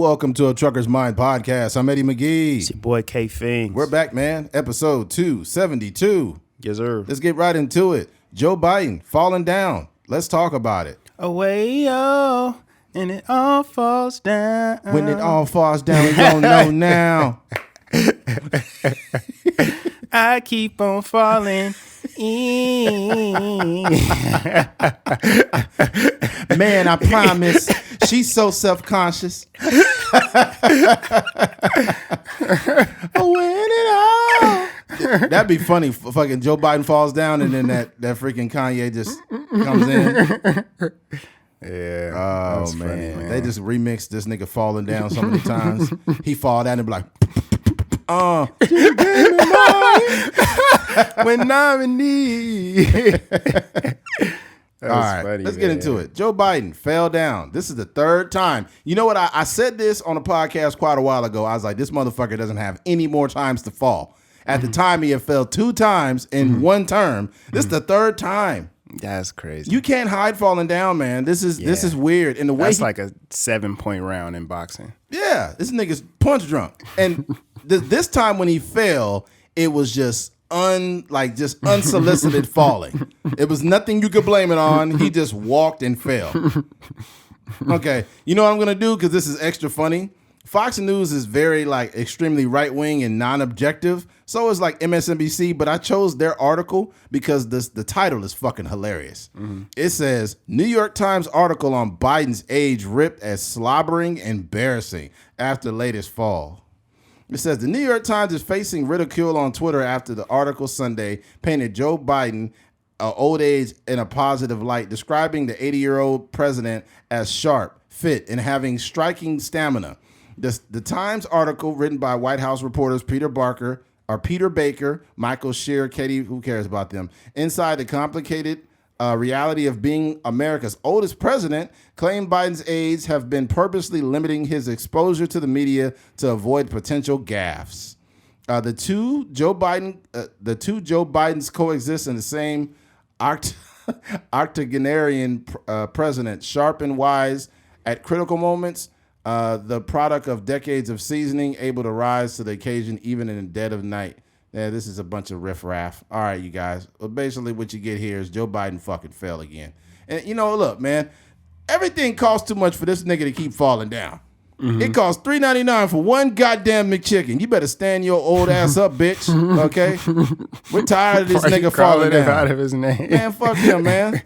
Welcome to a Trucker's Mind podcast. I'm Eddie McGee. It's your boy K Fings. We're back, man. Episode 272. Yes, sir. Let's get right into it. Joe Biden falling down. Let's talk about it. Away, oh, and it all falls down. When it all falls down, we don't know now. I keep on falling. Man, I promise. She's so self-conscious. When it all. That'd be funny. Fucking Joe Biden falls down and then that freaking Kanye just comes in. Yeah. Oh, man. Funny, man. They just remixed this nigga falling down so many times. He fall down and be like, when I'm in need. All right, funny, let's get into it. Joe Biden fell down. This is the third time. You know what? I said this on a podcast quite a while ago. I was like, this motherfucker doesn't have any more times to fall. At the time, he had fell 2 times in one term. This is the third time. That's crazy. You can't hide falling down, man. This is weird. And the way that's like a 7-point round in boxing. Yeah, this nigga's punch drunk. And this time when he fell, it was just unsolicited falling. It was nothing you could blame it on. He just walked and fell. Okay, you know what I'm gonna do because this is extra funny. Fox News is very extremely right wing and non-objective. So is MSNBC, but I chose their article because the title is fucking hilarious. Mm-hmm. It says New York Times article on Biden's age ripped as slobbering embarrassing after latest fall. It says the New York Times is facing ridicule on Twitter after the article Sunday painted Joe Biden old age in a positive light, describing the 80-year-old president as sharp, fit, and having striking stamina. The Times article, written by White House reporters Peter Baker, Michael Shear, Katie, who cares about them, inside the complicated reality of being America's oldest president, claimed Biden's aides have been purposely limiting his exposure to the media to avoid potential gaffes. The two Joe Bidens coexist in the same octogenarian president, sharp and wise at critical moments. The product of decades of seasoning, able to rise to the occasion even in the dead of night. Yeah, this is a bunch of riffraff. All right, you guys. Well, basically what you get here is Joe Biden fucking fell again. And, look, man, everything costs too much for this nigga to keep falling down. Mm-hmm. It costs $3.99 for one goddamn McChicken. You better stand your old ass up, bitch. Okay? We're tired of this nigga falling down. Out of his name. Man, fuck him, man.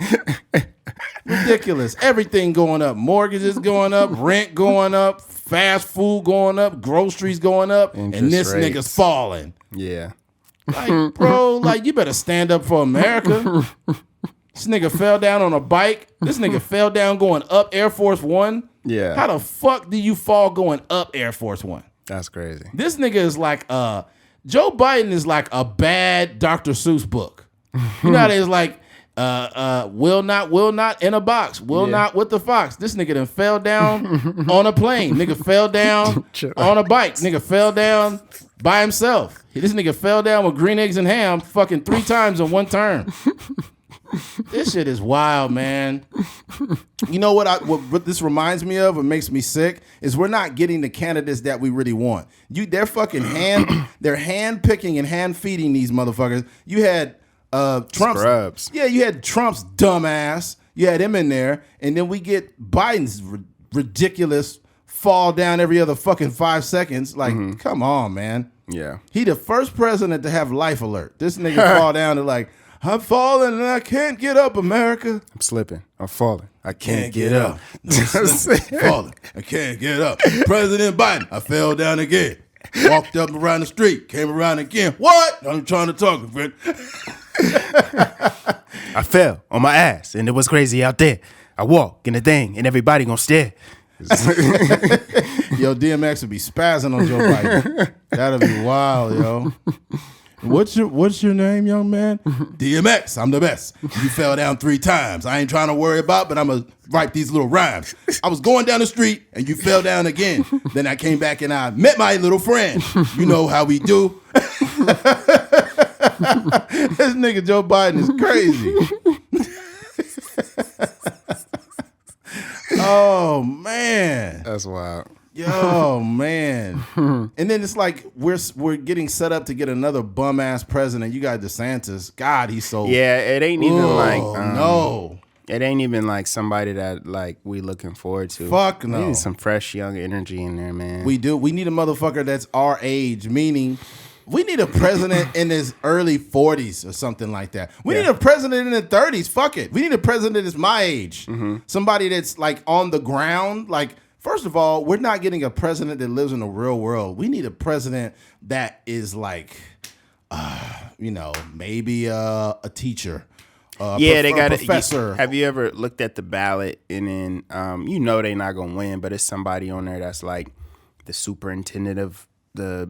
Ridiculous. Everything going up. Mortgages going up. Rent going up. Fast food going up. Groceries going up. And this nigga's falling. Yeah. Bro, you better stand up for America. This nigga fell down on a bike. This nigga fell down going up Air Force One. Yeah. How the fuck do you fall going up Air Force One? That's crazy. This nigga is Joe Biden is like a bad Dr. Seuss book. You know how there's will not in a box. Will not with the fox. This nigga done fell down on a plane. Nigga fell down on a bike. Nigga fell down by himself. This nigga fell down with green eggs and ham fucking 3 times in one term. This shit is wild, man. You know what this reminds me of, what makes me sick, is we're not getting the candidates that we really want. They're fucking they're hand picking and hand feeding these motherfuckers. You had Trump's Scrubs. Yeah, you had Trump's dumbass. You had him in there, and then we get Biden's ridiculous fall down every other fucking 5 seconds. Come on, man. Yeah. He the first president to have life alert. This nigga fall down and I'm falling and I can't get up, America. I'm slipping. I'm falling. I can't get up. I'm falling. I can't get up. President Biden, I fell down again. Walked up around the street, came around again. What? I'm trying to talk, friend. I fell on my ass and it was crazy out there. I walk in the thing and everybody gonna stare. Yo, DMX would be spazzing on Joe Biden. That'd be wild, yo. What's your name, young man? DMX, I'm the best. You fell down 3 times. I ain't trying to worry about, but I'm going to write these little rhymes. I was going down the street, and you fell down again. Then I came back, and I met my little friend. You know how we do. This nigga Joe Biden is crazy. Oh, man. That's wild. Yo, man. And then it's like we're getting set up to get another bum ass president. You got DeSantis. God, he's so Yeah, it ain't even like no. It ain't even like somebody that like we looking forward to. Fuck We no. need some fresh young energy in there, man. We do. We need a motherfucker that's our age, meaning we need a president in his early 40s or something like that. We need a president in the 30s. Fuck it. We need a president that's my age. Somebody that's like on the ground. Like, first of all, we're not getting a president that lives in the real world. We need a president that is like, maybe a teacher. They got a professor. Have you ever looked at the ballot and then they not gonna win, but it's somebody on there that's like the superintendent of the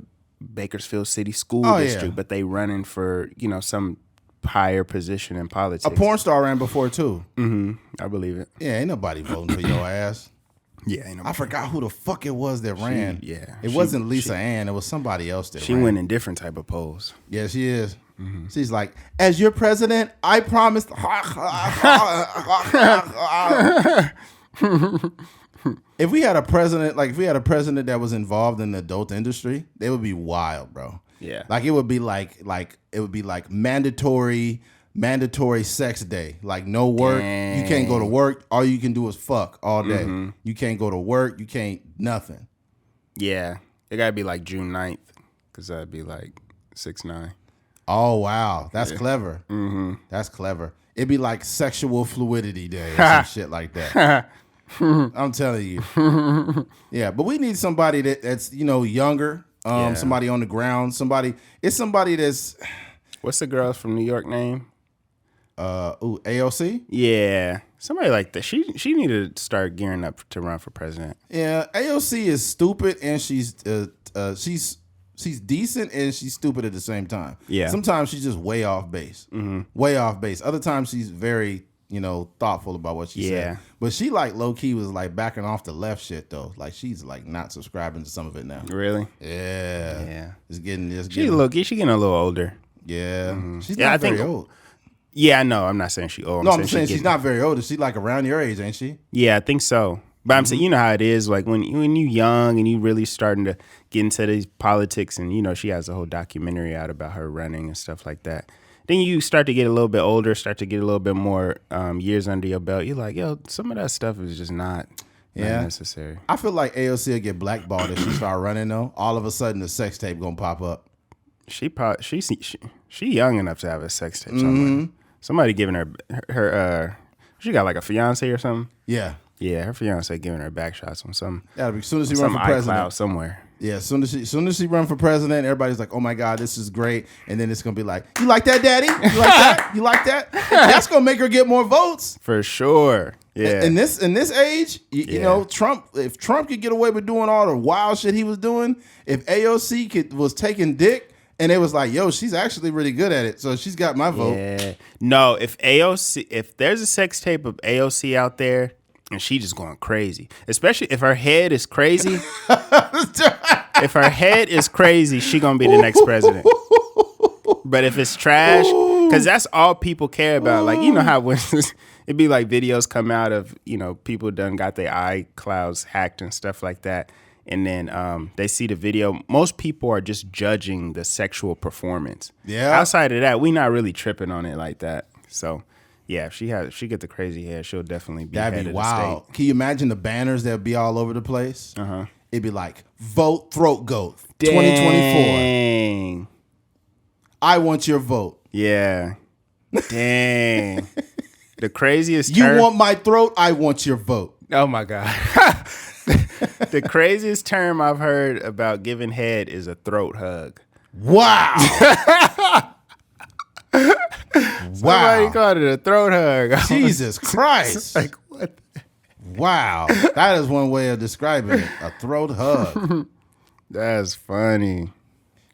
Bakersfield City School District, but they running for some higher position in politics. A porn star ran before too. I believe it. Yeah, ain't nobody voting for your ass. Yeah, ain't nobody. I forgot who the fuck it was that ran. It wasn't Lisa Ann. It was somebody else that ran. She went in different type of polls. Yeah, she is. She's like, as your president, I promised. If we had a president that was involved in the adult industry, they would be wild, bro. Yeah, like it would be like mandatory sex day. Like no work. Dang. You can't go to work. All you can do is fuck all day. You can't go to work. You can't nothing. Yeah, it gotta be like June 9th, because that'd be like 6/9. Oh wow, that's clever. That's clever. It'd be like sexual fluidity day or some shit like that. I'm telling you. Yeah, but we need somebody that's younger. Somebody on the ground. Somebody that's. What's the girl from New York name? AOC. Yeah, somebody like that. She needed to start gearing up to run for president. Yeah, AOC is stupid and she's decent and she's stupid at the same time. Yeah. Sometimes she's just way off base. Way off base. Other times she's very, thoughtful about what she said. But she like low key was like backing off the left shit though. Like she's like not subscribing to some of it now. Really? Yeah. Yeah. She's getting She's getting a little older. Yeah. She's not very old. Yeah, I know. I'm not saying she's old. I'm saying she's not very old. Is she like around your age, ain't she? Yeah, I think so. But I'm saying, you know how it is, like when you young and you really starting to get into these politics, and she has a whole documentary out about her running and stuff like that. Then you start to get a little bit older, start to get a little bit more years under your belt. You're like, yo, some of that stuff is just not necessary. I feel like AOC will get blackballed if she start running though. All of a sudden, the sex tape gonna pop up. She young enough to have a sex tape somewhere. Somebody giving her she got like a fiance or something. Yeah. Yeah, her fiance giving her back shots on some. Yeah, as soon as she run for president somewhere. Yeah, as soon as she run for president, everybody's like, "Oh my God, this is great!" And then it's gonna be like, "You like that, Daddy? You like that? You like that?" That's gonna make her get more votes for sure. Yeah. In this age, you know, Trump. If Trump could get away with doing all the wild shit he was doing, if AOC was taking dick. And it was like, yo, she's actually really good at it. So she's got my vote. Yeah. No, if there's a sex tape of AOC out there and she just going crazy, especially if her head is crazy. If her head is crazy, she going to be the next president. But if it's trash, because that's all people care about. Like, you know how when it'd be like videos come out of, people done got their iClouds hacked and stuff like that. And then they see the video. Most people are just judging the sexual performance. Yeah. Outside of that, we not really tripping on it like that. So, yeah, if she get the crazy hair, she'll definitely be That'd head be of the wild. state. Can you imagine the banners that'd be all over the place? It'd be like, vote throat goat 2024. I want your vote. Yeah. Dang. The craziest You want my throat? I want your vote. Oh, my God. The craziest term I've heard about giving head is a throat hug. Wow. Somebody called it a throat hug. Jesus Christ. Like, what? Wow. That is one way of describing it. A throat hug. That's funny.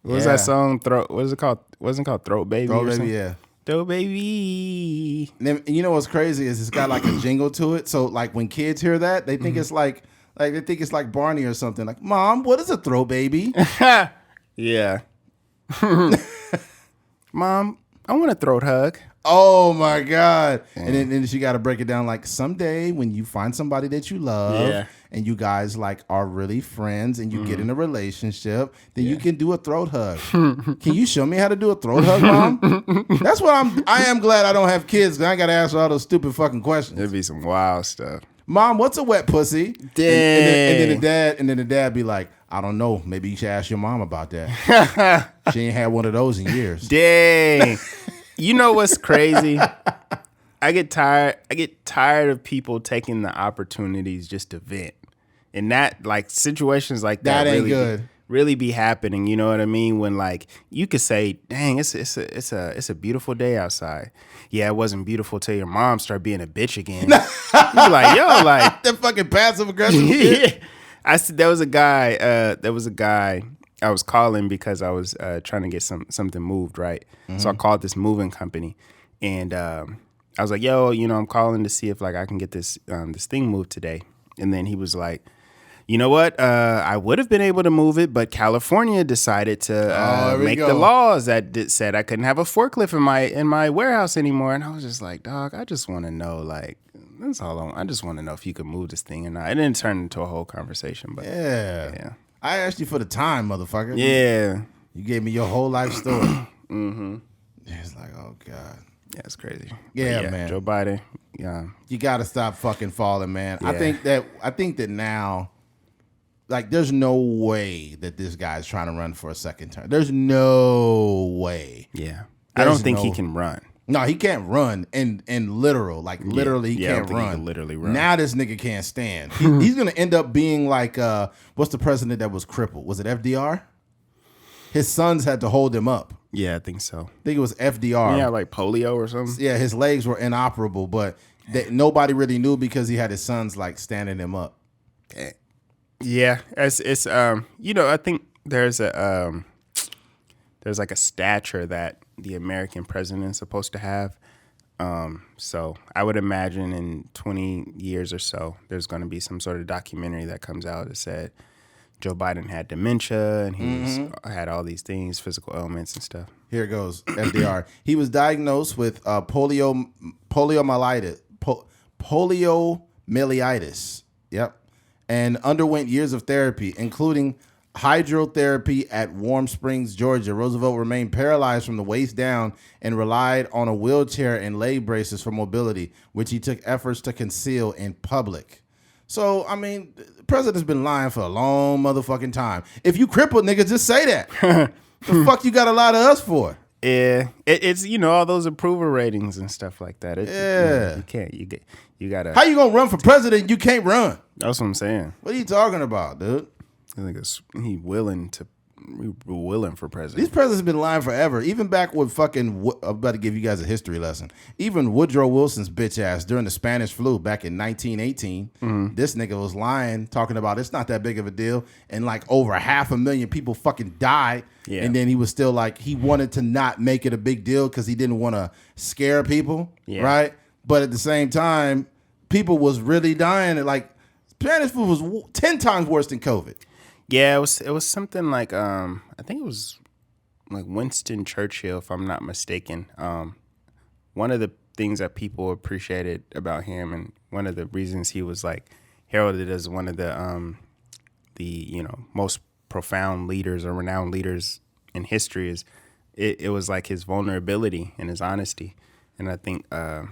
What was that song? What is it called? Wasn't it called Throat Baby? Throat Baby, yeah. Throat Baby. And you know what's crazy is it's got like a jingle to it. So like when kids hear that, they think it's like they think it's like Barney or something. Like, Mom, what is a throat baby? Yeah. Mom, I want a throat hug. Oh my God. And then she got to break it down like someday when you find somebody that you love and you guys like are really friends and you get in a relationship, then you can do a throat hug. Can you show me how to do a throat hug, Mom? That's what I am glad I don't have kids because I got to answer all those stupid fucking questions. There'd be some wild stuff. Mom, what's a wet pussy? Dang. And then the dad be like, I don't know. Maybe you should ask your mom about that. She ain't had one of those in years. Dang. You know what's crazy? I get tired of people taking the opportunities just to vent. And that, like, situations like that ain't really, good. Really be happening. You know what I mean? When, like, you could say, dang, it's a beautiful day outside. Yeah, it wasn't beautiful till your mom started being a bitch again. You like, yo, like that fucking passive aggressive shit. I said there was a guy I was calling because I was trying to get something moved, right? Mm-hmm. So I called this moving company, and I was like, yo, I'm calling to see if like I can get this thing moved today. And then he was like, you know what? I would have been able to move it, but California decided to make the laws that said I couldn't have a forklift in my warehouse anymore. And I was just like, dog, I just want to know, like, that's all I just want to know if you could move this thing or not. It didn't turn into a whole conversation, but yeah. I asked you for the time, motherfucker. Yeah. You gave me your whole life story. Mm-hmm. It's like, oh God. Yeah, it's crazy. Yeah, man. Joe Biden. Yeah. You got to stop fucking falling, man. Yeah. I think that now, like, there's no way that this guy's trying to run for a second term. There's no way. Yeah. I don't think he can run. No, he can't run in literal. Like, literally, he can't run. He can literally run. Now this nigga can't stand. He's going to end up being like, what's the president that was crippled? Was it FDR? His sons had to hold him up. Yeah, I think so. I think it was FDR. Yeah, like polio or something. Yeah, his legs were inoperable, but nobody really knew because he had his sons like standing him up. Yeah, it's I think there's like a stature that the American president is supposed to have. So I would imagine in 20 years or so, there's going to be some sort of documentary that comes out that said Joe Biden had dementia and he had all these things, physical ailments and stuff. Here it goes, FDR. He was diagnosed with poliomyelitis. Yep. And underwent years of therapy, including hydrotherapy at Warm Springs, Georgia. Roosevelt remained paralyzed from the waist down and relied on a wheelchair and leg braces for mobility, which he took efforts to conceal in public. So, I mean, the president's been lying for a long motherfucking time. If you crippled, nigga, just say that. The fuck you got a lot of us for? Yeah, it's all those approval ratings and stuff like that. You can't. You gotta. How you gonna run for president? You can't run. That's what I'm saying. What are you talking about, dude? I think he willing for president. These presidents have been lying forever. Even back with fucking, I'm about to give you guys a history lesson. Even Woodrow Wilson's bitch ass during the Spanish flu back in 1918, this nigga was lying, talking about it's not that big of a deal. And like over 500,000 people fucking died. Yeah. And then he was still like, he wanted to not make it a big deal because he didn't want to scare people. Yeah. Right. But at the same time, people was really dying. And like Spanish flu was 10 times worse than COVID. Yeah, it was something like I think it was like Winston Churchill, if I'm not mistaken. One of the things that people appreciated about him, and one of the reasons he was like heralded as one of the most profound leaders or renowned leaders in history, is it was like his vulnerability and his honesty. And I think I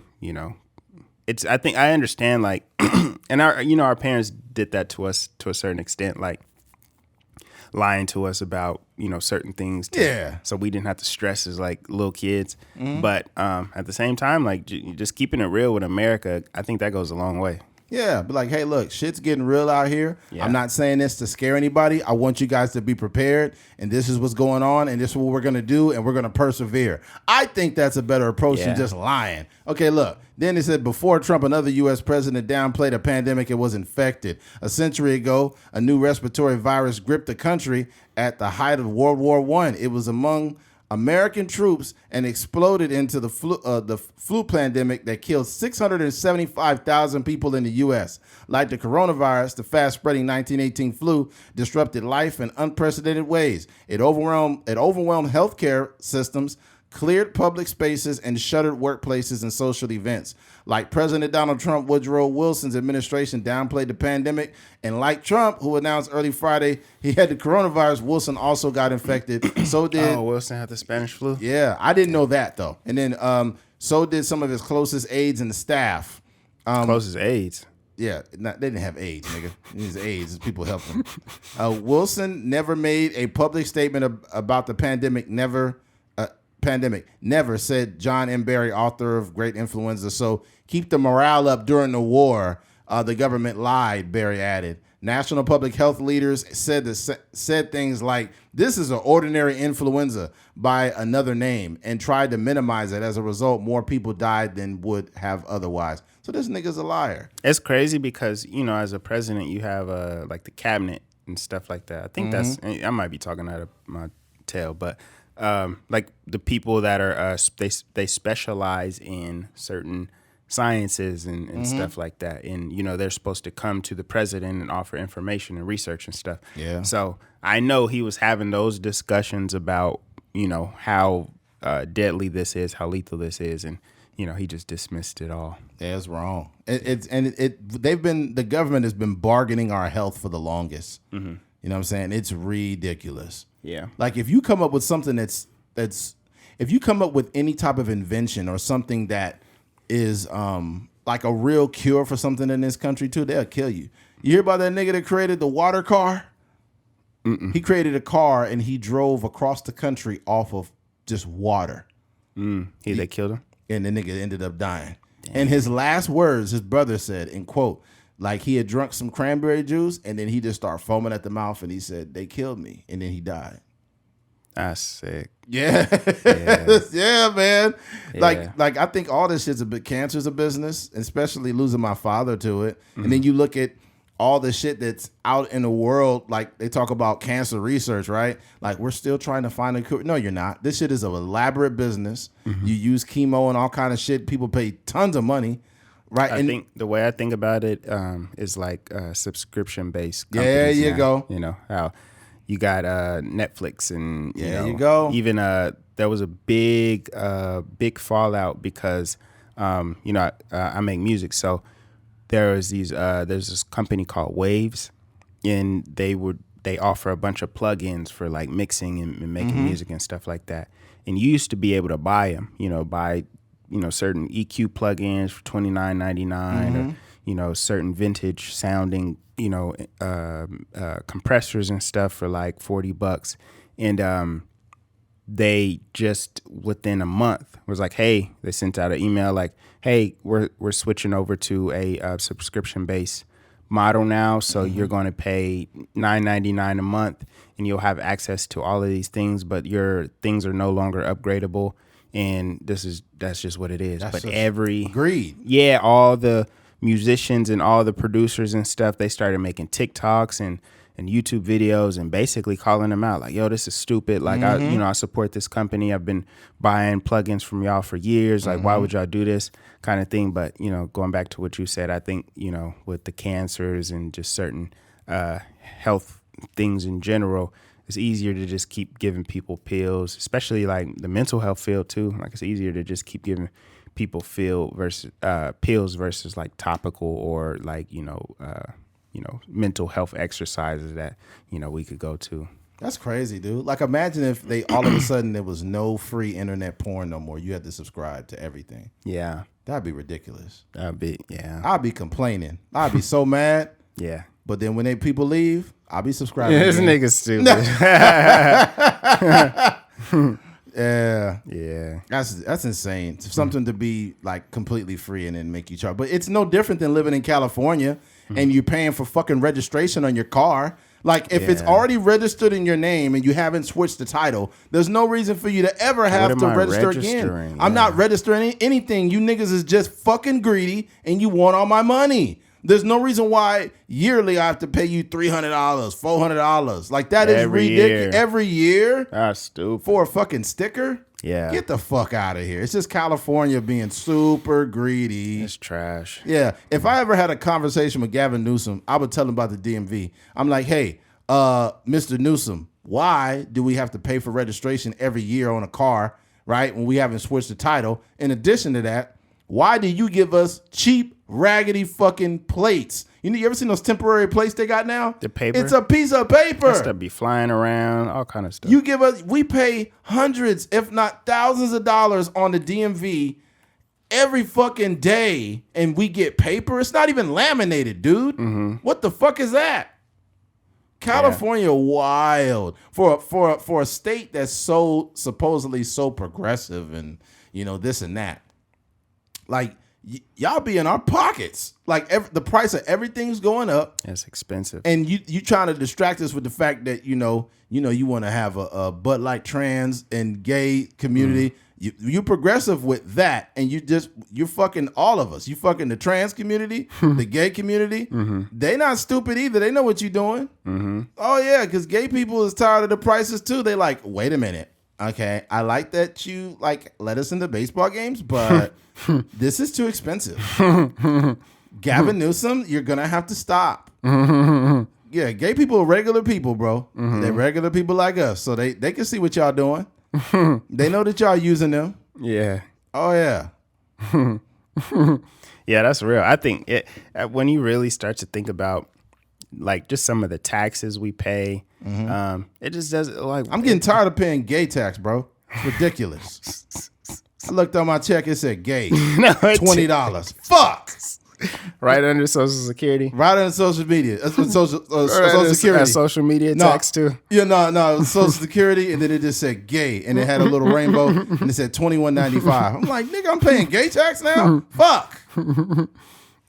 understand, like, and our parents did that to us to a certain extent, like lying to us about certain things so we didn't have to stress as like little kids. But at the same time, like just keeping it real with America, I think that goes a long way. Yeah, but like, hey, look, shit's getting real out here. Yeah. I'm not saying this to scare anybody. I want you guys to be prepared, and this is what's going on, and this is what we're going to do, and we're going to persevere. I think that's a better approach than just lying. Okay, look. Then it said, before Trump, another U.S. president downplayed a pandemic and was infected. A century ago, a new respiratory virus gripped the country at the height of World War I. It was among American troops and exploded into the flu pandemic that killed 675,000 people in the U.S. Like the coronavirus, the fast-spreading 1918 flu disrupted life in unprecedented ways. It overwhelmed healthcare systems, cleared public spaces and shuttered workplaces and social events. Like President Donald Trump, Woodrow Wilson's administration downplayed the pandemic. And like Trump, who announced early Friday he had the coronavirus, Wilson also got infected. So did... Oh, Wilson had the Spanish flu? Yeah, I didn't know that, though. And then so did some of his closest aides and the staff. Closest aides? Yeah, they didn't have AIDS, nigga. These AIDS, people helping them. Wilson never made a public statement about the pandemic. Never, said John M. Barry, author of Great Influenza. So keep the morale up during the war. The government lied, Barry added. National public health leaders said things like, this is an ordinary influenza by another name, and tried to minimize it. As a result, more people died than would have otherwise. So this nigga's a liar. It's crazy because, as a president, you have like the cabinet and stuff like that. I think I might be talking out of my tail, but like the people that are, they specialize in certain sciences and stuff like that. And, they're supposed to come to the president and offer information and research and stuff. Yeah. So I know he was having those discussions about, how deadly this is, how lethal this is. And, he just dismissed it all. Yeah, it's wrong. The government has been bargaining our health for the longest. Mm-hmm. You know what I'm saying? It's ridiculous. Yeah. Like if you come up with something if you come up with any type of invention or something that is like a real cure for something in this country too, they'll kill you. You hear about that nigga that created the water car? Mm-mm. He created a car and he drove across the country off of just water. They killed him? And the nigga ended up dying. Damn. And his last words, his brother said, in quote, like he had drunk some cranberry juice and then he just started foaming at the mouth and he said, they killed me. And then he died. That's sick. Yeah. Yeah, man. Yeah. Like I think all this shit's cancer's a business, especially losing my father to it. Mm-hmm. And then you look at all the shit that's out in the world, like they talk about cancer research, right? Like we're still trying to find a cure. No, you're not. This shit is an elaborate business. Mm-hmm. You use chemo and all kind of shit. People pay tons of money, right? I think the way I think about it is like subscription-based companies. Yeah, you go. How you got Netflix and you go. Even there was a big fallout because I make music, so there's this company called Waves, and they offer a bunch of plugins for like mixing and making music and stuff like that. And you used to be able to buy them, certain EQ plugins for $29.99 or certain vintage sounding compressors and stuff for like $40. And they just within a month was like, hey, they sent out an email like, hey, we're switching over to a subscription based model now, so you're going to pay $9.99 a month and you'll have access to all of these things, but your things are no longer upgradable. And that's just what it is. That's but every greed. Yeah, all the musicians and all the producers and stuff, they started making TikToks and YouTube videos and basically calling them out like, yo, this is stupid. Like, I support this company. I've been buying plugins from y'all for years. Like, why would y'all do this kind of thing? But, going back to what you said, I think, with the cancers and just certain health things in general, it's easier to just keep giving people pills, especially like the mental health field too. Like it's easier to just keep giving people pills versus like topical or like, mental health exercises that, we could go to. That's crazy, dude. Like imagine if they all of a sudden there was no free internet porn no more. You had to subscribe to everything. Yeah. That'd be ridiculous. I'd be complaining. I'd be so mad. Yeah. But then when people leave, I'll be subscribing. Yeah, this nigga's stupid. Yeah. That's insane. Something to be like completely free and then make you charge. But it's no different than living in California and you're paying for fucking registration on your car. Like if it's already registered in your name and you haven't switched the title, there's no reason for you to ever have to register again. Yeah. I'm not registering anything. You niggas is just fucking greedy and you want all my money. There's no reason why yearly I have to pay you $300, $400. Like that is ridiculous. Every year? That's stupid. For a fucking sticker? Yeah. Get the fuck out of here. It's just California being super greedy. It's trash. Yeah. If I ever had a conversation with Gavin Newsom, I would tell him about the DMV. I'm like, hey, Mr. Newsom, why do we have to pay for registration every year on a car, right? When we haven't switched the title. In addition to that, why do you give us cheap, raggedy fucking plates? You ever seen those temporary plates they got now? The paper? It's a piece of paper. That stuff be flying around, all kind of stuff. We pay hundreds, if not thousands of dollars on the DMV every fucking day, and we get paper. It's not even laminated, dude. Mm-hmm. What the fuck is that? California, wild for a state that's so supposedly so progressive and this and that. Like y'all be in our pockets. Like the price of everything's going up. It's expensive, and you trying to distract us with the fact that you want to have a Bud Light trans and gay community. You progressive with that, and you're fucking all of us. You fucking the trans community, the gay community. Mm-hmm. They not stupid either. They know what you're doing. Mm-hmm. Oh yeah, because gay people is tired of the prices too. They like, wait a minute. Okay, I like that you let us into baseball games, but this is too expensive. Gavin Newsom, you're gonna have to stop. Yeah, gay people are regular people, bro. Mm-hmm. They're regular people like us, so they can see what y'all doing. They know that y'all using them. Yeah. Oh yeah. Yeah, that's real. I think when you really start to think about just some of the taxes we pay, it just doesn't I'm getting tired of paying gay tax, bro. It's ridiculous. I looked on my check, it said gay. No, $20. Fuck. Right under Social Security. Right under social media. That's what Social Security. Social media tax too. Yeah, no, Social Security, and then it just said gay, and it had a little rainbow, and it said $21.95. I'm like, nigga, I'm paying gay tax now? Fuck.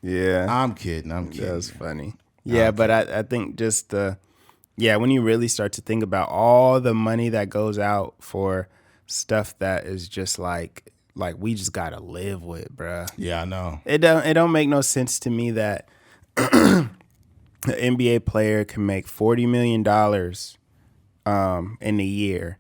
Yeah. I'm kidding. That's funny. Yeah, but I think just when you really start to think about all the money that goes out for stuff that is just like we just gotta live with, bruh. Yeah, I know. It don't make no sense to me that an NBA player can make $40 million in a year,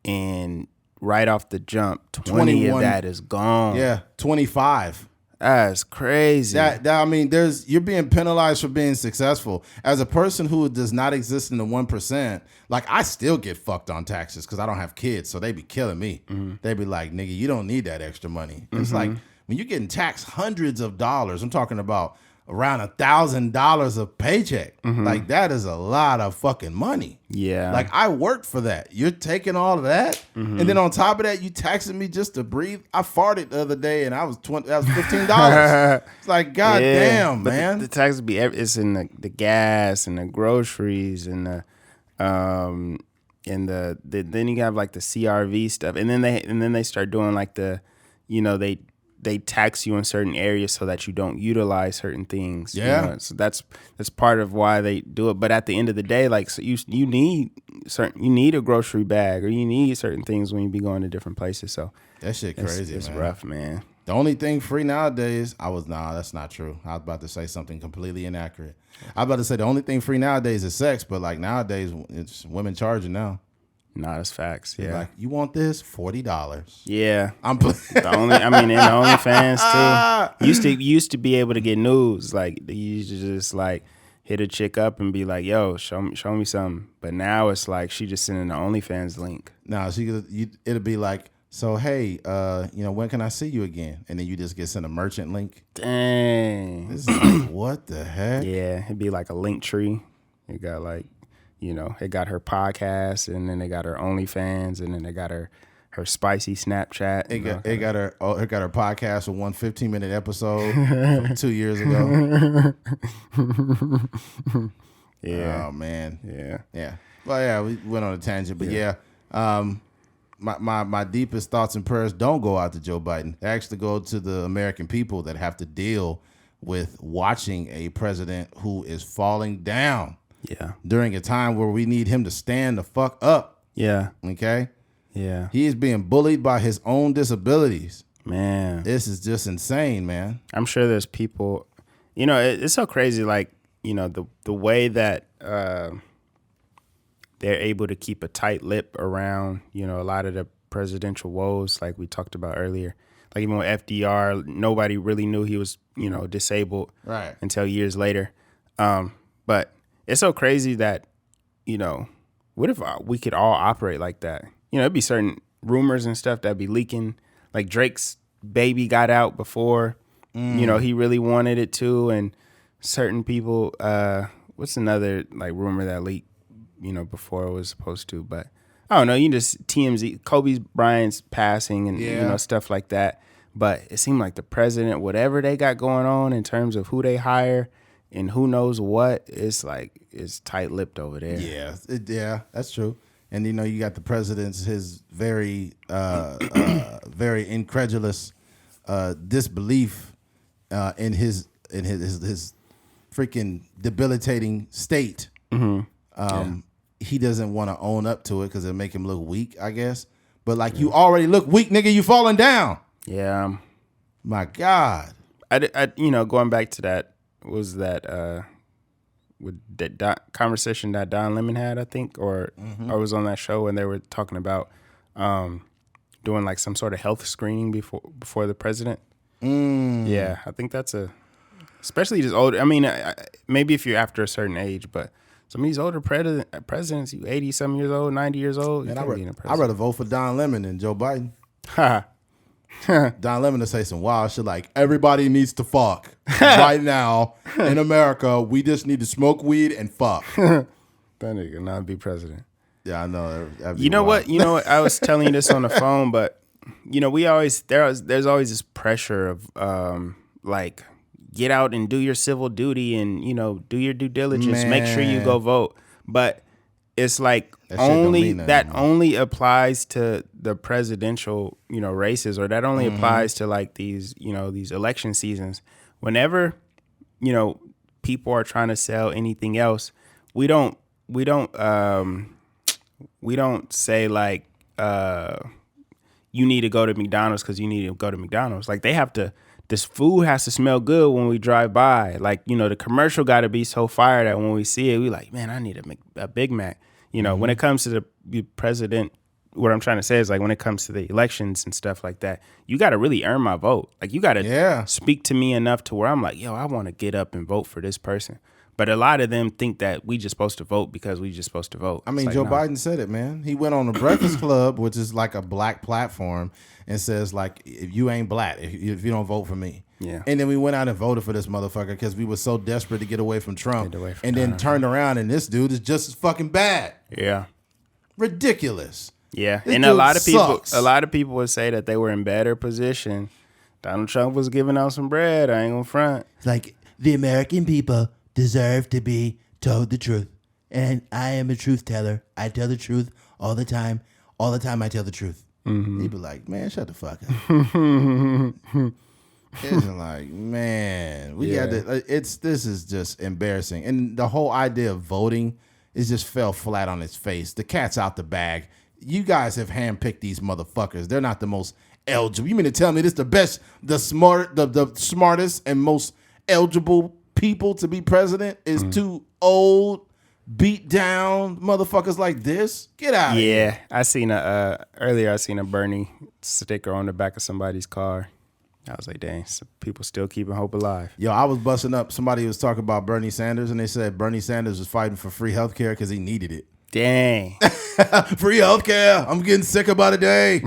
and right off the jump, 20 of that is gone. Yeah, 25. That's crazy. I mean, you're being penalized for being successful. As a person who does not exist in the 1%, I still get fucked on taxes because I don't have kids, so they be killing me. Mm-hmm. They be like, nigga, you don't need that extra money. Mm-hmm. It's like when you're getting taxed hundreds of dollars, I'm talking about around $1,000 a paycheck. Mm-hmm. That is a lot of fucking money. Yeah. I worked for that. You're taking all of that, and then on top of that, you taxing me just to breathe. I farted the other day, and that was $15. It's like, god damn, but man. The tax would be it's in the gas and the groceries and the then you have the CRV stuff, and then they start doing they tax you in certain areas so that you don't utilize certain things. Yeah. So that's part of why they do it. But at the end of the day, so you need a grocery bag, or you need certain things when you be going to different places. So that shit crazy. It's man. rough, man. The only thing free nowadays, that's not true. I was about to say something completely inaccurate. I was about to say the only thing free nowadays is sex, but nowadays it's women charging now. No, that's facts. Yeah. You want this? $40. Yeah. I'm in the OnlyFans too. You used to be able to get nudes. You used to just hit a chick up and be like, yo, show me something. But now it's she just sending the OnlyFans link. No, it'll be so hey, when can I see you again? And then you just get sent a merchant link. Dang. This is what the heck? Yeah, it'd be like a link tree. It got it got her podcast, and then they got her OnlyFans, and then they got her spicy Snapchat. It got her podcast with one 15-minute episode from 2 years ago. Yeah. Oh man. Yeah. Well, yeah, we went on a tangent, but my deepest thoughts and prayers don't go out to Joe Biden. They actually go to the American people that have to deal with watching a president who is falling down. Yeah. During a time where we need him to stand the fuck up. Yeah. Okay? Yeah. He is being bullied by his own disabilities. Man. This is just insane, man. I'm sure there's people, it's so crazy, the way that they're able to keep a tight lip around, a lot of the presidential woes, like we talked about earlier. Even with FDR, nobody really knew he was, disabled until years later. But it's so crazy that, what if we could all operate like that? It'd be certain rumors and stuff that be leaking. Like Drake's baby got out before, he really wanted it to, and certain people. What's another like rumor that leaked, before it was supposed to? But I don't know. You just TMZ, Kobe Bryant's passing, and stuff like that. But it seemed like the president, whatever they got going on in terms of who they hire and who knows what, it's tight-lipped over there. Yeah, that's true. And you got the president's his very very incredulous disbelief in his freaking debilitating state. He doesn't want to own up to it because it'll make him look weak, I guess. But you already look weak, nigga. You falling down. Yeah. My God. I going back to that, was that with that conversation that Don Lemon had, I think, or I was on that show when they were talking about doing like some sort of health screening before the president. Yeah, I think that's especially just older. I mean, maybe if you're after a certain age, but some of these older presidents, you 80-some years old, 90 years old. Man, I'd rather vote for Don Lemon than Joe Biden. Don Lemon to say some wild shit like, everybody needs to fuck right now in America. We just need to smoke weed and fuck. That nigga not be president. Yeah, I know. You know what? I was telling you this on the phone, but we always there's always this pressure of like, get out and do your civil duty and do your due diligence. Man. Make sure you go vote. But it's like only applies to the presidential races, or that only applies to like these these election seasons. Whenever people are trying to sell anything else, we don't say like you need to go to McDonald's because you need to go to McDonald's. Like this food has to smell good when we drive by. Like, the commercial got to be so fire that when we see it, we like, man, I need a Big Mac. When it comes to the president, what I'm trying to say is like when it comes to the elections and stuff like that, you got to really earn my vote. Like you got to speak to me enough to where I'm like, yo, I want to get up and vote for this person. But a lot of them think that we just supposed to vote because we just supposed to vote. I mean, Joe Biden said it, man. He went on the Breakfast Club, which is like a black platform, and says like, if you ain't black, if you don't vote for me. Yeah. And then we went out and voted for this motherfucker because we were so desperate to get away from Trump. Then turned around and this dude is just as fucking bad. Yeah. Ridiculous. Yeah. This and a lot of people would say that they were in better position. Donald Trump was giving out some bread. I ain't gonna front. Like, the American people deserve to be told the truth. And I am a truth teller. I tell the truth all the time. All the time I tell the truth. Mm-hmm. He'd be like, man, shut the fuck up. It's like, man, this is just embarrassing. And the whole idea of voting just fell flat on its face. The cat's out the bag. You guys have handpicked these motherfuckers. They're not the most eligible. You mean to tell me this the best, the smartest and most eligible people to be president is two old, beat down motherfuckers like this? Get out of here. Yeah, I seen a Bernie sticker on the back of somebody's car. I was like, dang, some people still keeping hope alive. Yo, I was busting up. Somebody was talking about Bernie Sanders, and they said Bernie Sanders was fighting for free health care because he needed it. Dang. Free health care. I'm getting sick about a day.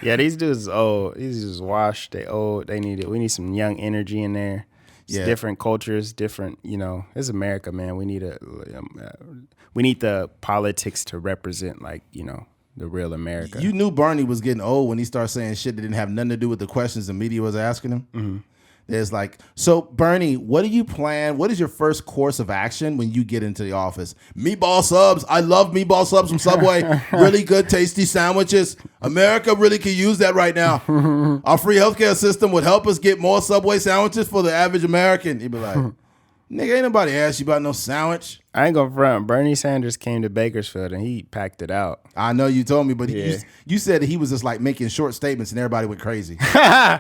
Yeah, these dudes old. These dudes washed. They old. They need it. We need some young energy in there. It's different cultures, different, it's America, man. We need the politics to represent, like, the real America. You knew Bernie was getting old when he started saying shit that didn't have nothing to do with the questions the media was asking him. Mm-hmm. There's like, so Bernie, what do you plan? What is your first course of action when you get into the office? Meatball subs. I love meatball subs from Subway. Really good, tasty sandwiches. America really could use that right now. Our free healthcare system would help us get more Subway sandwiches for the average American. He'd be like, nigga, ain't nobody asked you about no sandwich. I ain't gonna front. Bernie Sanders came to Bakersfield and he packed it out. I know you told me, but you said that he was just like making short statements and everybody went crazy. Yeah.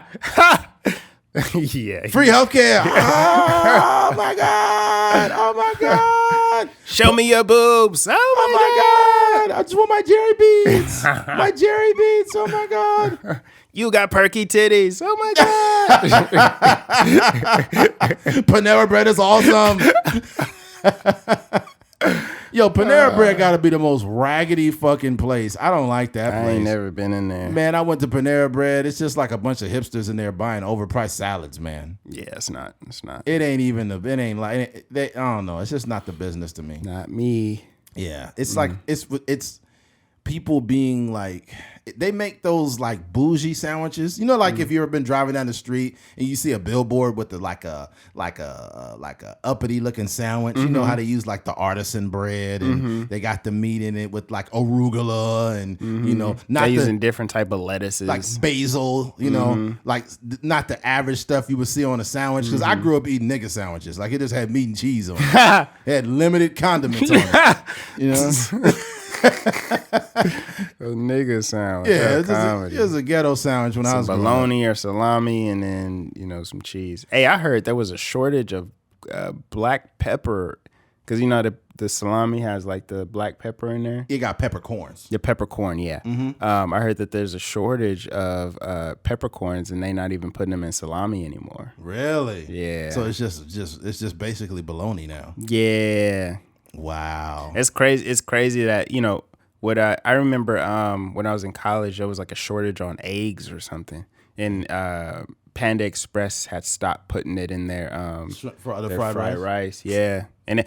Free healthcare. Oh my God. Oh my God. Show me your boobs. Oh my God. I just want my Jerry beads. My Jerry beads. Oh my God. You got perky titties. Oh my God. Panera Bread is awesome. Yo, Panera Bread got to be the most raggedy fucking place. I don't like that place. I ain't never been in there. Man, I went to Panera Bread. It's just like a bunch of hipsters in there buying overpriced salads, man. Yeah, it's not. It ain't even the. It ain't like. I don't know. It's just not the business to me. Not me. Yeah, it's like it's people being like, they make those like bougie sandwiches. You know, like if you've ever been driving down the street and you see a billboard with the like a uppity looking sandwich. You know how they use like the artisan bread and they got the meat in it with like arugula and you know, They're using different type of lettuces, like basil. You know, like not the average stuff you would see on a sandwich. Because I grew up eating nigga sandwiches. Like it just had meat and cheese on it. It had limited condiments on it. You know. A nigga sandwich. Yeah, it was a ghetto sandwich when I was bologna or salami, and then some cheese. Hey, I heard there was a shortage of black pepper because the salami has like the black pepper in there. You got peppercorns. The peppercorn, yeah. I heard that there's a shortage of peppercorns, and they not even putting them in salami anymore. Really? Yeah. So it's just basically bologna now. Yeah. Wow. It's crazy. It's crazy that, what I remember when I was in college, there was like a shortage on eggs or something. And Panda Express had stopped putting it in their fried rice. Yeah. And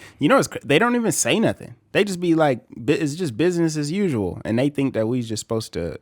they don't even say nothing. They just be like, it's just business as usual. And they think that we just supposed to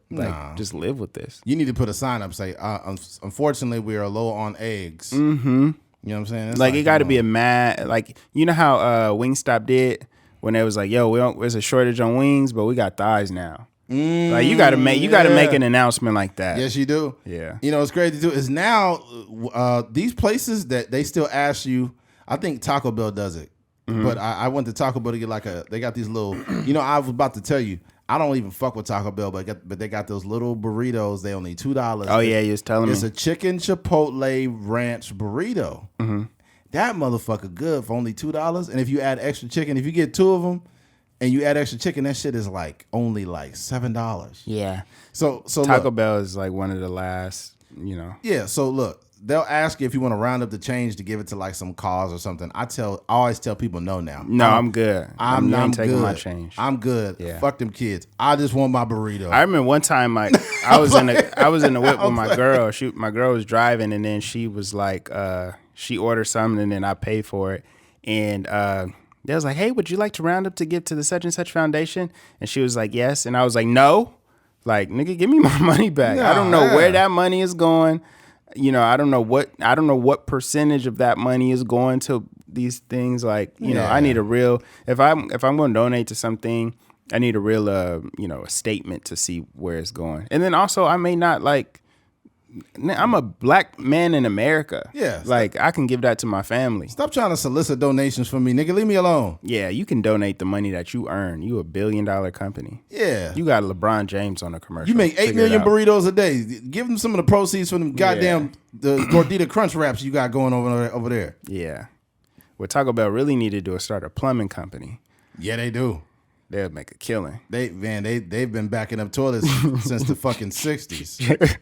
just live with this. You need to put a sign up, say, unfortunately, we are low on eggs. Mm-hmm. You know what I'm saying? It's like it got to be a mad, like, you know how Wingstop did when they was like, yo, there's a shortage on wings, but we got thighs now. Like you got to make an announcement like that. Yes, you do. Yeah. It's crazy too. Is now these places that they still ask you. I think Taco Bell does it, but I went to Taco Bell to get they got these little. I was about to tell you. I don't even fuck with Taco Bell, but they got those little burritos. They only $2. Oh yeah, you was telling me. It's a chicken chipotle ranch burrito. Mm-hmm. That motherfucker good for only $2. And if you add extra chicken, if you get 2 of them, and you add extra chicken, that shit is like only like $7. Yeah. So Taco Bell is like one of the last. Yeah. So look, they'll ask you if you want to round up the change to give it to like some cause or something. I always tell people no now. No, I'm good. I'm not taking good. my change. I'm good. Yeah. Fuck them kids. I just want my burrito. I remember one time I was in the whip with my girl. My girl was driving, and then she was like, she ordered something, and then I paid for it, and they was like, hey, would you like to round up to give to the such and such foundation? And she was like, yes, and I was like, no, like nigga, give me my money back. I don't know where that money is going. I don't know what percentage of that money is going to these things. Like, I need a real, if I'm going to donate to something, I need a real, a statement to see where it's going. And then also I may not I'm a black man in America. Yeah. Like I can give that to my family. Stop trying to solicit donations from me, nigga. Leave me alone. Yeah. You can donate the money that you earn. You $1 billion company. Yeah. You got LeBron James on a commercial. You make 8 million burritos a day. Give them some of the proceeds from them goddamn the Gordita Crunch wraps you got going over there. Yeah. What Taco Bell really needed to do is start a plumbing company. Yeah, they do. They'll make a killing. They've been backing up toilets since the fucking 60s.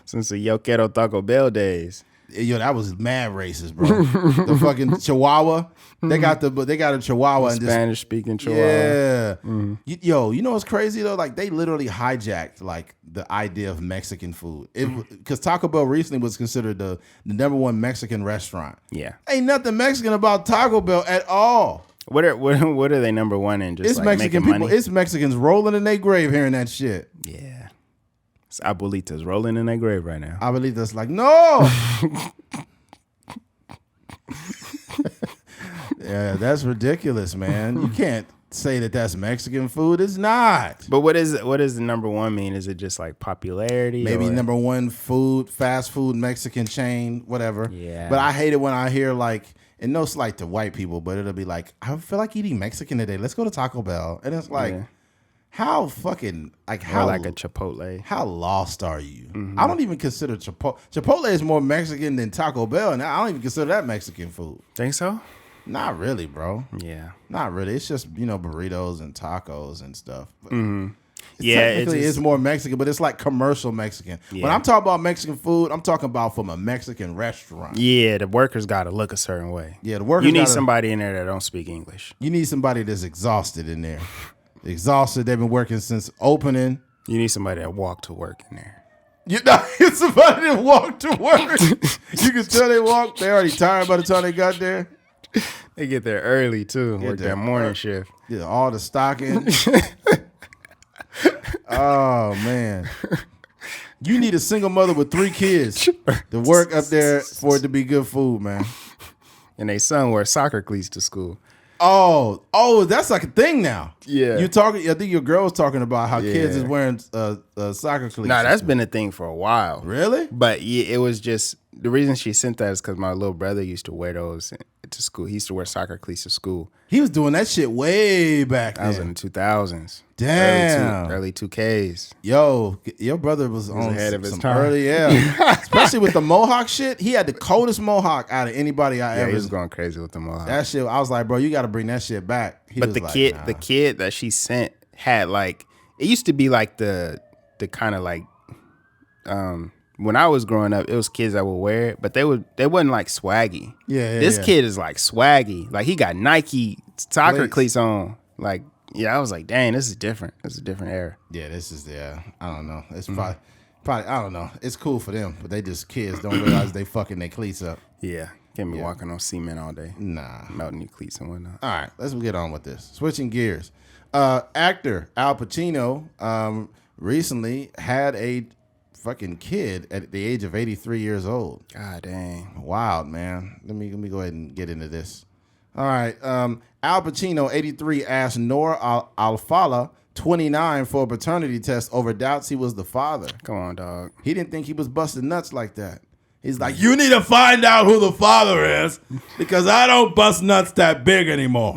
Since the Yo Quiero Taco Bell days. Yo, that was mad racist, bro. The fucking Chihuahua. They got a Chihuahua and Spanish speaking Chihuahua. Yeah. Yo, you know what's crazy though? Like they literally hijacked like the idea of Mexican food. Because Taco Bell recently was considered the number 1 Mexican restaurant. Yeah. Ain't nothing Mexican about Taco Bell at all. What are they number 1 in? Just it's like Mexican making people. money? It's Mexicans rolling in their grave hearing that shit. Yeah. It's abuelitas rolling in their grave right now. Abuelitas like, no. Yeah, that's ridiculous, man. You can't say that that's Mexican food. It's not. But what does the number 1 mean? Is it just like popularity? Maybe number 1 fast food Mexican chain, whatever. Yeah. But I hate it when I hear like, and no slight to white people, but it'll be like, I feel like eating Mexican today. Let's go to Taco Bell. And it's like, how fucking, like how. Or like a Chipotle. How lost are you? Mm-hmm. I don't even consider Chipotle. Chipotle is more Mexican than Taco Bell. And I don't even consider that Mexican food. Think so? Not really, bro. Yeah. Not really. It's just, burritos and tacos and stuff. But technically it's more Mexican, but it's like commercial Mexican. Yeah. When I'm talking about Mexican food, I'm talking about from a Mexican restaurant. Yeah, the workers got to look a certain way. Yeah, the workers. You need somebody in there that don't speak English. You need somebody that's exhausted in there. Exhausted. They've been working since opening. You need somebody that walk to work in there. You know, it's somebody that walked to work. You can tell they walked. They're already tired by the time they got there. They get there early too. Work that morning shift. Yeah, all the stocking. Oh man, you need a single mother with 3 kids to work up there for it to be good food, man. And they son wear soccer cleats to school. Oh, that's like a thing now. Yeah. You talking? I think your girl was talking about how kids is wearing soccer cleats. Nah, that's been a thing for a while. Really? But yeah, it was just the reason she sent that is because my little brother used to wear those to school. He used to wear soccer cleats to school. He was doing that shit way back then. That was in the 2000s. Damn. Early 2Ks. Yo, your brother was on ahead of his some time. early, especially with the mohawk shit. He had the coldest mohawk out of anybody I ever. He was going crazy with the mohawk. That shit, I was like, bro, you got to bring that shit back. But the kid that she sent had like, it used to be like the kind of like, when I was growing up, it was kids that would wear it, but they wasn't like swaggy. Yeah, this kid is like swaggy. Like he got Nike soccer cleats on. Like, yeah, I was like, dang, this is different. This is a different era. Yeah, this is I don't know. It's probably I don't know. It's cool for them, but they just kids don't realize they fucking their cleats up. Yeah, can't be walking on cement all day. Nah, melting your cleats and whatnot. All right, let's get on with this. Switching gears. Actor Al Pacino recently had a fucking kid at the age of 83 years old. God dang. Wild, man. Let me go ahead and get into this. All right. Al Pacino, 83, asked Noor Alfallah, 29, for a paternity test over doubts he was the father. Come on, dog. He didn't think he was busting nuts like that. He's like, you need to find out who the father is because I don't bust nuts that big anymore.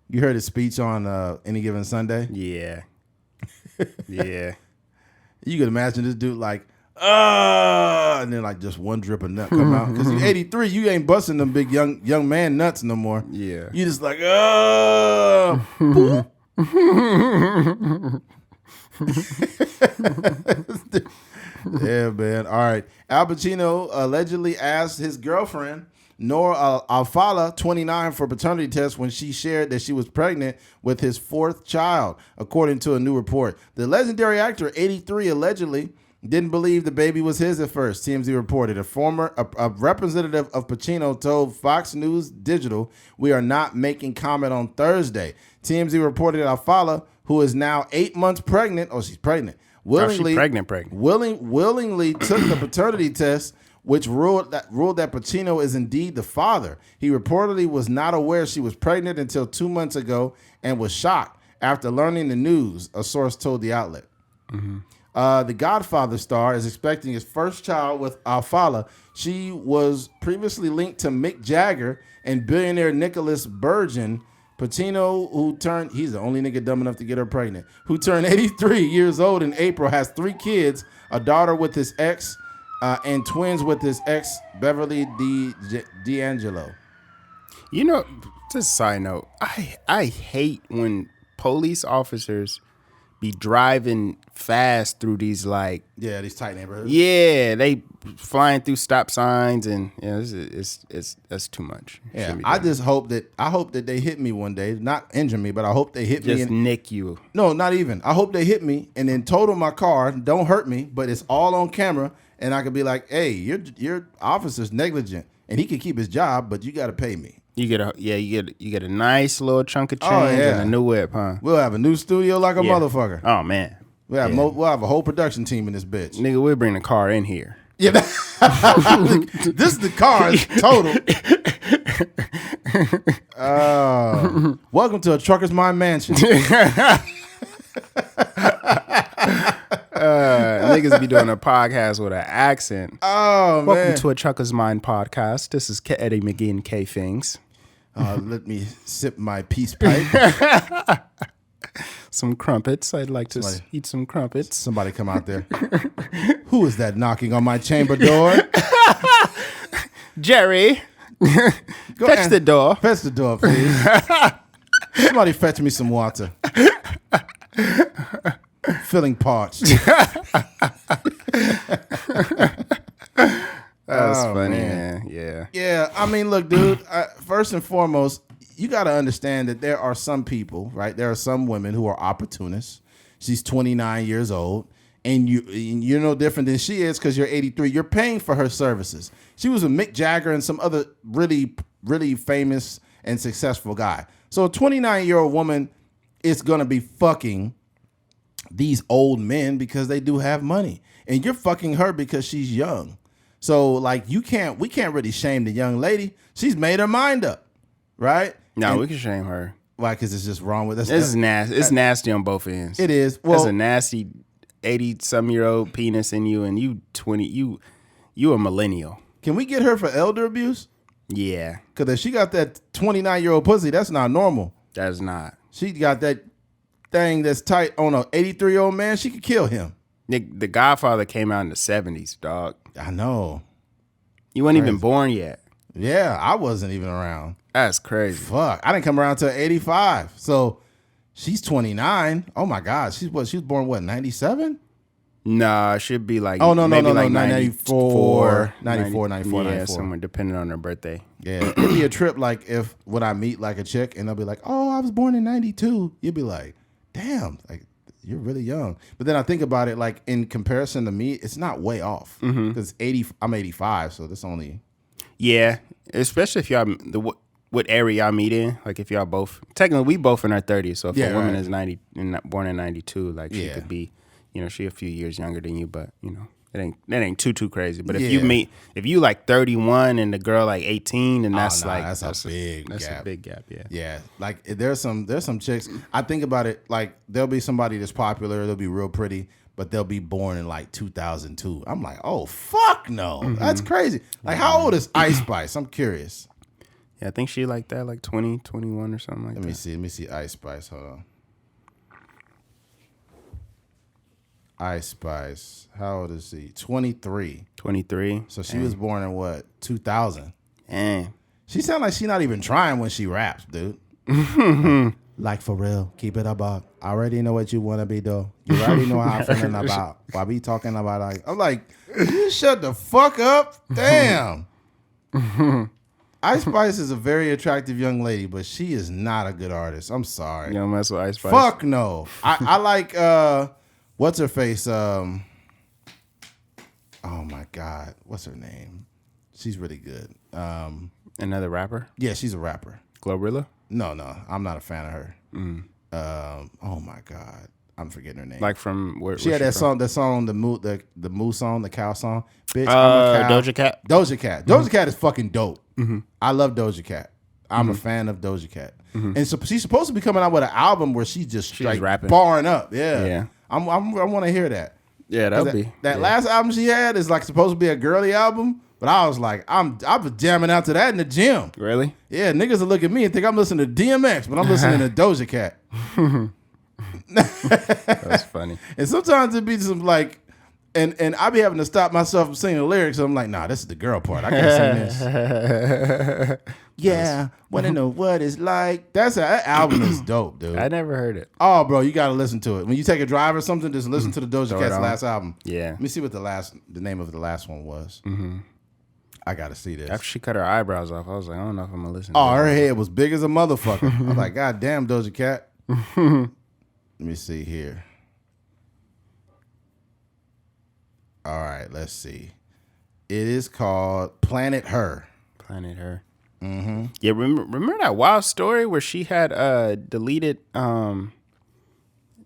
You heard his speech on Any Given Sunday? Yeah. Yeah. You could imagine this dude like, and then like just one drip of nut come out. Because you're 83, you ain't busting them big young man nuts no more. Yeah. You just like, yeah, man. All right. Al Pacino allegedly asked his girlfriend, Noor Alfallah, 29, for a paternity test when she shared that she was pregnant with his 4th child, according to a new report. The legendary actor, 83, allegedly didn't believe the baby was his at first, TMZ reported. A representative of Pacino told Fox News Digital, "We are not making comment on Thursday." TMZ reported Alfallah, who is now 8 months pregnant, she's pregnant, willingly took the paternity test, which ruled that Pacino is indeed the father. He reportedly was not aware she was pregnant until 2 months ago and was shocked after learning the news, a source told the outlet. Mm-hmm. The Godfather star is expecting his first child with Alfallah. She was previously linked to Mick Jagger and billionaire Nicholas Burgeon. Pacino, he's the only nigga dumb enough to get her pregnant, who turned 83 years old in April, has 3 kids, a daughter with his ex, and twins with his ex, Beverly D'Angelo. You know, just a side note, I hate when police officers be driving fast through these these tight neighborhoods. Yeah, they flying through stop signs and it's too much. Yeah, I hope that they hit me one day, not injure me, but I hope they hit me. Just nick you. No, not even. I hope they hit me and then total my car. Don't hurt me, but it's all on camera, and I could be like, "Hey, your officer's negligent, and he can keep his job, but you got to pay me." You get a nice little chunk of change and a new whip, huh? We'll have a new studio like a motherfucker. Oh man, we'll have a whole production team in this bitch. Nigga, we'll bring the car in here. Yeah, this is the car is total. Welcome to a Trucker's Mind Mansion. Niggas be doing a podcast with an accent. Oh, man. Welcome to a Trucker's Mind podcast. This is Eddie McGee and K Things. Let me sip my peace pipe. Some crumpets. I'd like to eat some crumpets. Somebody come out there. Who is that knocking on my chamber door? Jerry. Fetch the door. Fetch the door, please. Somebody fetch me some water. Feeling parched. That's funny, man. Yeah. Yeah, I mean, look, dude. First and foremost, you got to understand that there are some people, right? There are some women who are opportunists. She's 29 years old, and you're no different than she is because you're 83. You're paying for her services. She was with Mick Jagger and some other really, really famous and successful guy. So a 29-year-old woman is gonna be fucking these old men because they do have money, and you're fucking her because she's young. So like we can't really shame the young lady. She's made her mind up, right? No, we can shame her. Why? Because it's just wrong with us. This is nasty. It's nasty on both ends. It is. Well, there's a nasty 80-some-year-old penis in you, and you 20. You a millennial. Can we get her for elder abuse? Yeah. Because if she got that 29-year-old pussy, that's not normal. That's not. She got that thing that's tight on an 83-year-old man. She could kill him. The Godfather came out in the 70s, dog. I know. You weren't even born yet. Yeah, I wasn't even around. That's crazy. Fuck. I didn't come around till 85. So she's 29. Oh my God. She was born what, 97? Nah, it should be like no, 94, 94. Yeah, somewhere depending on her birthday. Yeah, it'd be a trip like if when I meet like a chick and they'll be like, "Oh, I was born in 92." You'd be like, "Damn, like you're really young." But then I think about it like in comparison to me, it's not way off because I'm 85, so that's only. Yeah, especially if y'all what area y'all meet in. Like if y'all both technically we both in our 30s, so if a woman is 90 and born in 92, like she could be. She a few years younger than you, but that ain't too crazy. But if you like 31 and the girl like 18, and that's that's a big gap. Yeah. Yeah. Like there's some chicks. I think about it like there'll be somebody that's popular, they'll be real pretty, but they'll be born in like 2002. I'm like, oh fuck no, that's crazy. Like how old is Ice Spice? I'm curious. Yeah, I think she like that, like 20, 21 or something like that. Let me see Ice Spice. Hold on. Ice Spice. How old is she? 23. 23. So she was born in what? 2000. Dang. She sound like she not even trying when she raps, dude. Like for real. Keep it about. I already know what you want to be, though. You already know how I'm feeling about. Why be talking about like I'm like, you shut the fuck up. Damn. Ice Spice is a very attractive young lady, but she is not a good artist. I'm sorry. You don't mess with Ice Spice? Fuck no. I like what's her face? Oh my God. What's her name? She's really good. Another rapper? Yeah, she's a rapper. Glorilla? No. I'm not a fan of her. Oh my God. I'm forgetting her name. Like from where she had that song, the moo song, the cow song. Bitch, I'm a cow. Doja Cat? Doja Cat. Doja Cat is fucking dope. I love Doja Cat. I'm a fan of Doja Cat. And so she's supposed to be coming out with an album where she's like rapping, barring up. Yeah. I want to hear that. Yeah, that last album she had is like supposed to be a girly album, but I was like, I was jamming out to that in the gym. Really? Yeah, niggas will look at me and think I'm listening to DMX, but I'm listening to Doja Cat. That's funny. And sometimes it be some like, and I be having to stop myself from singing the lyrics. So I'm like, nah, this is the girl part. I can't sing this. Yeah, wanna know what it's like. That album is dope, dude. I never heard it. Oh, bro, you gotta listen to it. When you take a drive or something, just listen to the Doja Cat's last album. Yeah. Let me see what the name of the last one was. I gotta see this. After she cut her eyebrows off, I was like, I don't know if I'm gonna listen. Oh, her head was big as a motherfucker. I was like, God damn, Doja Cat. Let me see here. All right, let's see. It is called Planet Her. Planet Her. Yeah, remember that wild story where she had deleted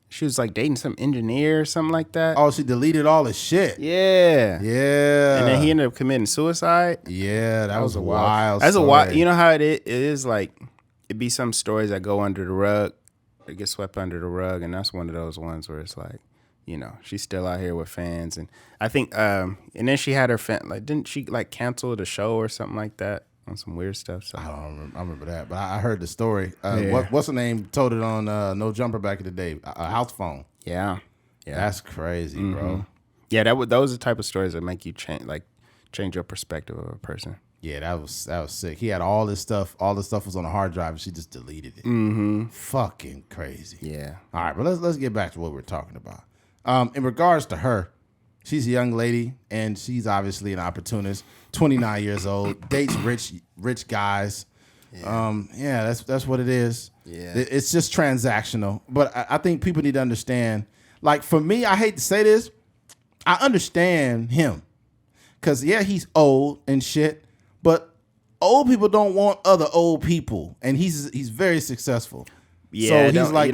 she was like dating some engineer or something like that? Oh, she deleted all the shit. Yeah. And then he ended up committing suicide. Yeah, that was a wild That's story. a wild. You know how it is like it be some stories that go under the rug, that get swept under the rug, and that's one of those ones where it's like, she's still out here with fans, and I think and then she had her fan, like, didn't she like cancel the show or something like that on some weird stuff? So I remember that, but I heard the story. What's her name told it on No Jumper back in the day? A house phone. Yeah. That's crazy, bro. Yeah, those are the type of stories that make you change your perspective of a person. Yeah, that was sick. He had all this stuff. All the stuff was on a hard drive, and she just deleted it. Fucking crazy. Yeah. All right, but let's get back to what we're talking about. In regards to her, she's a young lady, and she's obviously an opportunist. 29 years old, dates rich guys. Yeah, that's what it is. Yeah, it's just transactional. But I think people need to understand. Like for me, I hate to say this, I understand him, cause yeah, he's old and shit. But old people don't want other old people, and he's very successful. Yeah, so he's like,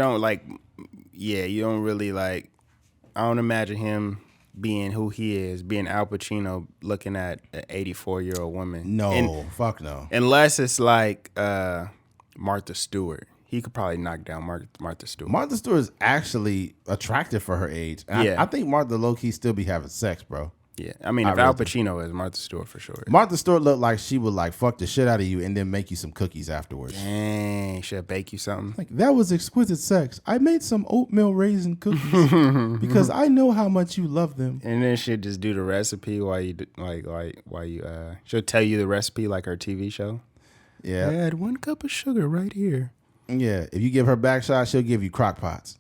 you don't really like. I don't imagine him being who he is, being Al Pacino, looking at an 84-year-old woman. No, fuck no. Unless it's like Martha Stewart. He could probably knock down Martha Stewart. Martha Stewart is actually attractive for her age. I think Martha low-key still be having sex, bro. Yeah, I mean, if Al Pacino is, Martha Stewart for sure. Martha Stewart looked like she would like fuck the shit out of you and then make you some cookies afterwards. Dang, should I bake you something? Like, that was exquisite sex. I made some oatmeal raisin cookies because I know how much you love them. And then she'll just do the recipe while you she'll tell you the recipe like her TV show. Yeah, add 1 cup of sugar right here. Yeah, if you give her back shot, she'll give you crock pots.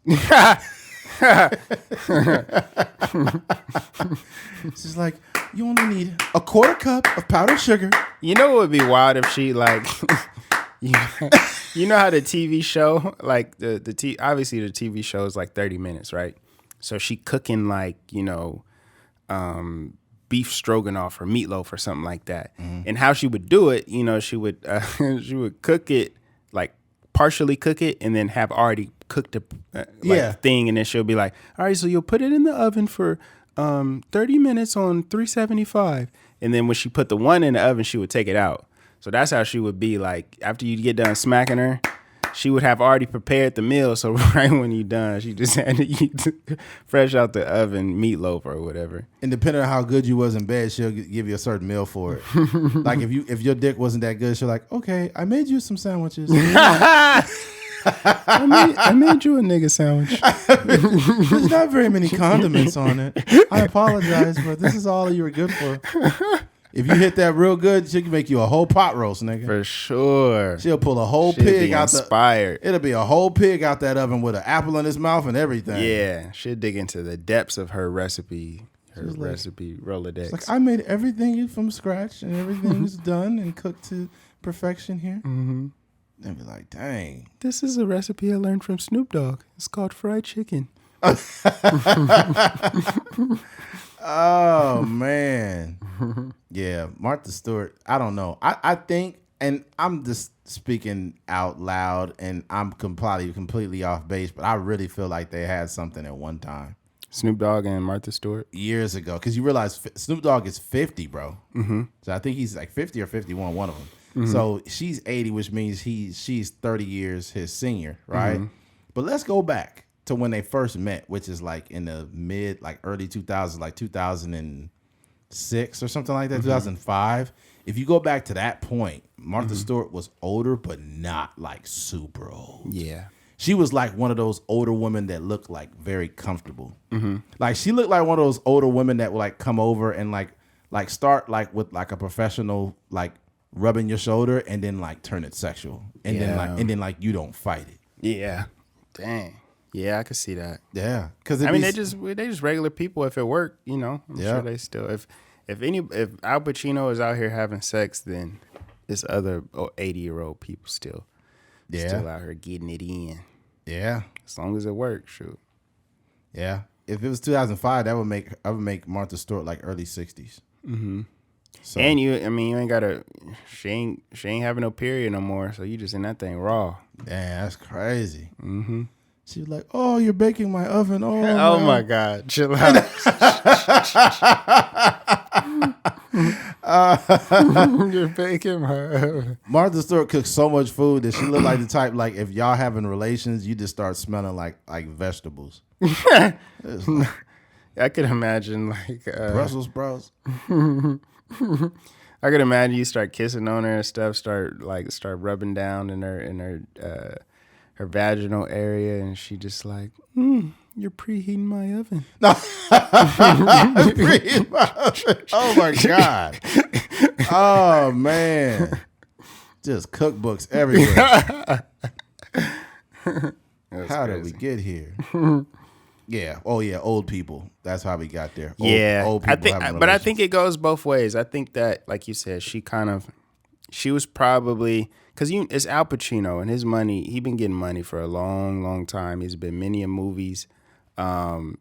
She's like, you only need a 1/4 cup of powdered sugar. You know what would be wild if she like, you know how the TV show, like obviously the TV show is like 30 minutes, right? So she cooking like, beef stroganoff or meatloaf or something like that. Mm-hmm. And how she would do it, she would cook it, like partially cook it and then have already cooked a thing, and then she'll be like, all right, so you'll put it in the oven for 30 minutes on 375, and then when she put the one in the oven, she would take it out. So that's how she would be. Like, after you get done smacking her, she would have already prepared the meal, so right when you're done, she just had to eat fresh out the oven meatloaf or whatever. And depending on how good you was in bed, she'll give you a certain meal for it. Like if your dick wasn't that good, she'll like, okay, I made you some sandwiches. I made you a nigga sandwich. There's not very many condiments on it. I apologize, but this is all you were good for. If you hit that real good, she can make you a whole pot roast, nigga. For sure. She'll pull a whole pig out inspired. It'll be a whole pig out that oven with an apple in his mouth and everything. Yeah, she'll dig into the depths of her recipe. Recipe Rolodex. It's like, I made everything from scratch and everything's done and cooked to perfection here. Mm-hmm. And be like, dang. This is a recipe I learned from Snoop Dogg. It's called fried chicken. Oh, man. Yeah, Martha Stewart, I don't know. I think, and I'm just speaking out loud, and I'm completely off base, but I really feel like they had something at one time. Snoop Dogg and Martha Stewart? Years ago. Because you realize Snoop Dogg is 50, bro. Mm-hmm. So I think he's like 50 or 51, one of them. Mm-hmm. So she's 80, which means she's 30 years his senior, right? Mm-hmm. But let's go back to when they first met, which is like in the early 2000s, like 2006 or something like that, 2005. If you go back to that point, Martha Stewart was older, but not like super old. Yeah. She was like one of those older women that looked like very comfortable. Mm-hmm. Like she looked like one of those older women that would like come over and like start like with like a professional like rubbing your shoulder and then like turn it sexual and then you don't fight it. Yeah. Dang. Yeah, I could see that. Yeah, because they just regular people. If it worked, I'm sure they still. If Al Pacino is out here having sex, then it's other 80-year-old people still out here getting it in. Yeah, as long as it works, shoot. Yeah, if it was 2005, I would make Martha Stewart like early 60s. Mm-hmm. So. And you ain't gotta. She ain't having no period no more, so you just in that thing raw. Damn, that's crazy. Mm-hmm. She was like, "Oh, you're baking my oven." Oh, oh my God, chill out. You're baking my oven. Martha Stewart cooks so much food that she looked like the type like if y'all having relations, you just start smelling like vegetables. Like, I could imagine like Brussels sprouts. I could imagine you start kissing on her and stuff, start rubbing down in her vaginal area, and she just like, you're preheating my oven. No. Preheating my oven. Oh my God. Oh man. Just cookbooks everywhere. How did we get here? Yeah. Oh yeah. Old people. That's how we got there. Old people I think, having but I think it goes both ways. I think that, like you said, she was probably, because it's Al Pacino and his money. He been getting money for a long, long time. He's been many in movies, and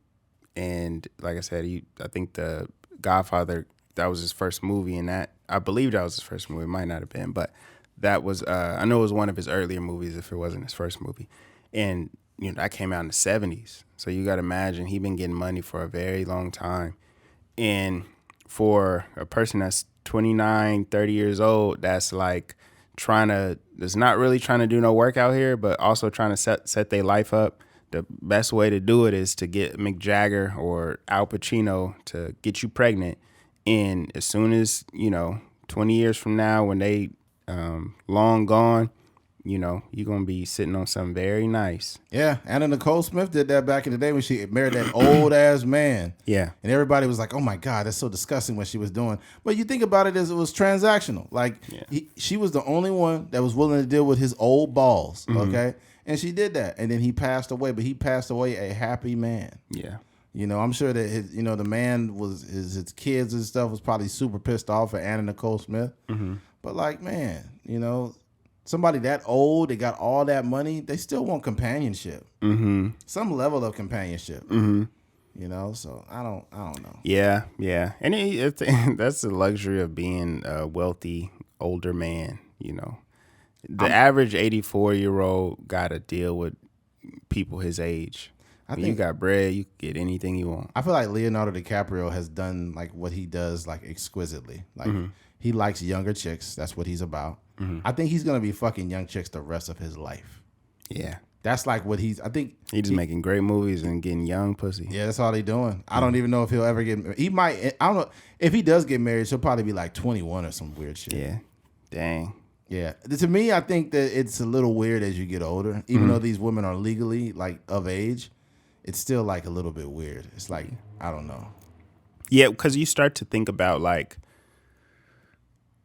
like I said, I think the Godfather, that was his first movie, and I believe that was his first movie. It might not have been, but that was I know it was one of his earlier movies if it wasn't his first movie, and that came out in the 70s. So you got to imagine he been getting money for a very long time, and for a person that's 29, 30 years old, that's like that's not really trying to do no work out here, but also trying to set their life up. The best way to do it is to get Mick Jagger or Al Pacino to get you pregnant. And as soon as, 20 years from now, when they long gone, you're going to be sitting on something very nice. Yeah, Anna Nicole Smith did that back in the day when she married that old-ass man. Yeah. And everybody was like, oh, my God, that's so disgusting what she was doing. But you think about it as it was transactional. Like, she was the only one that was willing to deal with his old balls, okay? And she did that. And then he passed away, but he passed away a happy man. Yeah. I'm sure that the man his kids and stuff was probably super pissed off at Anna Nicole Smith. But like, man, somebody that old, they got all that money, they still want companionship. Some level of companionship. So I don't know. Yeah. And that's the luxury of being a wealthy older man, The average 84-year-old got to deal with people his age. I think you got bread, you can get anything you want. I feel like Leonardo DiCaprio has done like what he does like exquisitely. Like he likes younger chicks. That's what he's about. I think he's gonna be fucking young chicks the rest of his life. Yeah, that's like what I think he's just making great movies and getting young pussy. Yeah, that's all he's doing. I don't even know if he'll ever get married. He might. I don't know if he does get married. She'll probably be like 21 or some weird shit. Yeah, dang. Yeah, to me, I think that it's a little weird as you get older. Even though these women are legally like of age, it's still like a little bit weird. It's like, I don't know. Yeah, because you start to think about like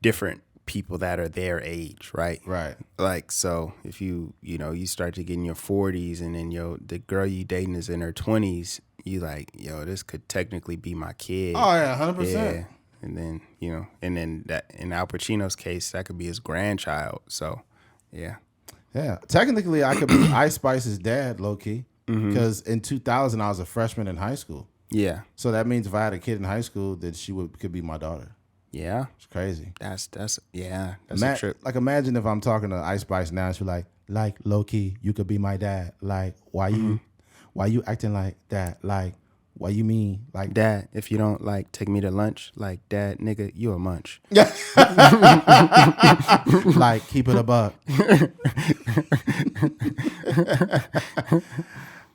different people that are their age, right? Right. Like, so if you start to get in your 40s and then the girl you dating is in her 20s, you like, this could technically be my kid. Oh yeah, 100%. Yeah. And then, and then that in Al Pacino's case, that could be his grandchild. So, yeah. Yeah. Technically, I could be Ice Spice's dad, low key. Because in 2000, I was a freshman in high school. Yeah. So that means if I had a kid in high school, that she could be my daughter. Yeah. It's crazy. That's a trip. Like, imagine if I'm talking to Ice Spice now and she's like, low key, you could be my dad. Like, why you acting like that? Like, what you mean? Like, Dad, if you don't like take me to lunch, like, Dad, nigga, you a munch. Like, keep it a buck.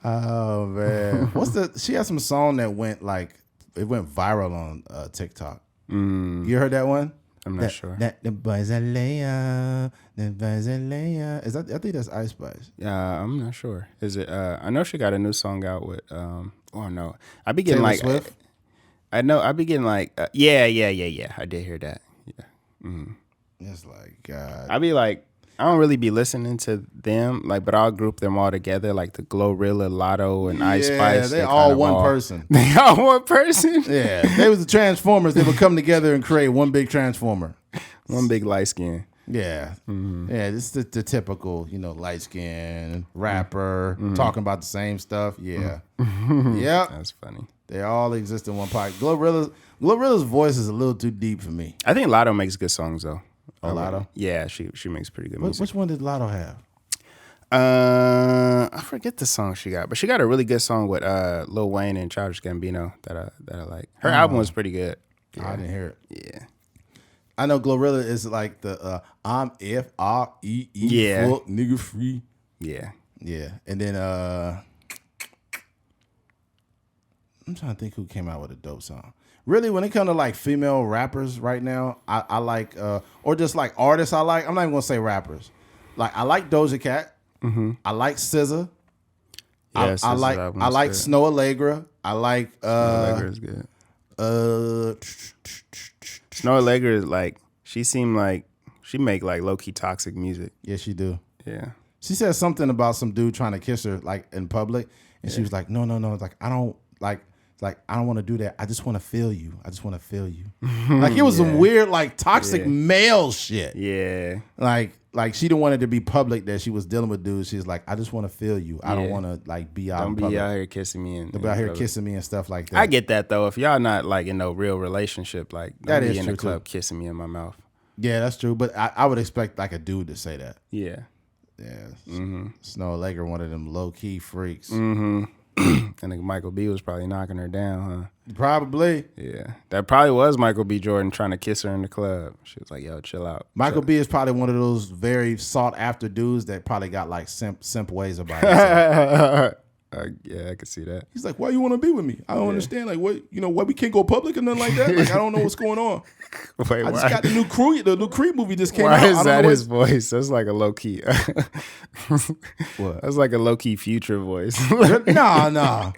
Oh man, she had some song that went viral on TikTok. You heard that one? I'm not sure. That the boys are layup, the boys are layup. Is that? I think that's Ice Spice. Yeah, I'm not sure. Is it? I know she got a new song out with. Oh no, I be getting Taylor like. Swift? I know. I be getting like. Yeah. I did hear that. Yeah. It's like God. I be like. I don't really be listening to them, like, but I'll group them all together, like the Glorilla, Lotto, and Ice Spice. They all one person. They all one person? Yeah. They was the Transformers. They would come together and create one big Transformer. One big light skin. Yeah. Yeah, this is the typical, light skin, rapper, talking about the same stuff. Yeah. Yep. That's funny. They all exist in one pocket. Glorilla's voice is a little too deep for me. I think Lotto makes good songs, though. Lotto? Yeah, she makes pretty good music. Which one did Lotto have? I forget the song she got, but she got a really good song with Lil Wayne and Childish Gambino that I like. Her album was pretty good. Yeah. I didn't hear it. Yeah. I know Glorilla is like the I'm FREE fuck nigga free. Yeah. Yeah. And then I'm trying to think who came out with a dope song. Really, when it comes to like female rappers right now, I like or just like artists I like. I'm not even gonna say rappers. Like I like Doja Cat. I like SZA. Yeah, I like good. Snow Allegra. I like Allegra is good. Snow Allegra is like she seemed like she make like low key toxic music. Yeah, she do. Yeah. She said something about some dude trying to kiss her like in public, And she was like, no. It's like, I don't like. It's like, I don't want to do that. I just want to feel you. I just want to feel you. Like, it was some weird, like, toxic male shit. Yeah. Like she didn't want it to be public that she was dealing with dudes. She's like, I just want to feel you. I don't want to, like, be out in public. Don't be out here kissing me. Don't be out here kissing me and stuff like that. I get that, though. If y'all not, like, in no real relationship, like, don't be in the club kissing me in my mouth. Yeah, that's true. But I would expect, like, a dude to say that. Yeah. Yeah. Snow Laker, one of them low-key freaks. I think Michael B was probably knocking her down, huh? Probably. Yeah. That probably was Michael B. Jordan trying to kiss her in the club. She was like, yo, chill out. Michael B. is probably one of those very sought-after dudes that probably got, like, simp ways about himself. Yeah, I could see that. He's like, why you want to be with me? I don't understand. Like, what, why we can't go public or nothing like that? Like, I don't know what's going on. Wait, I just got the new Creed movie just came out. Why is that his voice? That's like a low key. What? That's like a low key Future voice. Nah.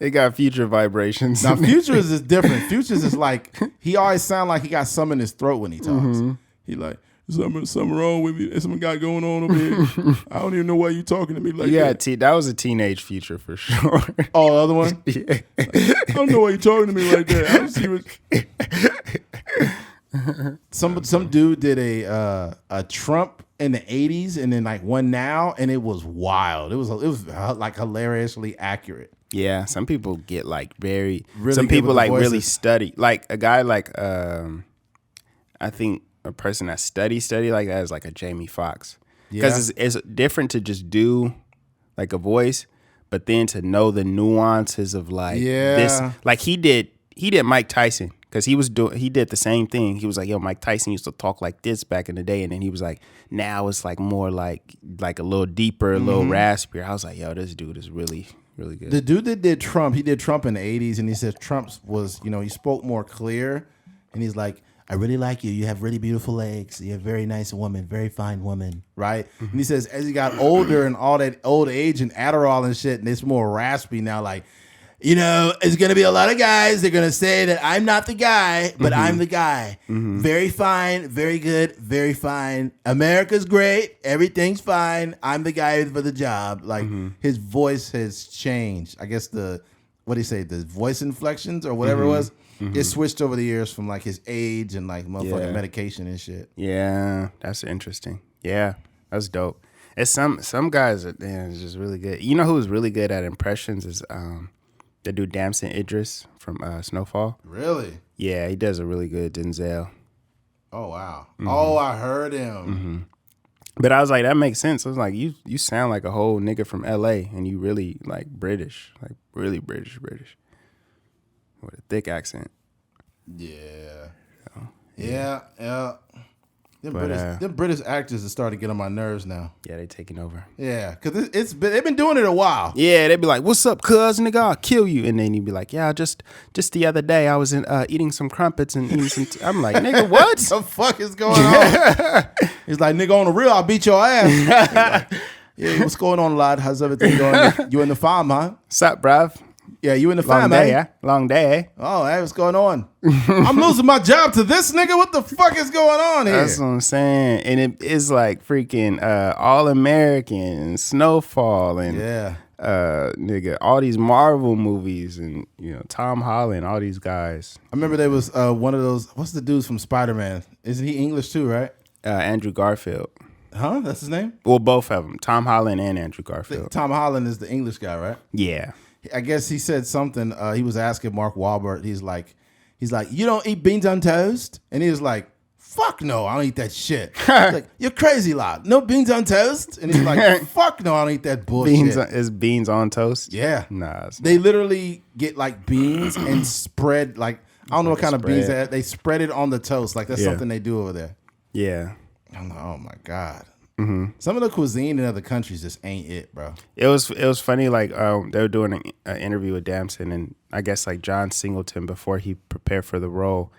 It got Future vibrations. Now, Future's is different. Future's is like, he always sound like he got something in his throat when he talks. He like, something wrong with me. There's something got going on over here. I don't even know why you talking to me like that. Yeah, that was a teenage Future for sure. Oh, the other one? Yeah. I don't know why you talking to me like that. I don't see what... Some dude did a Trump in the 80s and then like one now, and it was wild. It was like hilariously accurate. Yeah, some people get like really some good people with the like voices. really study. Like a guy like I think a person that study like that is like a Jamie Foxx. Because it's different to just do like a voice, but then to know the nuances of like this. Like he did Mike Tyson because he did the same thing. He was like, yo, Mike Tyson used to talk like this back in the day, and then he was like, now it's like more like a little deeper, a little raspier. I was like, yo, this dude is really, really good. The dude that did Trump, he did Trump in the 80s, and he said Trump was, he spoke more clear, and he's like, I really like you. You have really beautiful legs. You're a very nice woman, very fine woman, right? And he says as he got older and all that old age and Adderall and shit, and it's more raspy now, like, it's going to be a lot of guys. They're going to say that I'm not the guy, but I'm the guy. Very fine, very good, very fine. America's great. Everything's fine. I'm the guy for the job. Like, his voice has changed. I guess the voice inflections or whatever it was. It switched over the years from like his age and like motherfucking medication and shit. Yeah, that's interesting. Yeah, that's dope. It's some guys are just really good. You know who's really good at impressions is the dude Damson Idris from Snowfall. Really? Yeah, he does a really good Denzel. Oh wow. Oh, I heard him. But I was like, that makes sense. I was like, you sound like a whole nigga from LA and you really like British, like really British. With a thick accent. Yeah. Yeah. Them British actors are starting to get on my nerves now. Yeah, they taking over. Yeah, because they've been doing it a while. Yeah, they be like, what's up, cuz, nigga? I'll kill you. And then you be like, yeah, just the other day I was eating some crumpets and eating some... I'm like, nigga, what? What the fuck is going on? He's like, nigga, on the real, I'll beat your ass. Like, yeah, what's going on, lad? How's everything going? You in the farm, huh? Sup, bruv? Yeah, you in the Long farm, day, eh? yeah? Long day. Oh, hey, what's going on? I'm losing my job to this nigga. What the fuck is going on here? That's what I'm saying. And it is like freaking All American and Snowfall and nigga, all these Marvel movies and Tom Holland, all these guys. I remember there was one of those. What's the dudes from Spider-Man? Isn't he English too, right? Andrew Garfield. Huh? That's his name? Well, both of them. Tom Holland and Andrew Garfield. Tom Holland is the English guy, right? Yeah. I guess he said something. He was asking Mark Wahlberg. He's like, you don't eat beans on toast? And he was like, fuck no, I don't eat that shit. He's like, you're crazy, lot. No beans on toast? And he's like, fuck no, I don't eat that bullshit. Is beans on toast? Yeah. Nah. They literally get like beans and spread like, I don't know what kind of beans they spread it on the toast. Like that's something they do over there. Yeah. I'm like, oh my God. Some of the cuisine in other countries just ain't it, bro. It was funny. Like they were doing an interview with Damson, and I guess like John Singleton before he prepared for the role,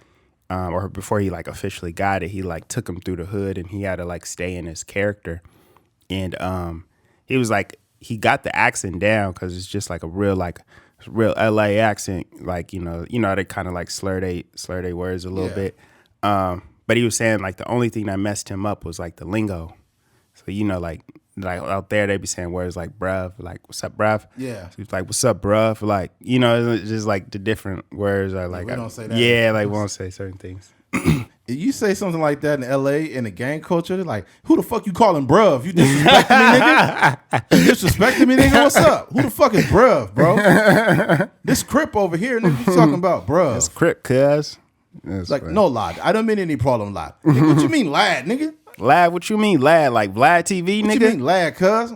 or before he like officially got it, he like took him through the hood, and he had to like stay in his character, and he was like he got the accent down because it's just like a real LA accent, like how they kind of like slur they words a little bit, but he was saying like the only thing that messed him up was like the lingo. So, like like out there they be saying words like bruv, like what's up, bruv? Yeah. So it's like what's up, bruv? Like, you know, it's just like the different words are like we don't say that. Yeah, like we won't say certain things. If you say something like that in LA in the gang culture, they're like, who the fuck you calling bruv? You disrespecting me, nigga? You disrespecting me, nigga? What's up? Who the fuck is bruv, bro? This Crip over here, nigga, you talking about bruv. It's Crip, cuz. It's like, funny. No, lad. I don't mean any problem, lad. Nigga, what you mean, lad, nigga? Lad, what you mean, lad? Like Vlad TV, nigga? What you mean, lad, cuz?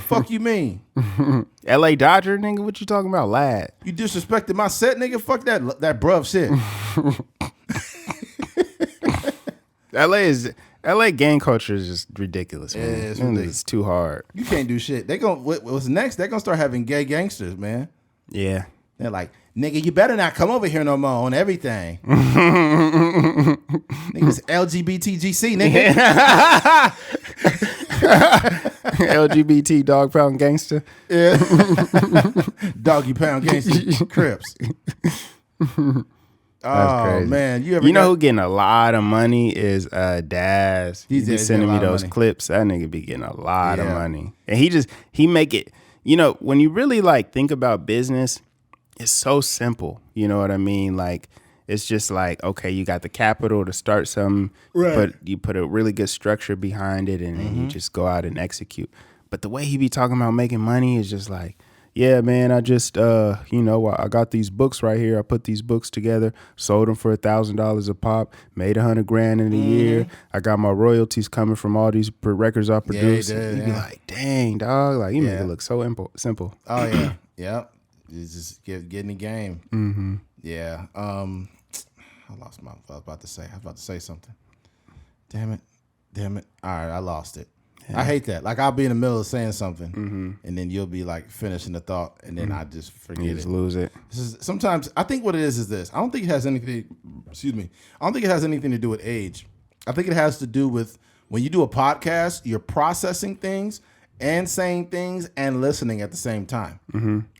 Fuck you mean? LA Dodger, nigga? What you talking about, lad? You disrespected my set, nigga? Fuck that bruv shit. LA gang culture is just ridiculous, man. It's ridiculous. It's too hard. You can't do shit. What's next? They're gonna start having gay gangsters, man. Yeah. They're like, nigga, you better not come over here no more on everything. Niggas LGBTGC, nigga. LGBT dog pound gangster. Yeah. Doggy pound gangster Crips. Oh crazy. Man, you know who getting a lot of money is Daz. He's be sending me those clips. That nigga be getting a lot of money, and he make it. You know, when you really like think about business, it's so simple. You know what I mean? Like it's just like, okay, you got the capital to start something, right. But you put a really good structure behind it, and then you just go out and execute. But the way he be talking about making money is just like, yeah, man, I just, I got these books right here. I put these books together, sold them for $1,000 a pop, made $100,000 in a year. I got my royalties coming from all these records I produced. You'd be like, dang, dog, like you make it look so simple. Oh yeah, yep. You just get in the game. Mm-hmm. Yeah. I lost what I was about to say. I was about to say something. Damn it. All right, I lost it. Yeah. I hate that. Like I'll be in the middle of saying something, and then you'll be like finishing the thought, and then I just forget you just lose it. Sometimes I think what it is this. I don't think it has anything. Excuse me. I don't think it has anything to do with age. I think it has to do with when you do a podcast, you're processing things and saying things and listening at the same time,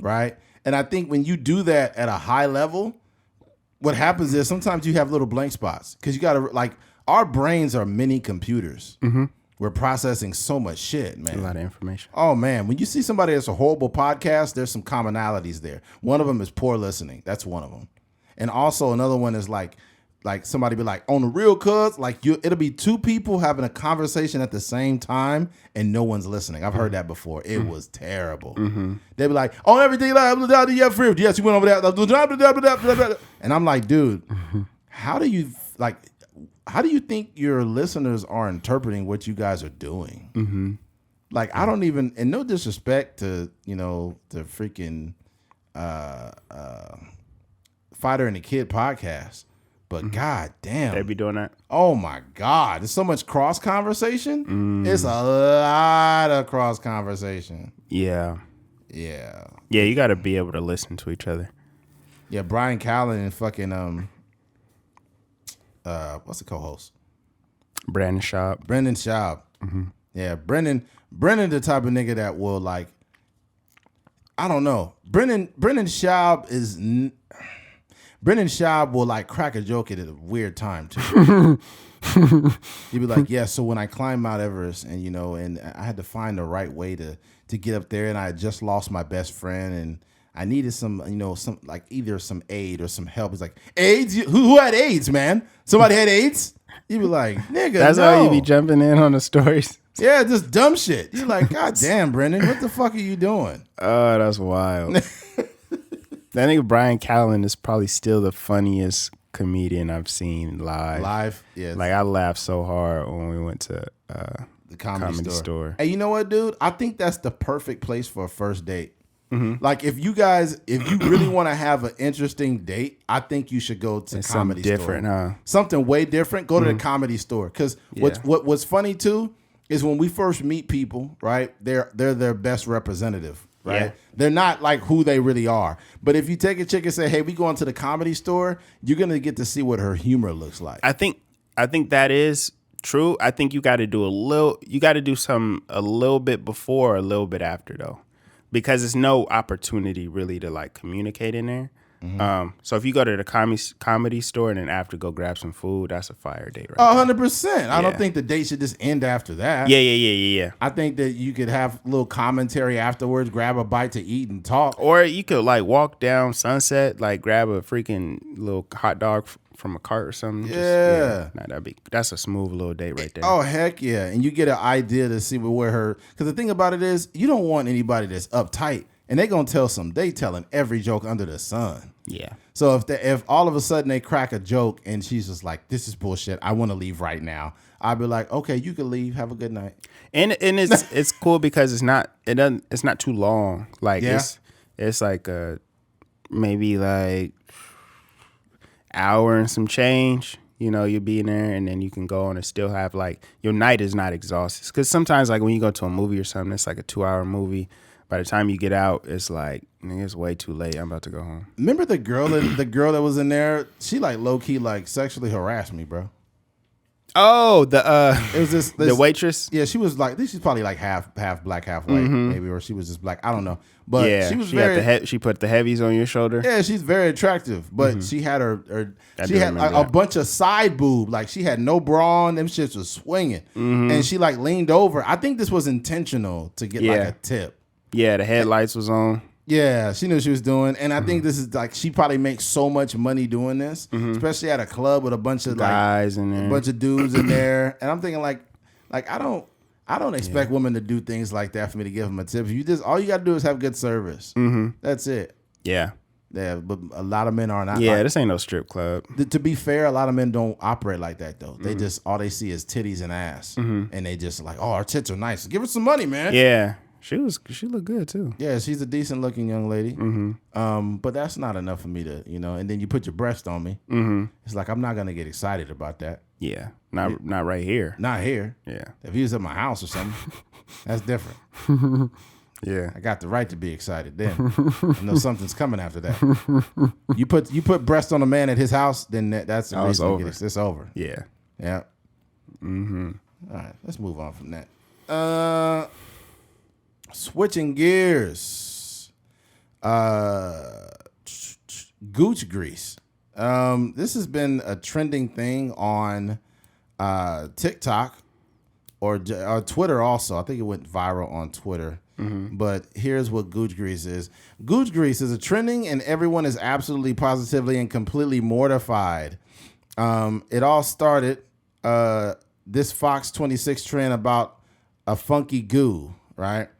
right? And I think when you do that at a high level, what happens is sometimes you have little blank spots because you got to like our brains are mini computers. We're processing so much shit, man. A lot of information. Oh, man. When you see somebody that's a horrible podcast, there's some commonalities there. One of them is poor listening. That's one of them. And also another one is like somebody be like, on the real cuz, like it'll be two people having a conversation at the same time and no one's listening. I've heard that before. It was terrible. They'd be like, on everything, yes, you went over that. And I'm like, dude, how do you think your listeners are interpreting what you guys are doing? Like, I don't even, and no disrespect to, the freaking Fighter and the Kid podcast, but god damn. They be doing that? Oh my God. There's so much cross conversation. It's a lot of cross conversation. Yeah. Yeah. Yeah, you got to be able to listen to each other. Yeah, Brian Callen and fucking, what's the co-host? Brendan Schaub. Yeah, Brendan the type of nigga that will like, I don't know. Brendan Schaub will like crack a joke at a weird time too. He'd be like, yeah, so when I climbed Mount Everest and and I had to find the right way to get up there, and I had just lost my best friend and I needed some, some like either some aid or some help. It's like, AIDS? Who had AIDS, man? Somebody had AIDS? You'd be like, nigga, that's no. how you be jumping in on the stories. Yeah, just dumb shit. You're like, God damn, Brendan, what the fuck are you doing? Oh, that's wild. That nigga Brian Callen is probably still the funniest comedian I've seen live. Yeah. Like, I laughed so hard when we went to the comedy store. Hey, you know what, dude? I think that's the perfect place for a first date. Like, if you really want to have an interesting date, I think you should go to comedy store. Different, huh? Something way different. Go to the comedy store. Because what's funny too is when we first meet people, right? They're their best representative, right? Yeah. They're not like who they really are. But if you take a chick and say, "Hey, we going to the comedy store," you're gonna get to see what her humor looks like. I think that is true. I think you got to do a little bit before, a little bit after though. Because there's no opportunity really to like communicate in there. So if you go to the comedy store and then after go grab some food, that's a fire date, right? 100%. I don't think the date should just end after that. Yeah. I think that you could have a little commentary afterwards, grab a bite to eat and talk. Or you could like walk down Sunset, like grab a freaking little hot dog from a cart or something. That's a smooth little date right there. Oh, heck yeah. And you get an idea to see where her, because the thing about it is, you don't want anybody that's uptight. And they going to they telling every joke under the sun. Yeah. So if all of a sudden they crack a joke and she's just like, this is bullshit, I want to leave right now, I'd be like, okay, you can leave. Have a good night. And it's cool because it's not too long. Like it's like maybe like hour and some change. You know, you'll be in there and then you can go on and still have like your night is not exhausted. Because sometimes like when you go to a movie or something, it's like a 2-hour movie. By the time you get out, it's like, it's way too late. I'm about to go home. Remember the girl that was in there? She like low key like sexually harassed me, bro. Oh, it was this the waitress. Yeah, she was like, she's probably like half black, half white, maybe, or she was just black. I don't know, but yeah, she was she put the heavies on your shoulder. Yeah, she's very attractive, but she had she had a bunch of side boob, like she had no bra on. Them shits was swinging, and she like leaned over. I think this was intentional to get like a tip. Yeah, the headlights was on. Yeah, she knew what she was doing. And I think this is like, she probably makes so much money doing this, especially at a club with a bunch of guys in there, a bunch of dudes in there. And I'm thinking like I don't expect women to do things like that for me to give them a tip. All you got to do is have good service. That's it. Yeah. Yeah, but a lot of men are not. Yeah, this ain't no strip club. To be fair, a lot of men don't operate like that though. They just, all they see is titties and ass. And they just like, oh, our tits are nice. Give her some money, man. Yeah. She looked good too. Yeah, she's a decent looking young lady. But that's not enough for me to, and then you put your breast on me. It's like, I'm not gonna get excited about that. Yeah, not right here. Not here. Yeah. If he was at my house or something, that's different. Yeah. I got the right to be excited then. I know something's coming after that. You put breast on a man at his house, then that's the reason over. It's over. Yeah. Yeah. All right, let's move on from that. Switching gears, Gooch Grease. This has been a trending thing on TikTok or Twitter also. I think it went viral on Twitter. But here's what Gooch Grease is. Gooch Grease is a trending and everyone is absolutely, positively, and completely mortified. It all started, this Fox 26 trend about a funky goo, right?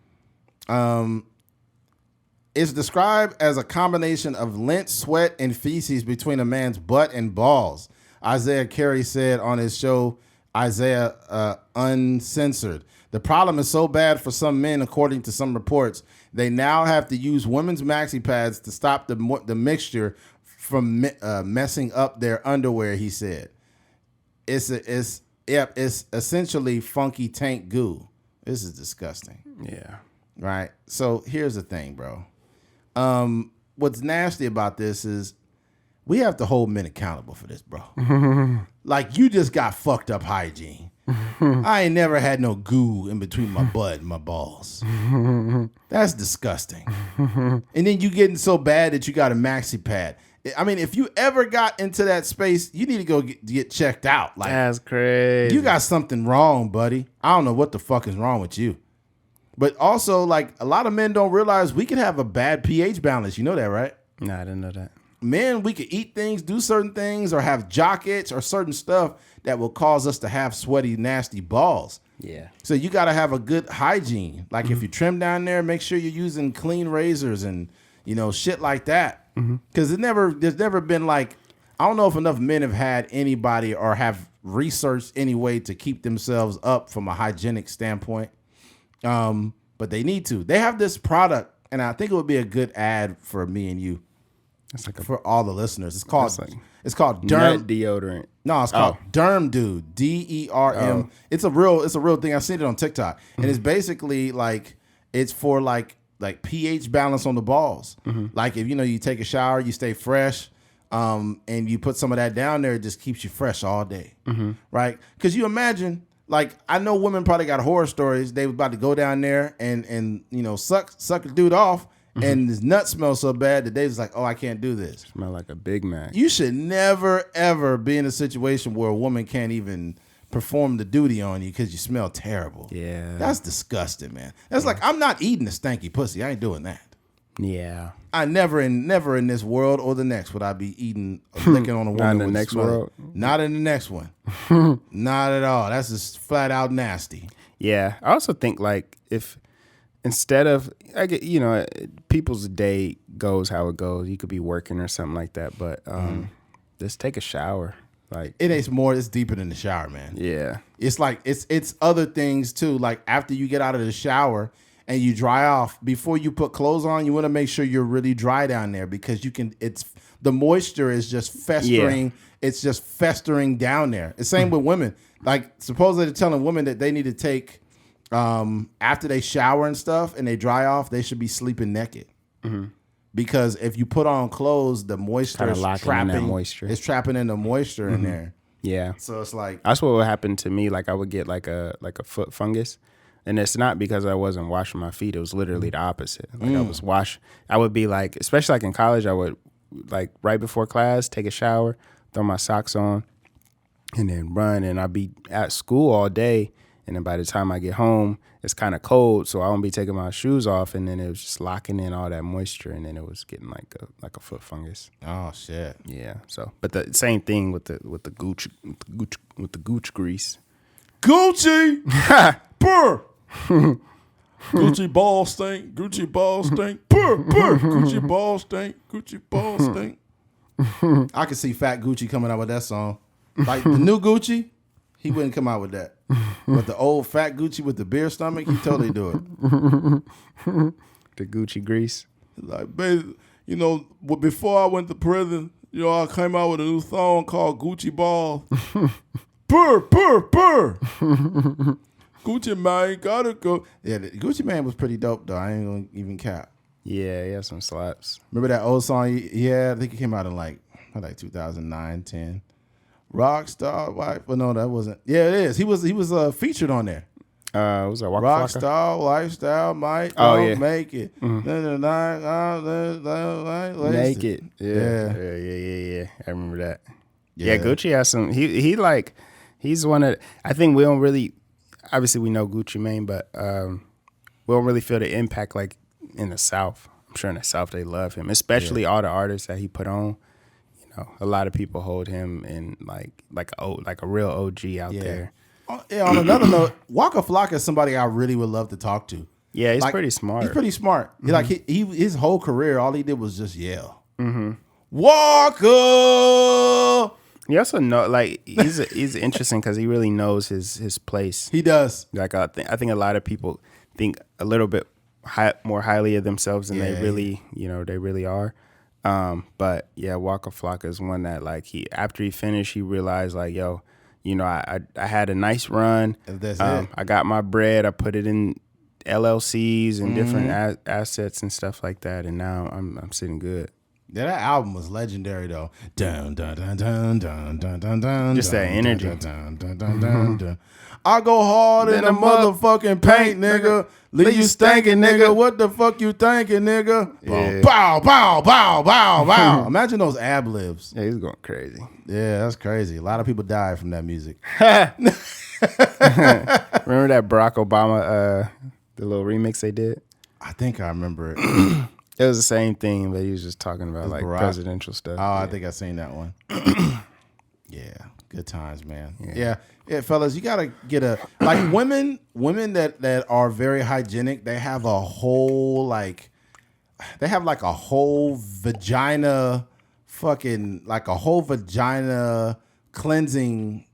It's described as a combination of lint, sweat, and feces between a man's butt and balls. Isaiah Carey said on his show, Isaiah Uncensored. The problem is so bad for some men, according to some reports, they now have to use women's maxi pads to stop the mixture from messing up their underwear, he said. It's essentially funky tank goo. This is disgusting. Yeah. Right. So here's the thing, bro. What's nasty about this is we have to hold men accountable for this, bro. Like, you just got fucked up hygiene. I ain't never had no goo in between my butt and my balls. That's disgusting. And then you getting so bad that you got a maxi pad. I mean, if you ever got into that space, you need to go get checked out. Like, that's crazy. You got something wrong, buddy. I don't know what the fuck is wrong with you. But also, like, a lot of men don't realize we can have a bad pH balance. You know that, right? No, I didn't know that. Men, we could eat things, do certain things, or have jock itch or certain stuff that will cause us to have sweaty, nasty balls. Yeah. So you got to have a good hygiene. Like, if you trim down there, make sure you're using clean razors and, shit like that. Because there's never been, like, I don't know if enough men have had anybody or have researched any way to keep themselves up from a hygienic standpoint. But they need to. They have this product, and I think it would be a good ad for me and you. It's like for all the listeners. It's called Derm nut deodorant. No, it's called Derm Dude. DERM. It's a real thing. I seen it on TikTok. And it's basically like, it's for like pH balance on the balls. Like, if you take a shower, you stay fresh. And you put some of that down there, it just keeps you fresh all day. Right? Because you imagine, like, I know women probably got horror stories. They was about to go down there and suck a dude off, and his nuts smell so bad that they was like, oh, I can't do this. Smell like a Big Mac. You should never, ever be in a situation where a woman can't even perform the duty on you because you smell terrible. Yeah. That's disgusting, man. That's like, I'm not eating a stanky pussy. I ain't doing that. Yeah. I never in this world or the next would I be licking on a woman. Not in the next world. Not in the next one. Not at all. That's just flat out nasty. Yeah. I also think like if instead of people's day goes how it goes. You could be working or something like that, but just take a shower. Like it's deeper than the shower, man. Yeah. It's like it's other things too. Like after you get out of the shower and you dry off, before you put clothes on, you want to make sure you're really dry down there because the moisture is just festering. Yeah. It's just festering down there. The same with women. Like supposedly they're telling women that they need to take after they shower and stuff and they dry off, they should be sleeping naked. Mm-hmm. Because if you put on clothes, the moisture is trapping in moisture. It's trapping in the moisture in there. Yeah. So it's like that's what would happen to me. Like I would get like a foot fungus. And it's not because I wasn't washing my feet. It was literally the opposite. Like I would be like, especially like in college, I would like right before class, take a shower, throw my socks on, and then run. And I'd be at school all day. And then by the time I get home, it's kind of cold. So I won't be taking my shoes off. And then it was just locking in all that moisture. And then it was getting like a foot fungus. Oh shit. Yeah. So, but the same thing with the Gooch Grease. Gucci. Burr. Gucci ball stink. Gucci ball stink. Burr. Gucci ball stink. Gucci ball stink. I could see Fat Gucci coming out with that song. Like the new Gucci, he wouldn't come out with that. But the old Fat Gucci with the beer stomach, he totally do it. The Gucci Grease. Like, baby, before I went to prison, I came out with a new song called Gucci Ball. Burr. Gucci Man, gotta go. Yeah, the Gucci Man was pretty dope, though. I ain't gonna even cap. Yeah, he had some slaps. Remember that old song he had? I think it came out in like 2009, 10. Rockstar wife. Well, no, that wasn't. Yeah, it is. He was featured on there. Was that Rockstar lifestyle might make it. Mm-hmm. Naked. Yeah. I remember that. Yeah, Gucci has some. He's one of. I think we don't really. Obviously, we know Gucci Mane, but we don't really feel the impact like in the South. I'm sure in the South they love him, especially all the artists that he put on. A lot of people hold him in like a real OG out there. Yeah. On another note, Waka Flocka is somebody I really would love to talk to. Yeah, he's pretty smart. He's pretty smart. Mm-hmm. His whole career, all he did was just yell. Mm-hmm. Waka. You also know, like he's interesting because he really knows his place. He does. Like I think a lot of people think a little bit more highly of themselves than they really are. But yeah, Waka Flocka is one that after he finished, he realized I had a nice run. That's it. I got my bread. I put it in LLCs and different assets and stuff like that, and now I'm sitting good. Yeah, that album was legendary though. Dun dun dun dun dun dun dun dun. Just that energy. Dun, dun, dun, dun, dun. I go hard in the motherfucking paint, nigga. Leave you stankin', nigga. What the fuck you thinking, nigga? Yeah. Bow, bow, bow, bow, bow. Imagine those ad libs. Yeah, he's going crazy. Yeah, that's crazy. A lot of people died from that music. Remember that Barack Obama, the little remix they did? I think I remember it. It was the same thing, but he was just talking about presidential stuff. Oh, yeah. I think I seen that one. Yeah, good times, man. Yeah, fellas, you gotta get women that are very hygienic. They have a whole vagina, cleansing,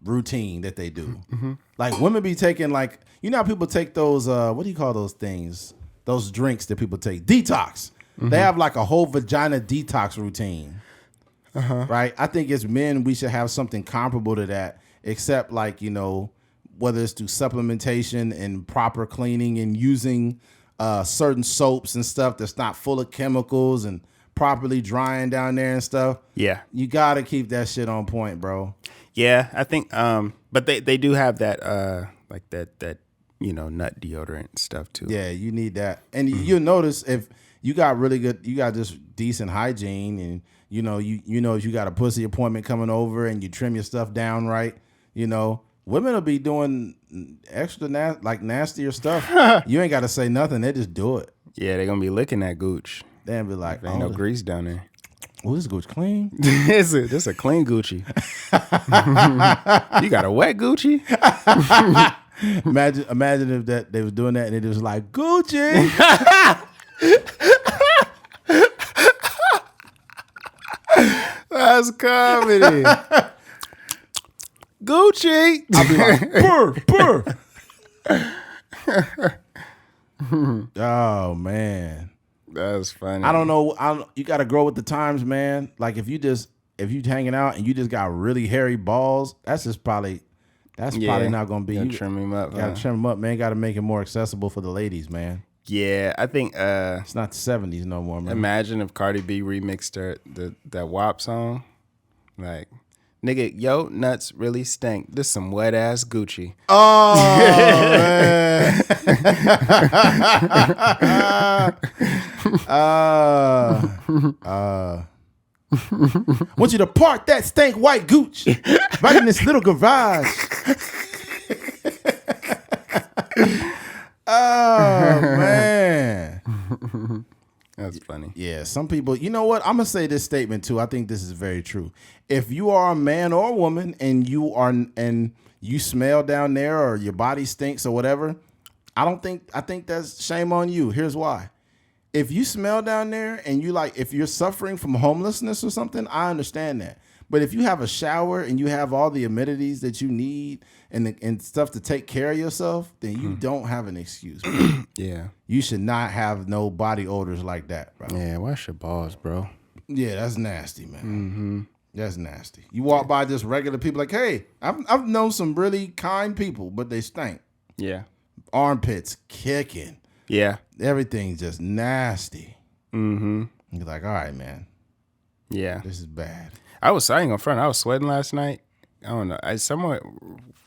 routine that they do. Mm-hmm. Like women be taking how people take those what do you call those things? Those drinks that people take, detox. Mm-hmm. They have a whole vagina detox routine. Uh-huh. Right? I think as men, we should have something comparable to that, except whether it's through supplementation and proper cleaning and using certain soaps and stuff that's not full of chemicals and properly drying down there and stuff. Yeah. You got to keep that shit on point, bro. Yeah, I think, but they do have that, that nut deodorant and stuff too. Yeah, you need that. And you'll notice if you got just decent hygiene, and you know if you got a pussy appointment coming over and you trim your stuff down right, women will be doing extra nastier stuff. You ain't got to say nothing. They just do it. Yeah, they're going to be licking that gooch. They'll be like, there ain't no grease down there. Oh, this Gooch clean? This a clean Gucci. You got a wet Gucci? Imagine if that they was doing that and it was like, Gucci. That's comedy. Gucci. I'll be like, purr. Oh, man. That's funny. I don't know. You got to grow with the times, man. Like if you hanging out and you just got really hairy balls, that's probably not going to be. You trim him up. Got to trim him up, man. Got to make it more accessible for the ladies, man. Yeah, I think it's not the 70s no more, man. Imagine if Cardi B remixed that WAP song. Like, nigga, yo, nuts really stink. This some wet ass Gucci. Oh, man. Want you to park that stank white Gooch right in this little garage. Oh, man. That's funny. Yeah, some people, you know what? I'm going to say this statement too. I think this is very true. If you are a man or a woman and you smell down there or your body stinks or whatever, I think that's shame on you. Here's why. If you smell down there and if you're suffering from homelessness or something, I understand that. But if you have a shower and you have all the amenities that you need and stuff to take care of yourself, then you don't have an excuse. Yeah. You should not have no body odors like that, bro. Yeah, wash your balls, bro. Yeah, that's nasty, man. Mm-hmm. That's nasty. You walk by just regular people like, hey, I've known some really kind people, but they stink. Yeah. Armpits kicking. Yeah. Everything's just nasty. Mm-hmm. You're like, all right, man. Yeah. This is bad. I was sweating last night. I don't know.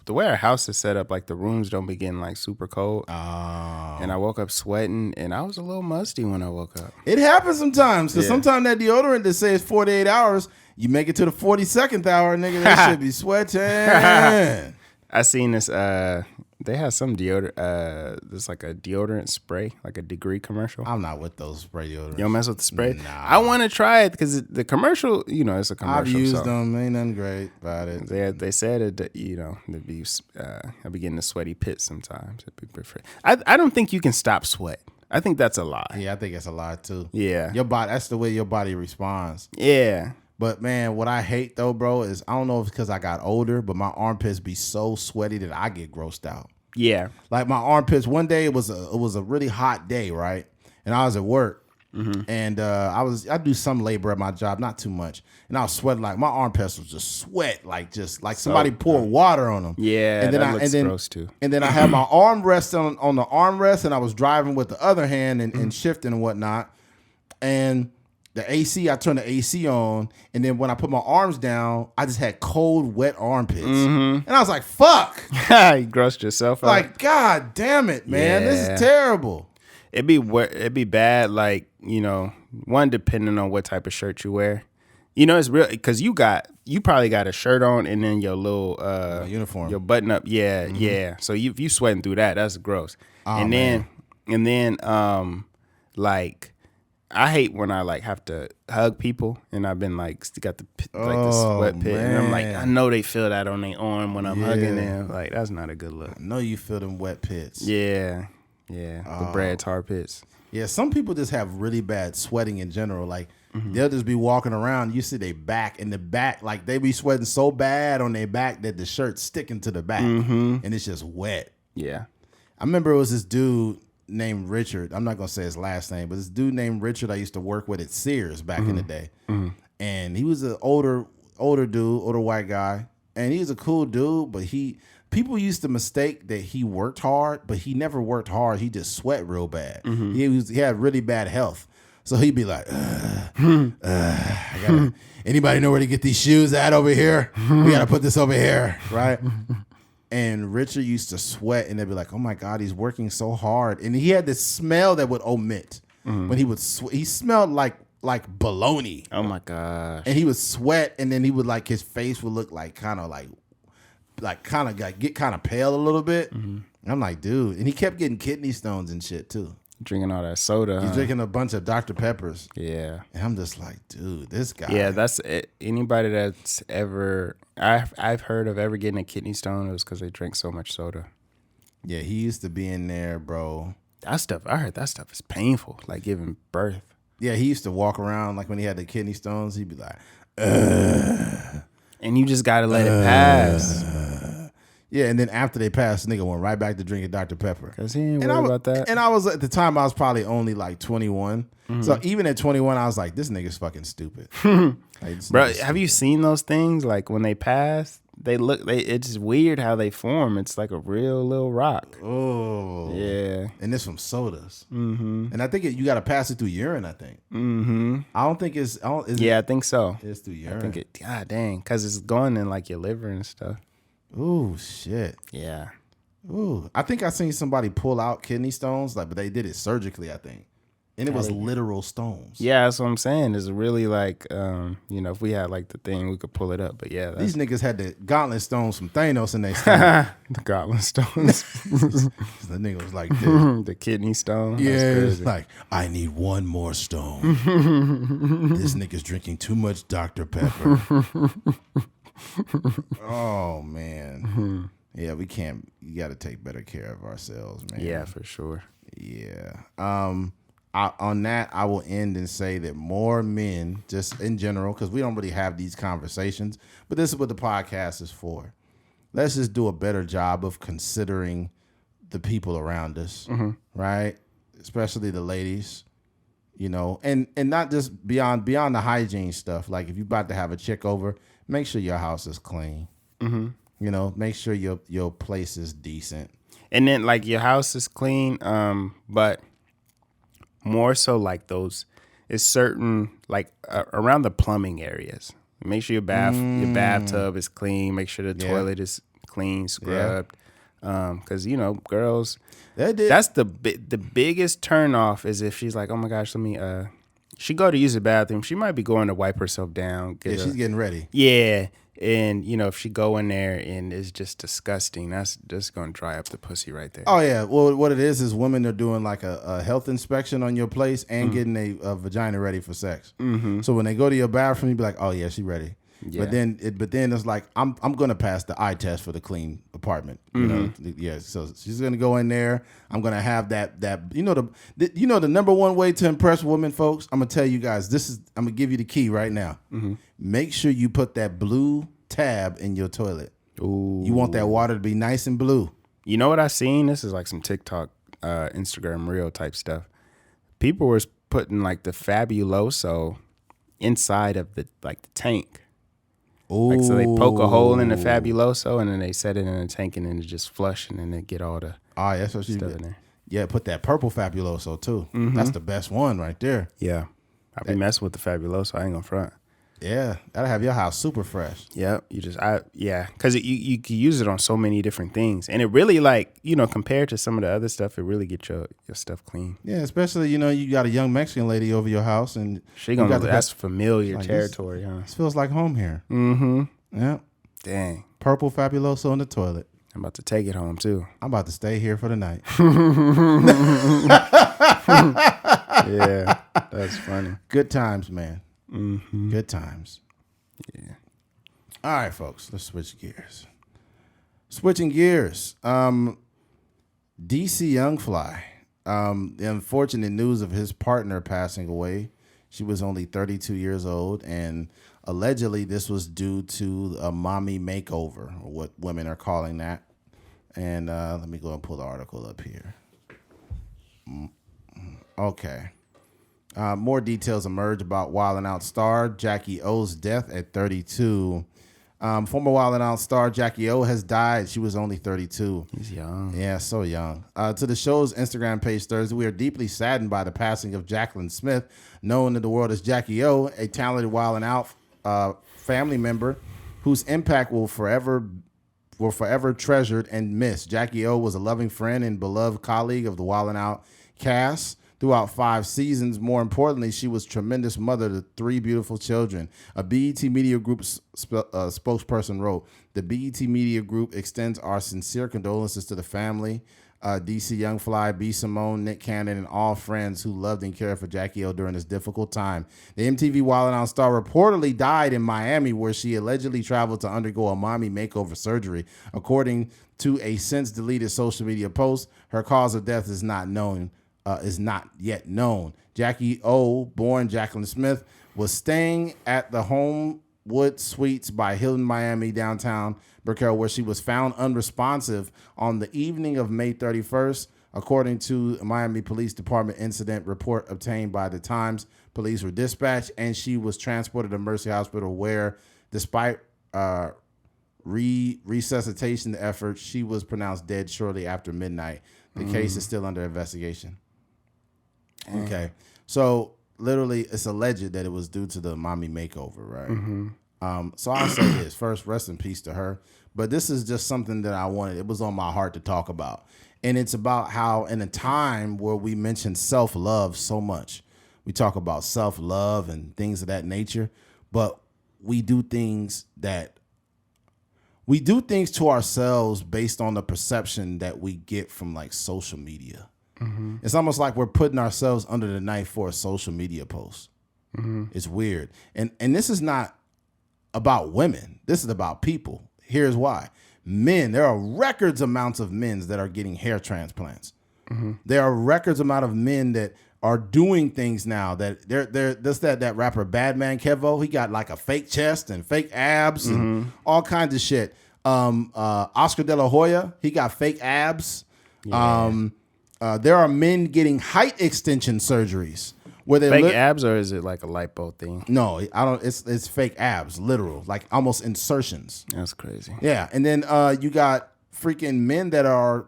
The way our house is set up, like the rooms don't be getting like super cold. Oh. And I woke up sweating, and I was a little musty when I woke up. It happens sometimes, because sometimes that deodorant that says 48 hours, you make it to the 42nd hour, nigga, that should be sweating. I seen this. They have some deodorant. There's like a deodorant spray, like a Degree commercial. I'm not with those spray deodorants. You don't mess with the spray? Nah. I want to try it because the commercial, it's a commercial. I've used them. Ain't nothing great about it. They said it, they'd be, I'd be getting a sweaty pit sometimes. I don't think you can stop sweat. I think that's a lie. Yeah, I think it's a lie too. Yeah. Your body, that's the way your body responds. Yeah. But man, what I hate though, bro, is I don't know if it's because I got older, but my armpits be so sweaty that I get grossed out. Yeah. Like my armpits, one day it was a really hot day, right? And I was at work. Mm-hmm. And I do some labor at my job, not too much. And I was sweating, like my armpits was just sweat, like somebody poured water on them. Yeah, and then that looks gross too. And then I had my armrest on the armrest, and I was driving with the other hand and shifting and whatnot. And the AC, I turned the AC on, and then when I put my arms down, I just had cold, wet armpits. Mm-hmm. And I was like, fuck. You grossed yourself out. Like, God damn it, man. Yeah. This is terrible. It'd be bad, like, one, depending on what type of shirt you wear. It's real, because you probably got a shirt on and then your little uniform, your button up. Yeah, mm-hmm. Yeah. So if you sweating through that, that's gross. Oh, and man. then like, I hate when I like have to hug people and I've been like got the sweat pit, man. And I'm like, I know they feel that on their arm when I'm hugging them. Like, that's not a good look. I know you feel them wet pits. Yeah. The Brad tar pits. Yeah, some people just have really bad sweating in general. Like, they'll just be walking around, you see their back, and the back, like they be sweating so bad on their back that the shirt's sticking to the back, and it's just wet. Yeah. I remember it was this dude named Richard. I'm not going to say his last name, but this dude named Richard I used to work with at Sears back in the day. Mm-hmm. And he was an older white guy. And he was a cool dude, but people used to mistake that he worked hard, but he never worked hard. He just sweat real bad. Mm-hmm. He had really bad health. So he'd be like, anybody know where to get these shoes at over here? We got to put this over here, right? And Richard used to sweat, and they'd be like, "Oh my God, he's working so hard." And he had this smell that would omit when he would. He smelled like bologna. Oh my gosh! And he would sweat, and then he would like his face would look like kind of get kind of pale a little bit. And I'm like, dude, and he kept getting kidney stones and shit too. Drinking all that soda. He's drinking a bunch of Dr. Peppers. Yeah. And I'm just like, dude, this guy. Yeah, that's it. Anybody that's ever I've heard of ever getting a kidney stone, it was because they drank so much soda. Yeah, he used to be in there, bro. That stuff, I heard that stuff is painful, like giving birth. Yeah, he used to walk around like when he had the kidney stones, he'd be like, Ugh. And you just gotta let it pass. Yeah, and then after they passed, nigga went right back to drinking Dr. Pepper. Because he ain't worried about that. And I was, at the time, I was probably only like 21. So even at 21, I was like, this nigga's fucking stupid. Bro, have you seen those things? Like when they pass, it's weird how they form. It's like a real little rock. Oh. Yeah. And it's from sodas. And I think you got to pass it through urine, I think. I don't think it's... I think so. It's through urine. I think God dang. Because it's going in like your liver and stuff. Ooh, shit. Yeah. Ooh. I think I seen somebody pull out kidney stones, but they did it surgically, I think. And it was literal stones. Yeah, that's what I'm saying. It's really like, if we had like the thing, we could pull it up. But yeah. These niggas had the gauntlet stones from Thanos in their stomach. The gauntlet stones. The nigga was like, dude. The kidney stone. Yeah, it's like, I need one more stone. This nigga's drinking too much Dr. Pepper. Oh, man. Yeah, we can't. You got to take better care of ourselves, man. Yeah, for sure. Yeah. On that, I will end and say that more men, just in general, because we don't really have these conversations, but this is what the podcast is for. Let's just do a better job of considering the people around us, right? Especially the ladies, and not just beyond the hygiene stuff. Like if you're about to have a chick over, make sure your house is clean. Make sure your place is decent. And then like your house is clean, but more so like it's certain like around the plumbing areas. Make sure your bathtub is clean. Make sure the toilet is clean, scrubbed. Because girls, that's the biggest turn off is if she's like, oh my gosh, let me she go to use the bathroom. She might be going to wipe herself down. She's getting ready. Yeah. And, if she go in there and it's just disgusting, that's just going to dry up the pussy right there. Oh, yeah. Well, what it is women are doing like a health inspection on your place and getting a vagina ready for sex. So when they go to your bathroom, you be like, oh, yeah, she ready. Yeah. But then it's like, I'm going to pass the eye test for the clean apartment. Yeah. So she's going to go in there. I'm going to have that the number one way to impress women, folks. I'm going to tell you guys, I'm going to give you the key right now. Make sure you put that blue tab in your toilet. Ooh. You want that water to be nice and blue. You know what I seen? This is like some TikTok, Instagram reel type stuff. People were putting like the Fabuloso inside of the tank. Ooh. Like, so they poke a hole in the Fabuloso and then they set it in a tank and then it just flush and then they get all the that's what stuff in there. Yeah, put that purple Fabuloso too. That's the best one right there. Yeah. I be messing with the Fabuloso. I ain't gonna front. Yeah, that'll have your house super fresh. Yep, because you can use it on so many different things, and it really compared to some of the other stuff, it really gets your stuff clean. Yeah, especially you got a young Mexican lady over your house, and that's familiar territory, huh? This feels like home here. Yeah. Dang. Purple Fabuloso in the toilet. I'm about to take it home too. I'm about to stay here for the night. Yeah, that's funny. Good times, man. Good times. Yeah. All right, folks. Let's switch gears. Switching gears. DC Youngfly. The unfortunate news of his partner passing away. She was only 32 years old, and allegedly this was due to a mommy makeover, or what women are calling that. And let me go and pull the article up here. Okay. More details emerge about Wild 'N Out star Jacky Oh's death at 32. Former Wild 'N Out star Jacky Oh has died. She was only 32. He's young. Yeah, so young. To the show's Instagram page Thursday, we are deeply saddened by the passing of Jacqueline Smith, known in the world as Jacky Oh, a talented Wild 'N Out family member whose impact will forever were forever treasured and missed. Jacky O was a loving friend and beloved colleague of the Wildin' Out cast throughout 5 seasons. More importantly, she was a tremendous mother to 3 beautiful children. A BET Media Group spokesperson wrote, "The BET Media Group extends our sincere condolences to the family, DC Young Fly, B. Simone, Nick Cannon, and all friends who loved and cared for Jacky O during this difficult time. The MTV Wild 'N Out star reportedly died in Miami, where she allegedly traveled to undergo a mommy makeover surgery. According to a since-deleted social media post, her cause of death is not yet known. Jacky O, born Jacqueline Smith, was staying at the Homewood Suites by Hilton Miami downtown Brickell, where she was found unresponsive on the evening of May 31st. According to Miami Police Department incident report obtained by the Times, police were dispatched and she was transported to Mercy Hospital, where, despite resuscitation efforts, she was pronounced dead shortly after midnight. The case is still under investigation." Okay, so literally, it's alleged that it was due to the mommy makeover, right? So I'll say this first: rest in peace to her. But this is just something that I wanted. It was on my heart to talk about, and it's about how, in a time where we mention self-love so much, we talk about self-love and things of that nature, but we do things to ourselves based on the perception that we get from like social media. It's almost like we're putting ourselves under the knife for a social media post. It's weird. And this is not about women. This is about people. Here's why. Men, there are records amounts of men that are getting hair transplants. There are records amount of men that are doing things now that that rapper Badman Kevo, he got like a fake chest and fake abs and all kinds of shit. Oscar De La Hoya, he got fake abs. Yeah. There are men getting height extension surgeries where they fake abs, or is it like a lipo thing? No, I don't. It's fake abs, literal, like almost insertions. That's crazy. Yeah, and then you got freaking men that are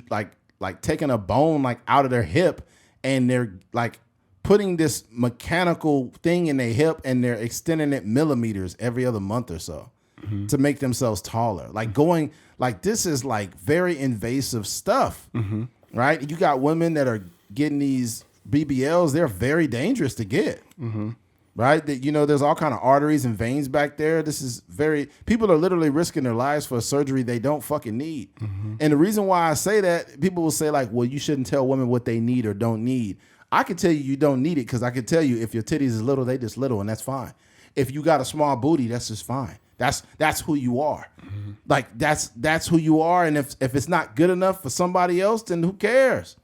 like taking a bone like out of their hip, and they're like putting this mechanical thing in their hip, and they're extending it millimeters every other month or so to make themselves taller. Like going like this is like very invasive stuff. Right? You got women that are getting these BBLs. They're very dangerous to get. Right? That, there's all kind of arteries and veins back there. This is people are literally risking their lives for a surgery they don't fucking need. And the reason why I say that, people will say like, well, you shouldn't tell women what they need or don't need. I can tell you don't need it because I can tell you if your titties is little, they just little, and that's fine. If you got a small booty, that's just fine. That's who you are. Like that's who you are. And if it's not good enough for somebody else, then who cares?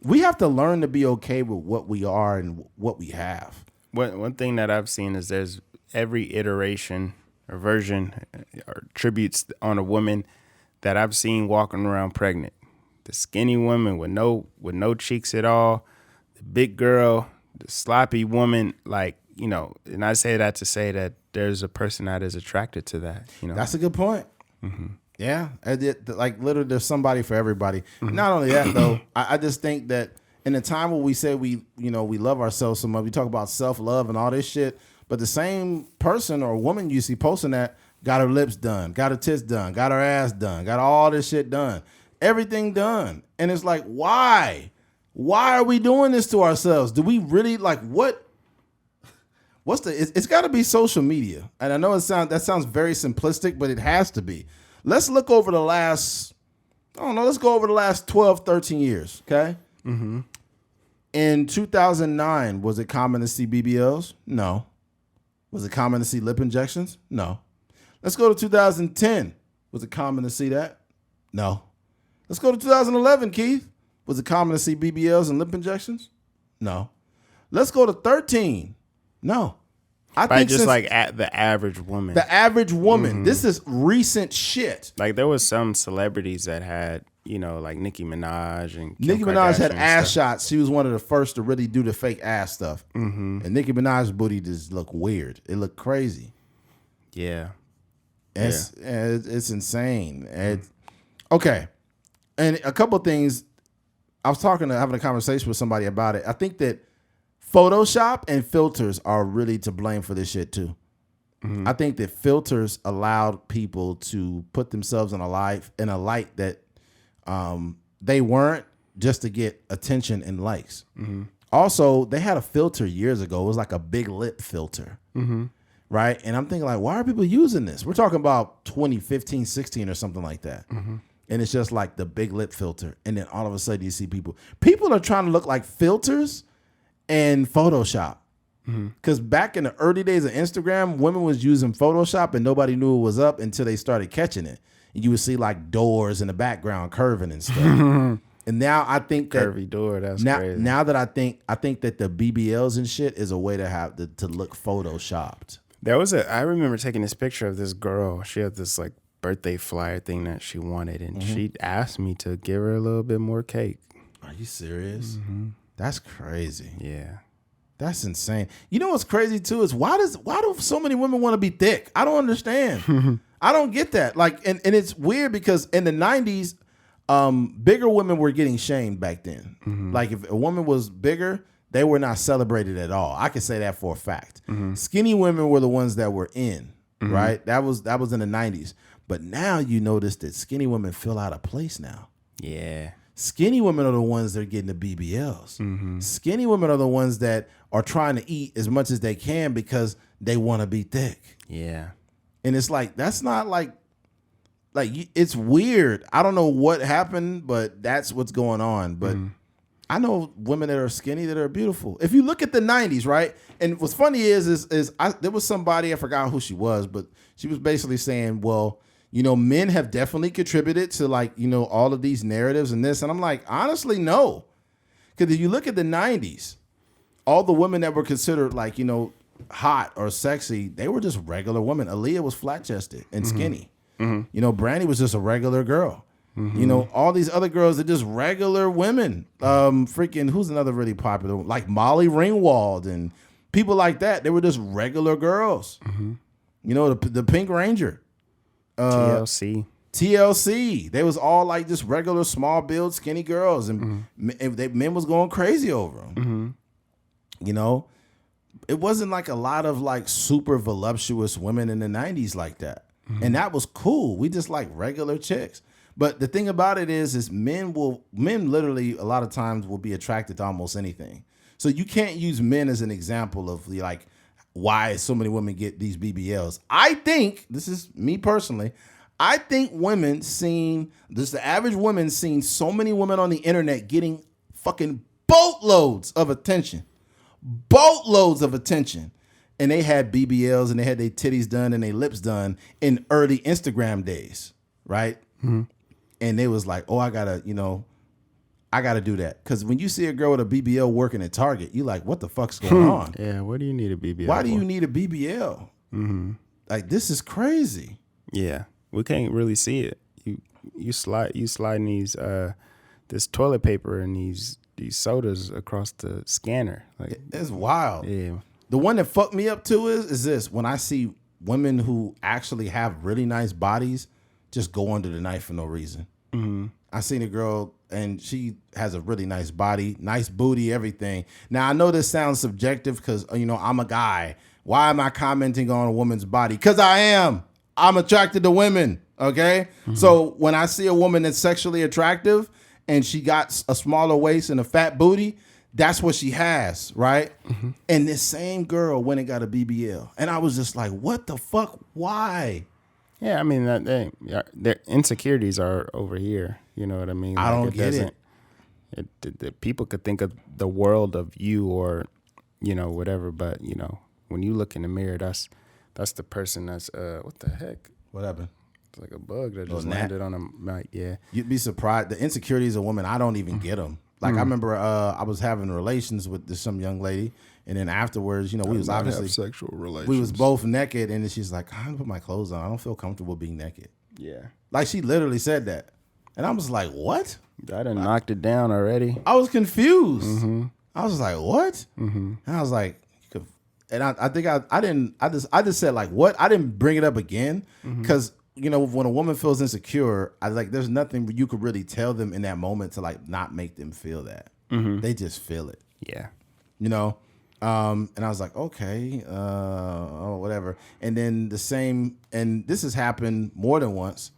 We have to learn to be okay with what we are and what we have. One thing that I've seen is there's every iteration or version or tributes on a woman that I've seen walking around pregnant. The skinny woman with no cheeks at all, the big girl, the sloppy woman, and I say that to say that there's a person that is attracted to that. That's a good point. Yeah, like literally, there's somebody for everybody. Not only that though, I just think that in a time where we say we love ourselves so much, we talk about self-love and all this shit, but the same person or woman you see posting that got her lips done, got her tits done, got her ass done, got all this shit done, everything done, and it's like, why are we doing this to ourselves? Do we really like what? It's got to be social media. And I know that sounds very simplistic, but it has to be. Let's look over the last, let's go over the last 12, 13 years, okay? In 2009, was it common to see BBLs? No. Was it common to see lip injections? No. Let's go to 2010. Was it common to see that? No. Let's go to 2011, Keith. Was it common to see BBLs and lip injections? No. Let's go to 13. No. I think just like at the average woman. The average woman. This is recent shit. Like there was some celebrities that had, like Nicki Minaj and Nicki Minaj had ass shots. She was one of the first to really do the fake ass stuff. And Nicki Minaj's booty just looked weird. It looked crazy. Yeah. It's insane. Okay. And a couple of things. I was having a conversation with somebody about it. I think that Photoshop and filters are really to blame for this shit too. I think that filters allowed people to put themselves in a light that they weren't, just to get attention and likes. Also, they had a filter years ago. It was like a big lip filter. Right? And I'm thinking like, why are people using this? We're talking about 2015, 16 or something like that. And it's just like the big lip filter. And then all of a sudden you see people are trying to look like filters and Photoshop. Because back in the early days of Instagram, women was using Photoshop and nobody knew it was up until they started catching it. And you would see like doors in the background curving and stuff. And now I think that Curvy door, that's crazy. Now that I think that the BBLs and shit is a way to have to look Photoshopped. I remember taking this picture of this girl. She had this like birthday flyer thing that she wanted, and she asked me to give her a little bit more cake. Are you serious? That's crazy. Yeah. That's insane. You know what's crazy too is why do so many women want to be thick? I don't understand. I don't get that. Like, and it's weird because in the 90s, bigger women were getting shamed back then. Like if a woman was bigger, they were not celebrated at all. I can say that for a fact. Skinny women were the ones that were in, right? That was in the 90s. But now you notice that skinny women feel out of place now. Yeah. Skinny women are the ones that are getting the BBLs. Skinny women are the ones that are trying to eat as much as they can because they want to be thick. Yeah. And it's like, that's not like it's weird. I don't know what happened, but that's what's going on. But I know women that are skinny that are beautiful. If you look at the 90s, right? And what's funny is there was somebody, I forgot who she was, but she was basically saying, well, you know, men have definitely contributed to like, you know, all of these narratives and this. And I'm like, honestly, no. Because if you look at the 90s, all the women that were considered like, you know, hot or sexy, they were just regular women. Aaliyah was flat-chested and skinny. You know, Brandy was just a regular girl. You know, all these other girls are just regular women. Freaking, who's another really popular one? Like Molly Ringwald and people like that. They were just regular girls. You know, the Pink Ranger. TLC. They was all like just regular small build skinny girls, and men was going crazy over them. You know, it wasn't like a lot of like super voluptuous women in the 90s like that. And that was cool. We just like regular chicks. But the thing about it is men literally a lot of times will be attracted to almost anything. So you can't use men as an example of like why so many women get these BBLs. I think, this is me personally, I think the average woman seen so many women on the internet getting fucking boatloads of attention. And they had BBLs and they had their titties done and their lips done in early Instagram days, right? And they was like, oh, I gotta do that. Because when you see a girl with a BBL working at Target, you like, what the fuck's going on? Yeah, what do you need a BBL Why for? do you need a BBL? Like, this is crazy. Yeah, we can't really see it. You sliding these this toilet paper and these sodas across the scanner. Like, it's wild. Yeah. The one that fucked me up too is this: when I see women who actually have really nice bodies just go under the knife for no reason. I seen a girl and she has a really nice body, nice booty, everything. Now I know this sounds subjective because, you know, I'm a guy. Why am I commenting on a woman's body? Because I'm attracted to women. Okay. So when I see a woman that's sexually attractive and she got a smaller waist and a fat booty, that's what she has, right? And this same girl went and got a BBL. And I was just like, what the fuck? Why? Yeah, I mean, their insecurities are over here. You know what I mean? I don't get it. The people could think of the world of you or, you know, whatever. But, you know, when you look in the mirror, that's the person that's, what the heck? What happened? It's like a bug that just landed on a mic. Yeah. You'd be surprised. The insecurities of women, I don't even get them. Like, I remember I was having relations with some young lady, and then afterwards, you know, we was obviously sexual relations. We was both naked, and then she's like, I don't put my clothes on. I don't feel comfortable being naked. Yeah. Like, she literally said that. And I was like, what? I done knocked it down already. I was confused. I was like, what? And I was like, and I think I just said like, what? I didn't bring it up again because, you know, when a woman feels insecure, I like, there's nothing you could really tell them in that moment to like not make them feel that. They just feel it. Yeah. You know? And I was like, okay, whatever. whatever. And then the same, and this has happened more than once.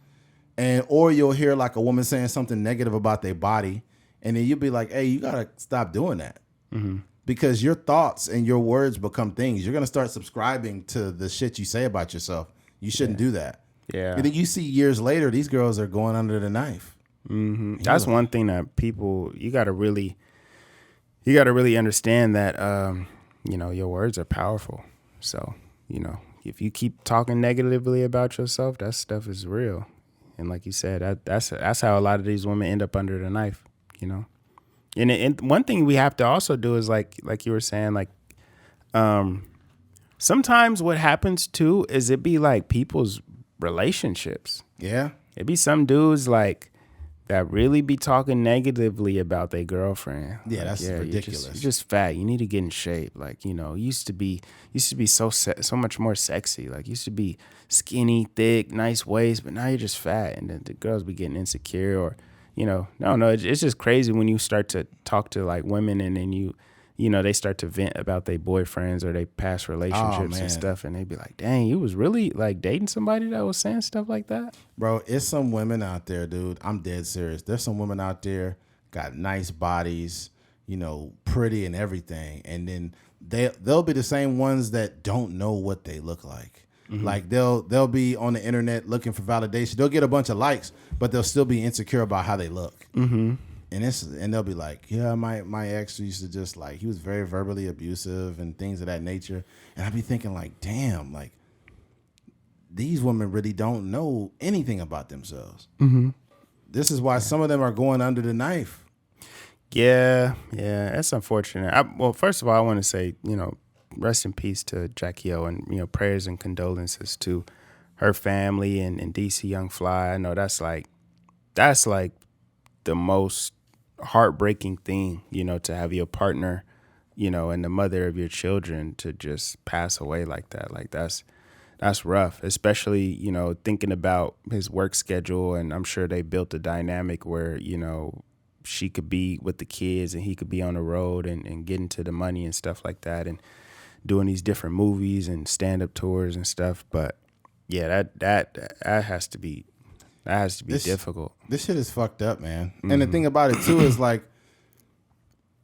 And or you'll hear like a woman saying something negative about their body, and then you'll be like, hey, you gotta stop doing that. Because your thoughts and your words become things. You're gonna start subscribing to the shit you say about yourself. You shouldn't do that. Yeah. And then you see years later, these girls are going under the knife. That's one thing that people, you gotta really understand that your words are powerful. So, if you keep talking negatively about yourself, that stuff is real. And like you said, that's how a lot of these women end up under the knife, And one thing we have to also do is like you were saying, like sometimes what happens too is it be like people's relationships. Yeah. It be some dudes like that really be talking negatively about their girlfriend. Yeah, that's ridiculous. You're just fat. You need to get in shape. Like, used to be so much more sexy. Like, used to be skinny, thick, nice waist, but now you're just fat. And then the girls be getting insecure or, it's just crazy when you start to talk to like women and then they start to vent about their boyfriends or their past relationships and stuff. And they be like, dang, you was really like dating somebody that was saying stuff like that? Bro, it's some women out there, dude. I'm dead serious. There's some women out there got nice bodies, pretty and everything. And then they'll be the same ones that don't know what they look like. Like they'll be on the internet looking for validation. They'll get a bunch of likes, but they'll still be insecure about how they look. And they'll be like, yeah, my ex used to just like, he was very verbally abusive and things of that nature. And I'd be thinking like, damn, like these women really don't know anything about themselves. This is why some of them are going under the knife. Yeah, that's unfortunate. Well, first of all, I want to say, rest in peace to Jacky Oh, and prayers and condolences to her family and DC Young Fly. I know that's like the most heartbreaking thing, to have your partner, and the mother of your children to just pass away like that. Like that's rough, especially, thinking about his work schedule. And I'm sure they built a dynamic where, she could be with the kids and he could be on the road and get into the money and stuff like that and doing these different movies and stand-up tours and stuff. But yeah, that has to be difficult. This shit is fucked up, man. And the thing about it too is like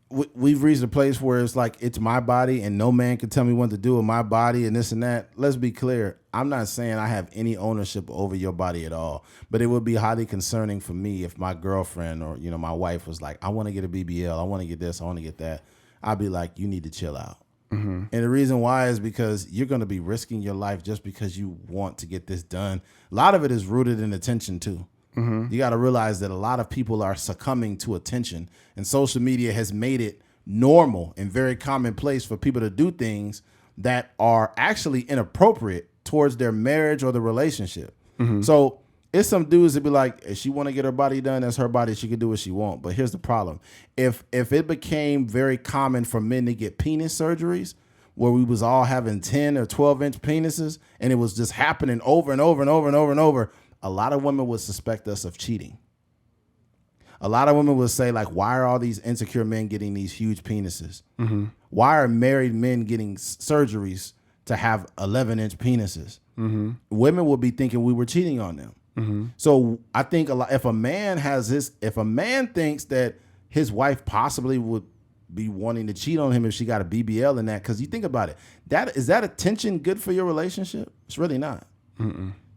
we've reached a place where it's like it's my body and no man can tell me what to do with my body and this and that. Let's be clear. I'm not saying I have any ownership over your body at all, but it would be highly concerning for me if my girlfriend or my wife was like, I want to get a BBL, I want to get this, I want to get that. I'd be like, you need to chill out. And the reason why is because you're going to be risking your life just because you want to get this done. A lot of it is rooted in attention too. You got to realize that a lot of people are succumbing to attention, and social media has made it normal and very commonplace for people to do things that are actually inappropriate towards their marriage or the relationship. So it's some dudes that be like, if she want to get her body done, that's her body. She can do what she want. But here's the problem. If it became very common for men to get penis surgeries where we was all having 10 or 12-inch penises and it was just happening over and over and over and over and over, a lot of women would suspect us of cheating. A lot of women would say, like, why are all these insecure men getting these huge penises? Why are married men getting surgeries to have 11-inch penises? Women would be thinking we were cheating on them. So I think if a man thinks that his wife possibly would be wanting to cheat on him if she got a BBL and that, because you think about it, is that attention good for your relationship? It's really not.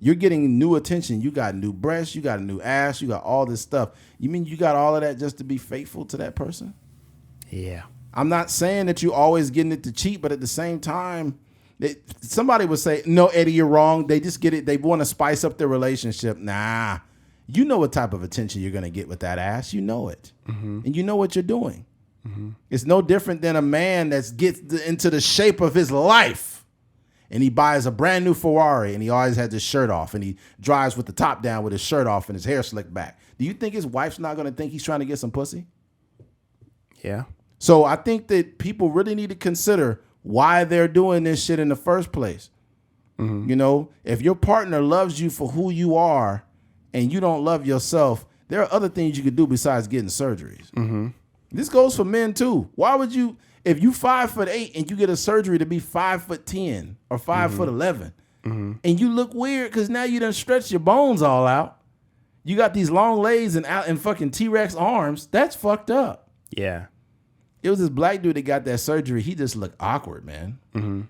You're getting new attention. You got new breasts, you got a new ass, you got all this stuff. You mean you got all of that just to be faithful to that person? Yeah. I'm not saying that you always getting it to cheat, but at the same time, somebody would say, no, Eddie, you're wrong. They just get it. They want to spice up their relationship. Nah, you know what type of attention you're going to get with that ass. You know it. And you know what you're doing. It's no different than a man that gets into the shape of his life and he buys a brand new Ferrari and he always has his shirt off and he drives with the top down with his shirt off and his hair slicked back. Do you think his wife's not going to think he's trying to get some pussy? Yeah. So I think that people really need to consider why they're doing this shit in the first place. If your partner loves you for who you are and you don't love yourself, there are other things you could do besides getting surgeries. This goes for men too. Why would you, if you 5'8" and you get a surgery to be 5'10" or 5'11", and you look weird because now you done stretched your bones all out. You got these long legs and fucking T-Rex arms. That's fucked up. Yeah. It was this black dude that got that surgery. He just looked awkward, man. Mm-hmm.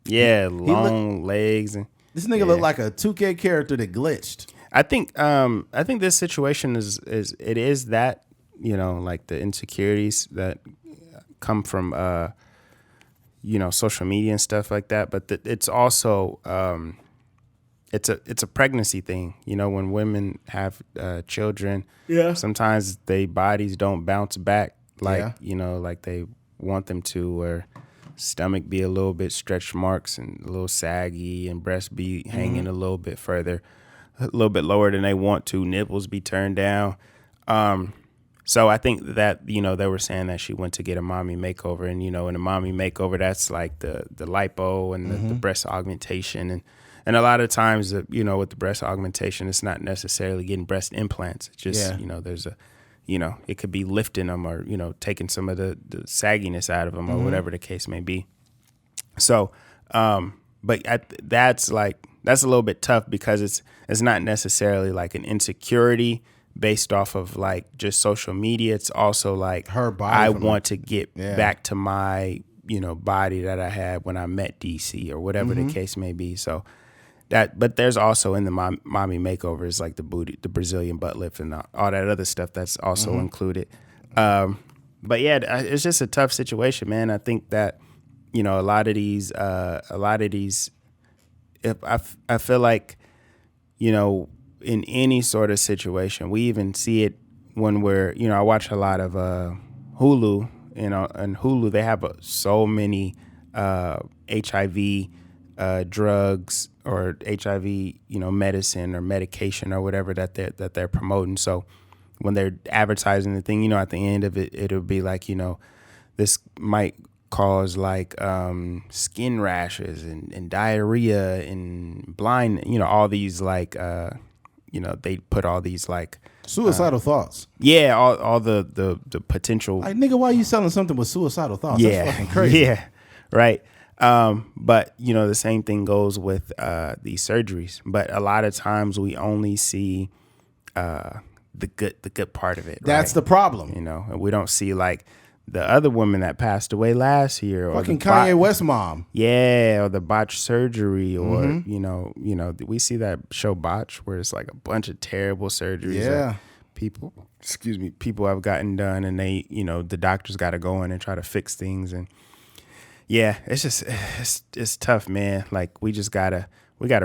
Yeah, long legs and this nigga looked like a 2K character that glitched. I think this situation is that, you know, like the insecurities that come from social media and stuff like that, but it's also it's a pregnancy thing. You know, when women have children, sometimes their bodies don't bounce back like like they want them to, or stomach be a little bit stretch marks and a little saggy, and breast be hanging a little bit further, a little bit lower than they want to, nipples be turned down. So I think that, you know, they were saying that she went to get a mommy makeover, and, you know, in a mommy makeover, that's like the lipo and the breast augmentation. And a lot of times, you know, with the breast augmentation, it's not necessarily getting breast implants. It's just, you know, there's it could be lifting them, or, you know, taking some of the sagginess out of them, or whatever the case may be. So, but that's a little bit tough, because it's not necessarily like an insecurity based off of like just social media. It's also like her body. I want to get back to my, you know, body that I had when I met DC, or whatever the case may be. So but there's also in the mommy makeovers like the booty, the Brazilian butt lift, and all that other stuff that's also included. But yeah, it's just a tough situation, man. I think that, you know, a lot of these, if I feel like, you know, in any sort of situation, we even see it when we're, you know, I watch a lot of Hulu, you know, and Hulu, they have so many HIV drugs, or HIV, you know, medicine or medication or whatever that they're promoting. So when they're advertising the thing, you know, at the end of it, it'll be like, you know, this might cause like skin rashes and diarrhea and blind, you know, all these like, you know, they put all these like suicidal thoughts. Yeah, all the potential. Like, nigga, why are you selling something with suicidal thoughts? Yeah, that's fucking crazy. Yeah, right. But you know, the same thing goes with these surgeries. But a lot of times we only see the good part of it. That's the problem. You know, and we don't see like the other woman that passed away last year, or fucking Kanye West mom. Yeah, or the botched surgery, or you know, we see that show Botch, where it's like a bunch of terrible surgeries. Yeah, people have gotten done, and they, you know, the doctors got to go in and try to fix things. And yeah, it's just it's tough, man. Like we gotta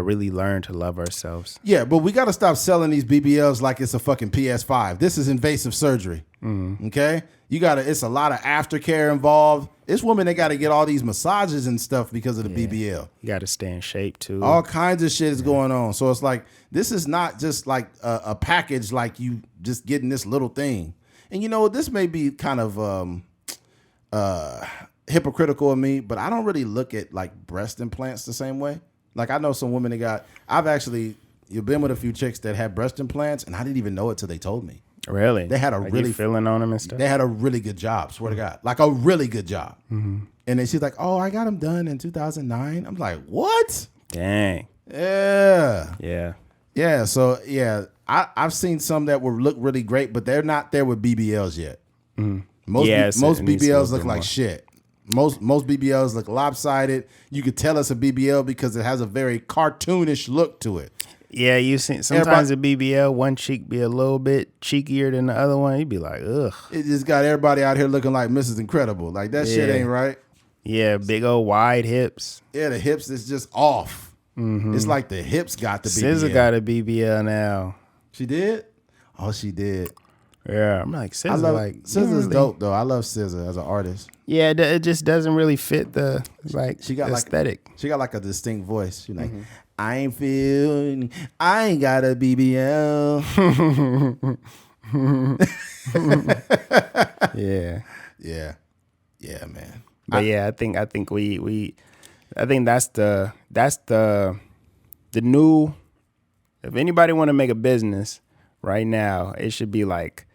really learn to love ourselves. Yeah, but we gotta stop selling these BBLs like it's a fucking PS5. This is invasive surgery. Okay, it's a lot of aftercare involved. It's women that gotta get all these massages and stuff because of the BBL. You gotta stay in shape too. All kinds of shit is going on. So it's like, this is not just like a package, like you just getting this little thing. And you know, this may be kind of hypocritical of me, but I don't really look at like breast implants the same way. Like, I know some women you've been with a few chicks that had breast implants, and I didn't even know it till they told me. Really? They had you feeling on them and stuff? They had a really good job, swear to God. Like a really good job. And then she's like, oh, I got them done in 2009. I'm like, what? Dang. Yeah. Yeah. Yeah. So yeah, I've seen some that will look really great, but they're not there with BBLs yet. Most BBLs look like shit. Most BBLs look lopsided. You could tell it's a BBL because it has a very cartoonish look to it. Yeah, you see sometimes a BBL, one cheek be a little bit cheekier than the other one. You'd be like, ugh. It just got everybody out here looking like Mrs. Incredible. Like, that shit ain't right. Yeah, big old wide hips. Yeah, the hips is just off. It's like the hips got the BBL. SZA got a BBL now. She did? Oh, she did. Yeah, I'm like, SZA. SZA's dope though. I love SZA as an artist. Yeah, it just doesn't really fit the aesthetic. She got like a distinct voice. She's like, I ain't got a BBL. Yeah, man. But I think that's the new. If anybody want to make a business right now, it should be like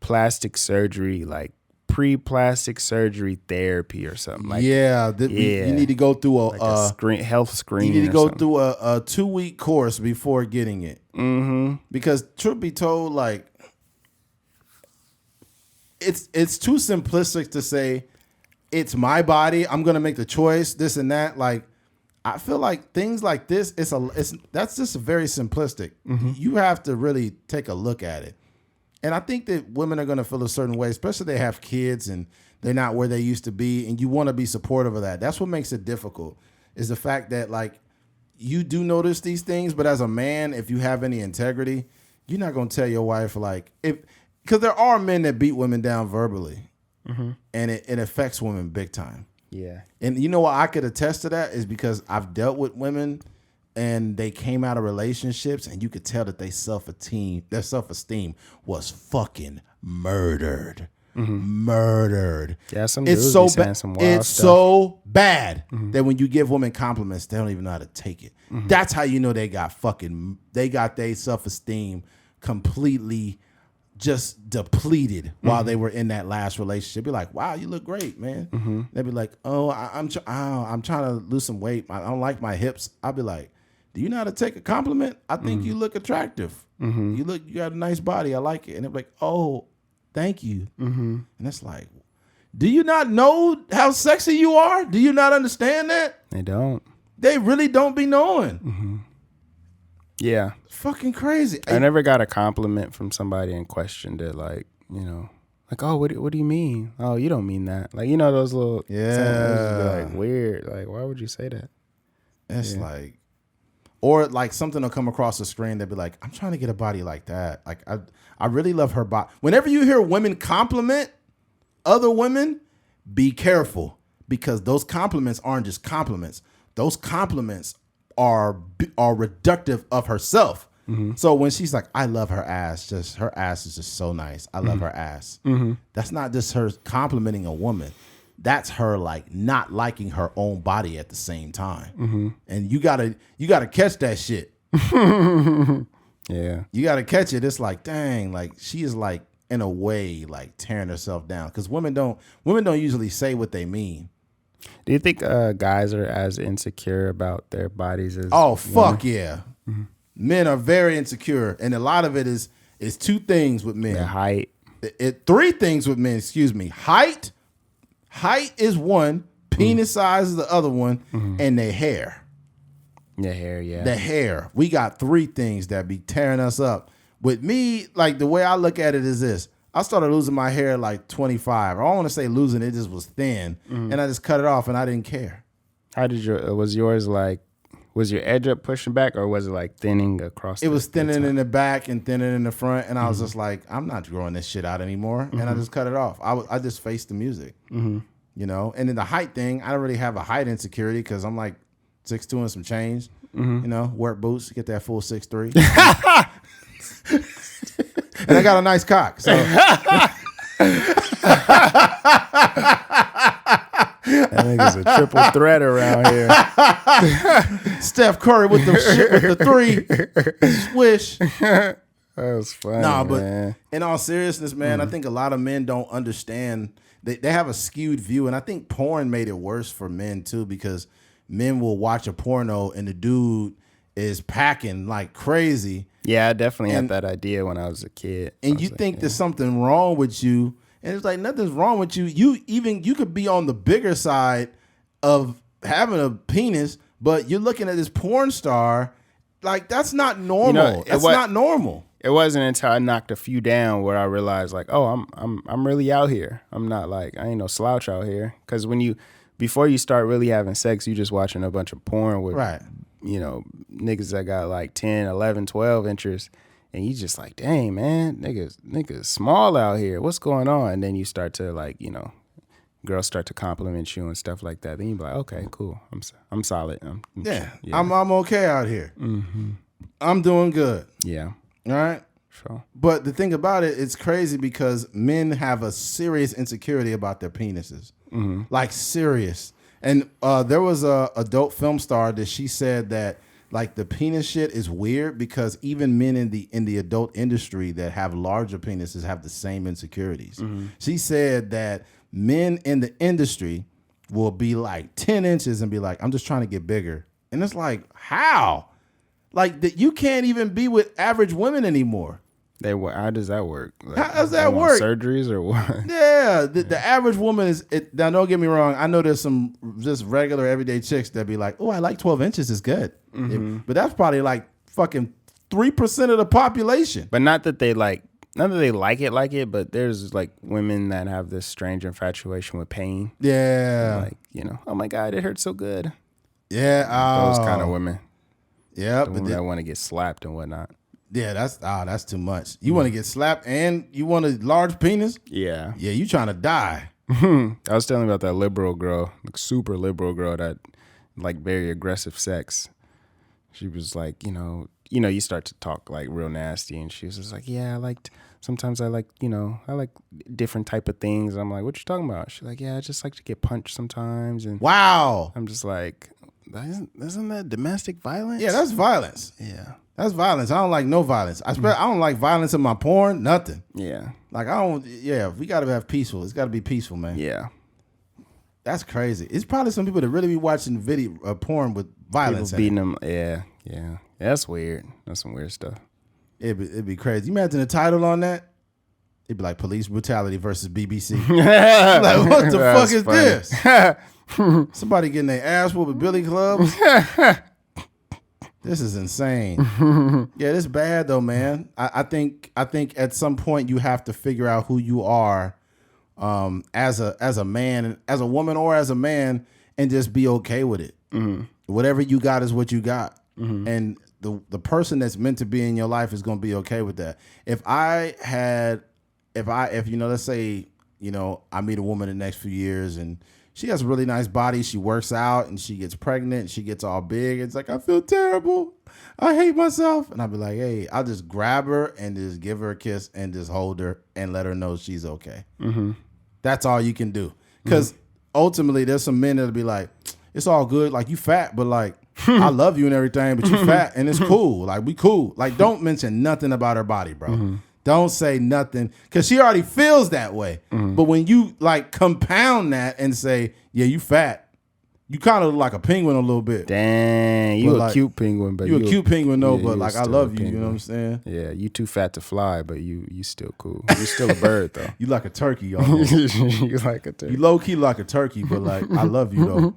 plastic surgery, like pre-plastic surgery therapy or something. Like, you need to go through a health screening. You need to go through a 2-week course before getting it. Mm-hmm. Because truth be told, like, it's too simplistic to say it's my body. I'm gonna make the choice. This and that. Like, I feel like things like this. That's just very simplistic. Mm-hmm. You have to really take a look at it. And I think that women are gonna feel a certain way, especially if they have kids and they're not where they used to be, and you want to be supportive of that. That's what makes it difficult. Is the fact that, like, you do notice these things, but as a man, if you have any integrity, you're not gonna tell your wife, like, because there are men that beat women down verbally, mm-hmm. and it affects women big time. Yeah. And you know what I could attest to that is because I've dealt with women and they came out of relationships and you could tell that their self-esteem was fucking murdered. Mm-hmm. Murdered. Yeah, some dudes so bad. It's stuff. So bad mm-hmm. that when you give women compliments, they don't even know how to take it. Mm-hmm. That's how you know they got their self-esteem completely just depleted mm-hmm. while they were in that last relationship. Be like, wow, you look great, man. Mm-hmm. They'd be like, oh, I'm trying to lose some weight. I don't like my hips. I'll be like, do you know how to take a compliment? I think mm-hmm. you look attractive. Mm-hmm. You got a nice body. I like it. And they're like, oh, thank you. Mm-hmm. And it's like, do you not know how sexy you are? Do you not understand that? They don't. They really don't be knowing. Mm-hmm. Yeah. It's fucking crazy. I never got a compliment from somebody and questioned it, like, you know, like, oh, what do you mean? Oh, you don't mean that. Like, you know, those little like weird. Like, why would you say that? It's like, or like something will come across the screen that be like, I'm trying to get a body like that. Like, I really love her body. Whenever you hear women compliment other women, be careful, because those compliments aren't just compliments. Those compliments are reductive of herself. Mm-hmm. So when she's like, I love her ass, just her ass is just so nice. I love mm-hmm. her ass. Mm-hmm. That's not just her complimenting a woman. That's her like not liking her own body at the same time. Mm-hmm. And you gotta catch that shit. Yeah. You gotta catch it. It's like, dang, like she is like in a way like tearing herself down. Because women don't usually say what they mean. Do you think guys are as insecure about their bodies as fuck yeah. Mm-hmm. Men are very insecure, and a lot of it is two things with men. Their height. Three things with men, excuse me. Height is one, penis size is the other one, mm-hmm. and their hair. Their hair, yeah. The hair. We got three things that be tearing us up. With me, like the way I look at it is this. I started losing my hair like 25. I don't want to say losing, it just was thin. Mm-hmm. And I just cut it off and I didn't care. How did was yours like, was your edge up pushing back, or was it like thinning across? It was thinning in the back and thinning in the front. And I was just like, I'm not growing this shit out anymore. Mm-hmm. And I just cut it off. I just faced the music, mm-hmm. you know? And then the height thing, I don't really have a height insecurity because I'm like 6'2" and some change, mm-hmm. you know, work boots, get that full 6'3". And I got a nice cock. So. I think it's a triple threat around here. Steph Curry with the shit with the three. Swish. That was funny. Nah, but man. In all seriousness, man, I think a lot of men don't understand. They have a skewed view, and I think porn made it worse for men too, because men will watch a porno and the dude is packing like crazy. Yeah, I definitely had that idea when I was a kid. And you think there's something wrong with you. And it's like, nothing's wrong with you. You could be on the bigger side of having a penis, but you're looking at this porn star. Like, that's not normal. You know, that's not normal. It wasn't until I knocked a few down where I realized, like, oh, I'm really out here. I'm not like, I ain't no slouch out here. Because before you start really having sex, you just watching a bunch of porn with, right. you know, niggas that got like 10, 11, 12 inches. And you just like, dang, man, niggas small out here. What's going on? And then you start to like, you know, girls start to compliment you and stuff like that. Then you be like, okay, cool. I'm solid. I'm okay out here. Mm-hmm. I'm doing good. Yeah. All right. Sure. But the thing about it, it's crazy because men have a serious insecurity about their penises. Mm-hmm. Like serious. And there was a adult film star that she said that like the penis shit is weird because even men in the adult industry that have larger penises have the same insecurities. She said that men in the industry will be like 10 inches and be like, I'm just trying to get bigger. And it's like, how? Like that you can't even be with average women anymore. How does that work? Like, how does that work? Surgeries or what? Yeah, the average woman is. Now, don't get me wrong. I know there's some just regular everyday chicks that be like, "Oh, I like 12 inches is good," but that's probably like fucking 3% of the population. But not that they like it, but there's like women that have this strange infatuation with pain. Yeah, like oh my god, it hurts so good. Yeah, those kind of women. Yeah, the women that want to get slapped and whatnot. Yeah, that's too much. You want to get slapped and you want a large penis? Yeah. Yeah, you trying to die. I was telling you about that liberal girl, like super liberal girl that like very aggressive sex. She was like, you start to talk like real nasty, and she was just like, yeah, sometimes I like different type of things. And I'm like, what you talking about? She's like, yeah, I just like to get punched sometimes. And wow. I'm just like, isn't that domestic violence? Yeah, that's violence. Yeah. That's violence. I don't like no violence. I don't like violence in my porn. Nothing. Yeah. Like I don't. Yeah, we got to have peaceful. It's got to be peaceful, man. Yeah. That's crazy. It's probably some people that really be watching porn with violence. People beating them. Yeah. That's weird. That's some weird stuff. It'd be crazy. You imagine the title on that? It'd be like police brutality versus BBC. Like what the fuck is this? Somebody getting their ass whooped with billy clubs. This is insane. Yeah, this bad though, man. I think at some point you have to figure out who you are as a man, as a woman, or as a man, and just be okay with it. Whatever you got is what you got, and the person that's meant to be in your life is going to be okay with that. If let's say I meet a woman in the next few years and she has a really nice body. She works out and she gets pregnant and she gets all big. It's like, I feel terrible. I hate myself. And I'll be like, hey, I'll just grab her and just give her a kiss and just hold her and let her know she's okay. That's all you can do. Because ultimately there's some men that'll be like, it's all good. Like you fat, but like, I love you and everything, but you fat and it's cool. Like we cool. Like don't mention nothing about her body, bro. Don't say nothing because she already feels that way. But when you like compound that and say, yeah, you fat, you kind of look like a penguin a little bit. Dang, you a cute penguin, but you a cute penguin, though. But like, I love you. Penguin. You know what I'm saying? Yeah, you too fat to fly, but you still cool. You still a bird though. You like a turkey, almost. You like a turkey. You low key like a turkey, but like, I love you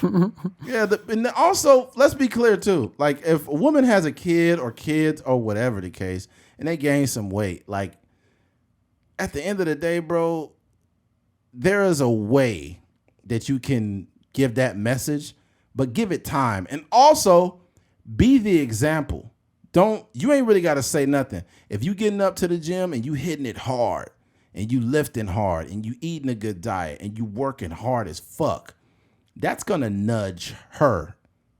though. Yeah, and also let's be clear too. Like, if a woman has a kid or kids or whatever the case, and they gain some weight, like at the end of the day, bro, there is a way that you can give that message, but give it time. And also be the example. You ain't really got to say nothing. If you getting up to the gym and you hitting it hard and you lifting hard and you eating a good diet and you working hard as fuck, that's going to nudge her.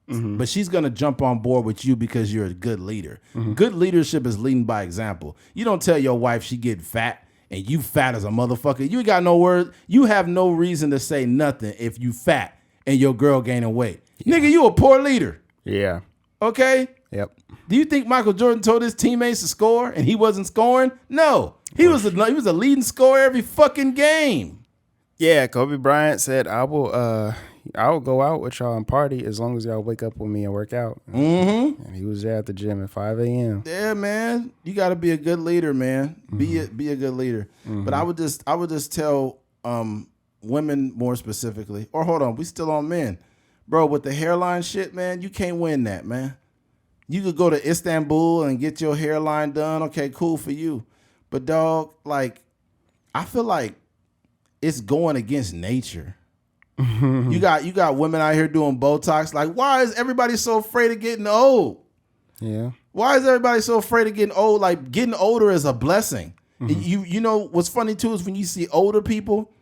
But she's going to jump on board with you because you're a good leader. Good leadership is leading by example. You don't tell your wife she get fat and you fat as a motherfucker. You ain't got no word. You have no reason to say nothing if you fat and your girl gaining weight. Yeah. Nigga, you a poor leader. Yeah. Okay? Yep. Do you think Michael Jordan told his teammates to score and he wasn't scoring? No. He was a leading scorer every fucking game. Yeah, Kobe Bryant said, I will go out with y'all and party as long as y'all wake up with me and work out. And he was there at the gym at 5 a.m. Yeah, man. You got to be a good leader, man. Be a good leader. But I would just tell women more specifically, or hold on, we still on men. Bro, with the hairline shit, man, you can't win that, man. You could go to Istanbul and get your hairline done. Okay, cool for you. But dog, like, I feel like it's going against nature. You got women out here doing Botox. Like, why is everybody so afraid of getting old? Yeah. Why is everybody so afraid of getting old? Like, getting older is a blessing. You know what's funny too is when you see older people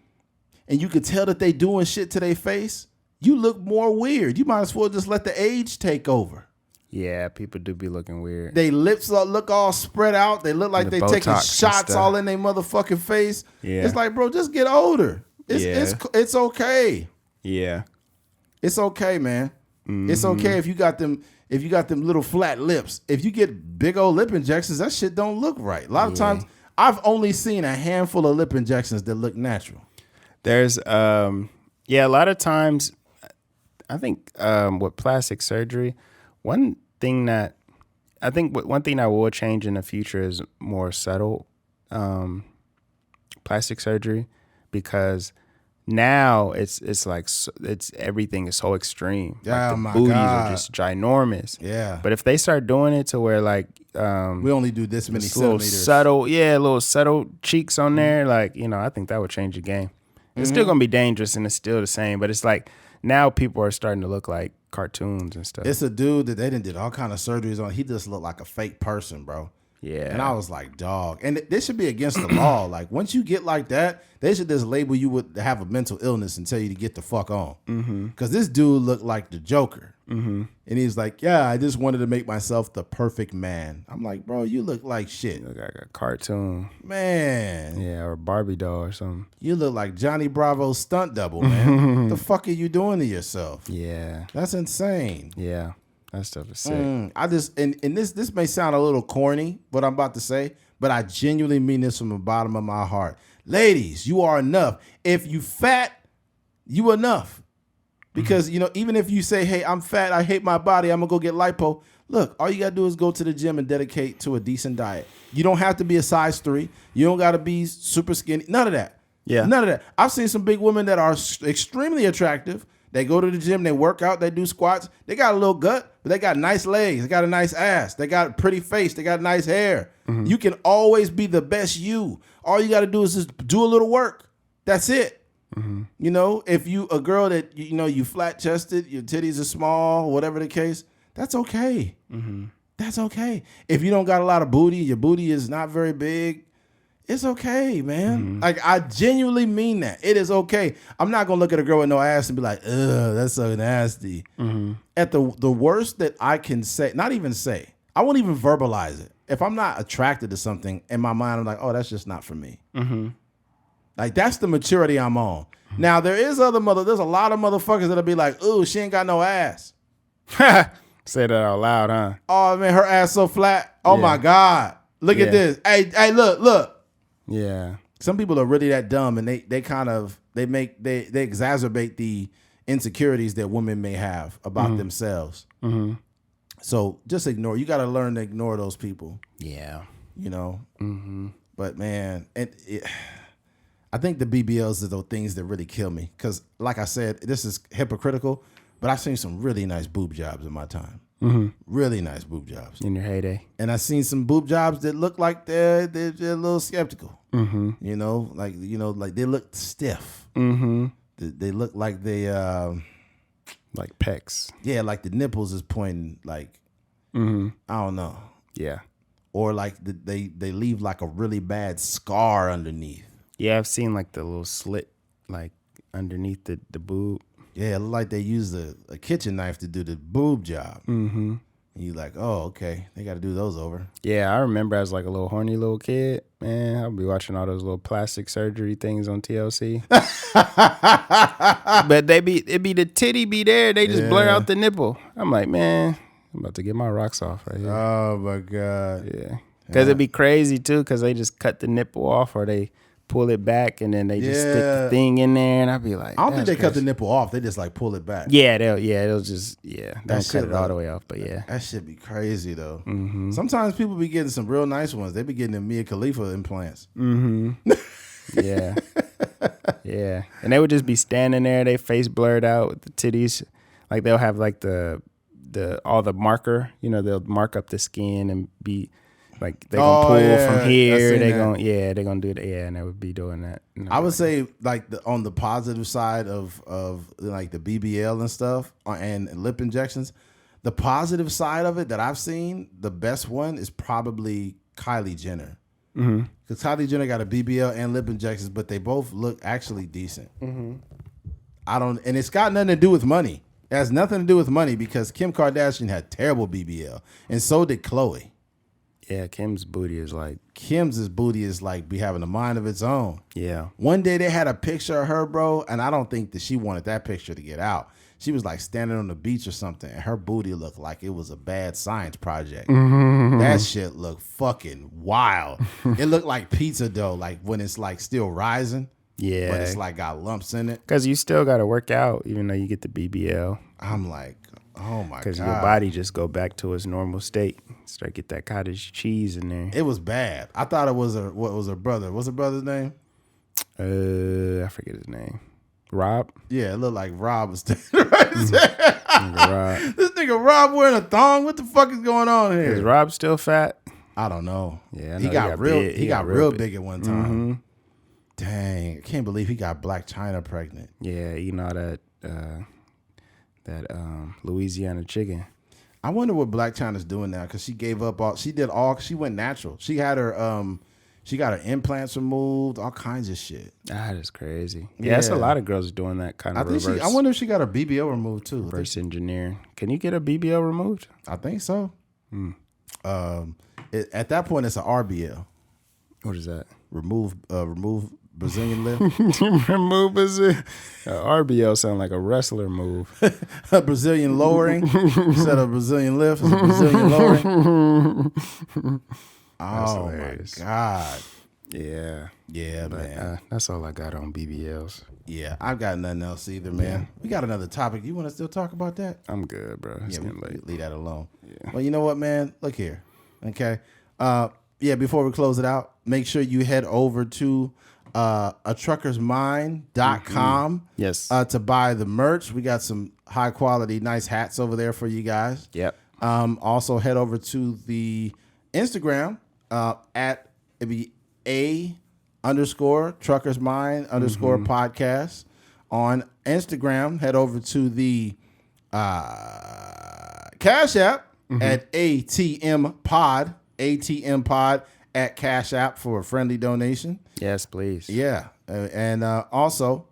and you can tell that they doing shit to their face, you look more weird. You might as well just let the age take over. Yeah, people do be looking weird. They lips look all spread out. They look like they taking shots all in their motherfucking face. Yeah. It's like, bro, just get older. It's okay. Yeah. It's okay, man. It's okay if you got them little flat lips. If you get big old lip injections, that shit don't look right. A lot of times, I've only seen a handful of lip injections that look natural. There's a lot of times, I think with plastic surgery, one thing that will change in the future is more subtle plastic surgery, because now it's like everything is so extreme. Like the booties are just ginormous. Yeah. But if they start doing it to where like we only do this many centimeters. Little subtle cheeks on there, like, I think that would change the game. It's still gonna be dangerous and it's still the same, but it's like now people are starting to look like cartoons and stuff. It's a dude that they did all kind of surgeries on. He just looked like a fake person, bro. Yeah. And I was like, dog. And this should be against the law. Like, once you get like that, they should just label you with have a mental illness and tell you to get the fuck on. Because this dude looked like the Joker. And he's like, yeah, I just wanted to make myself the perfect man. I'm like, bro, you look like shit. You look like a cartoon. Man. Yeah, or a Barbie doll or something. You look like Johnny Bravo's stunt double, man. The fuck are you doing to yourself? Yeah. That's insane. Yeah. That stuff is sick. I just and this may sound a little corny, what I'm about to say, but I genuinely mean this from the bottom of my heart. Ladies, you are enough. If you fat, you enough. Because even if you say, hey, I'm fat, I hate my body, I'm gonna go get lipo. Look, all you gotta do is go to the gym and dedicate to a decent diet. You don't have to be a size 3. You don't gotta be super skinny. None of that. Yeah. None of that. I've seen some big women that are extremely attractive. They go to the gym, they work out, they do squats. They got a little gut, but they got nice legs. They got a nice ass. They got a pretty face. They got nice hair. You can always be the best you. All you got to do is just do a little work. That's it. If you a girl that, you flat chested, your titties are small, whatever the case, that's okay. That's okay. If you don't got a lot of booty, your booty is not very big, it's okay, man. Like, I genuinely mean that. It is okay. I'm not gonna look at a girl with no ass and be like, ugh, that's so nasty. At the worst that I can say, not even say, I won't even verbalize it. If I'm not attracted to something in my mind, I'm like, oh, that's just not for me. Like, that's the maturity I'm on. Now, there's a lot of motherfuckers that'll be like, ooh, she ain't got no ass. Say that out loud, huh? Oh man, her ass so flat. Oh my God. Look at this. Hey, look. Yeah. Some people are really that dumb, and they exacerbate the insecurities that women may have about themselves. So just ignore. You got to learn to ignore those people. Yeah. But man, I think the BBLs are the things that really kill me. Because like I said, this is hypocritical, but I've seen some really nice boob jobs in my time. Really nice boob jobs. In your heyday. And I've seen some boob jobs that look like they're a little skeptical. Like they look stiff. They look like they like pecs. Yeah, like the nipples is pointing, like I don't know. Yeah. Or like they leave like a really bad scar underneath. Yeah, I've seen like the little slit like underneath the boob. Yeah, it look like they used a kitchen knife to do the boob job. And you like, oh, okay, they got to do those over. Yeah, I remember as like a little horny little kid, man, I'll be watching all those little plastic surgery things on TLC. But it be the titty be there, they just blur out the nipple. I'm like, man, I'm about to get my rocks off right here. Oh my God. Yeah, because it'd be crazy too, because they just cut the nipple off or they pull it back and then they just stick the thing in there, and I'd be like, I don't think they cut the nipple off. They just like pull it back. Yeah, they'll just don't cut it all the way off. But yeah, that shit be crazy though. Sometimes people be getting some real nice ones. They be getting the Mia Khalifa implants. Yeah, yeah, and they would just be standing there, they face blurred out with the titties. Like they'll have like the all the marker, they'll mark up the skin and be. Like they're gonna pull from here, they're gonna do that, and they would be doing that. I would say like on the positive side of like the BBL and stuff and lip injections, the positive side of it that I've seen, the best one is probably Kylie Jenner. Because Kylie Jenner got a BBL and lip injections, but they both look actually decent. And it's got nothing to do with money. It has nothing to do with money because Kim Kardashian had terrible BBL, and so did Khloe. Yeah, Kim's booty is like be having a mind of its own. Yeah. One day they had a picture of her, bro, and I don't think that she wanted that picture to get out. She was like standing on the beach or something, and her booty looked like it was a bad science project. That shit looked fucking wild. It looked like pizza dough, like when it's like still rising. Yeah. But it's like got lumps in it. Because you still got to work out, even though you get the BBL. I'm like, oh my God. Because your body just go back to its normal state. Start get that cottage cheese in there. It was bad. I thought it was her brother. What's her brother's name? I forget his name. Rob? Yeah, it looked like Rob was standing right there. Rob. This nigga Rob wearing a thong. What the fuck is going on here? Is Rob still fat? I don't know. Yeah, I know he got real big at one time. Mm-hmm. Dang, I can't believe he got Black China pregnant. Yeah, you know that Louisiana chicken. I wonder what Black China's doing now because she gave up all. She went natural. She had her she got her implants removed, all kinds of shit. That is crazy. Yeah, it's a lot of girls doing that kind of reverse. I wonder if she got her BBL removed too. Reverse engineering. Can you get a BBL removed? I think so. At that point, it's an RBL. What is that? Remove Brazilian lift. Remove Brazilian. RBL sound like a wrestler move. A Brazilian lowering instead of Brazilian lift. It's a Brazilian lowering. Oh my God. Yeah. Yeah, but, man. That's all I got on BBLs. Yeah, I've got nothing else either, man. We got another topic. You want to still talk about that? I'm good, bro. It's getting late. Leave that alone. Yeah. Well, you know what, man? Look here. Okay. Before we close it out, make sure you head over to atruckersmind.com yes. To buy the merch. We got some high quality, nice hats over there for you guys. Yep. Also head over to the Instagram at it'd be _truckersmind_podcast on Instagram. Head over to the Cash App at ATMPOD at Cash App for a friendly donation. Yes, please. Yeah. And also,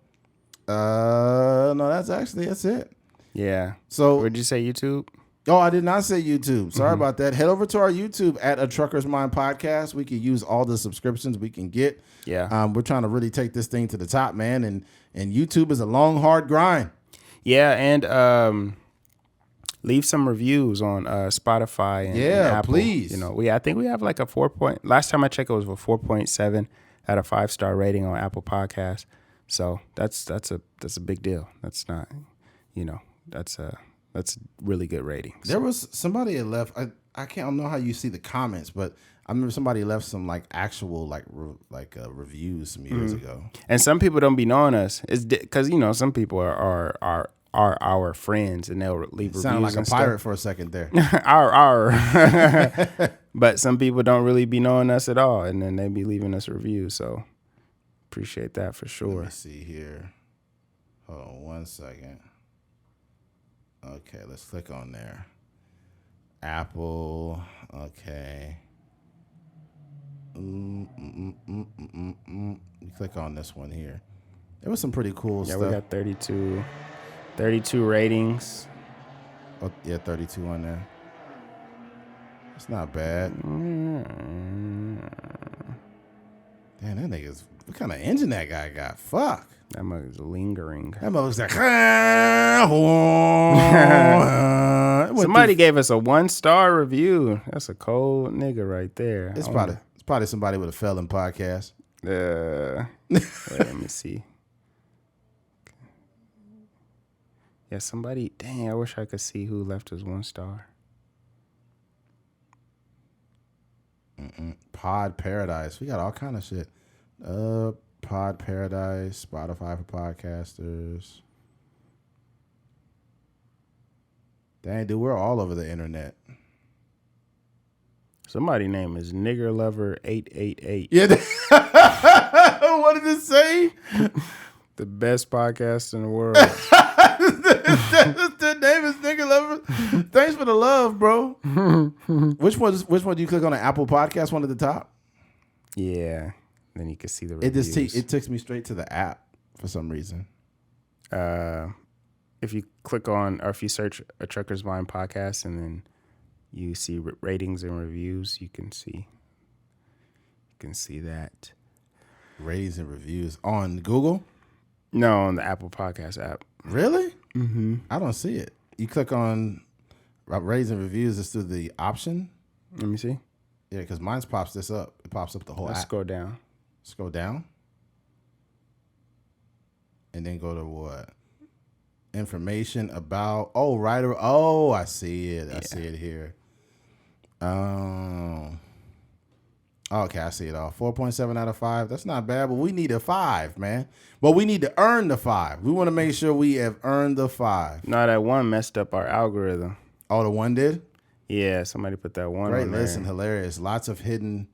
no, that's it. Yeah. So, would you say YouTube? Oh, I did not say YouTube. Sorry about that. Head over to our YouTube at A Trucker's Mind Podcast. We can use all the subscriptions we can get. Yeah. We're trying to really take this thing to the top, man. And YouTube is a long, hard grind. Yeah, and leave some reviews on Spotify and Apple. Please. You know, I think we have like a 4 point. Last time I checked, it was a 4.7 out of 5-star rating on Apple Podcasts. So that's a big deal. That's not, that's really good ratings. There was somebody that left. I don't know how you see the comments, but I remember somebody left some like actual reviews some years ago. And some people don't be knowing us. It's because some people are our friends and they'll leave reviews. Sound like a pirate stuff. for a second there. But some people don't really be knowing us at all, and then they be leaving us reviews. So appreciate that for sure. Let me see here. Hold on 1 second. Okay, let's click on there. Apple. Okay. You click on this one here. There was some pretty cool stuff. Yeah, we got 32 ratings. Oh, yeah, 32 on there. It's not bad. Damn, that nigga's... What kind of engine that guy got? Fuck. That mug is lingering. That mother's like... Somebody gave us a 1-star review. That's a cold nigga right there. It's probably somebody with a felon podcast. Wait, let me see. Yeah, somebody... Dang, I wish I could see who left us 1 star. Pod Paradise. We got all kind of shit. Pod Paradise, Spotify for podcasters. Dang, dude, we're all over the internet. Somebody's name is Nigger Lover 888. Yeah. What did it say? The best podcast in the world. The name is Nigger Lover. Thanks for the love, bro. Which one do you click on? An Apple Podcast one at the top? Yeah. Then you can see the reviews. It takes me straight to the app for some reason. If you click on, or if you search A Trucker's Mind Podcast and then you see ratings and reviews, you can see that. Ratings and reviews on Google? No, on the Apple Podcast app. Really? I don't see it. You click on ratings and reviews. It's through the option. Let me see. Yeah, because mine pops this up. It pops up the whole Let's app. scroll down. Scroll down. And then go to what? Information about. Oh, writer. Oh, I see it. I see it here. Okay, I see it all. 4.7 out of 5. That's not bad, but we need a 5, man. But we need to earn the 5. We want to make sure we have earned the 5. No, that one messed up our algorithm. Oh, the one did? Yeah, somebody put that one Great on there. listen, hilarious. Lots of hidden.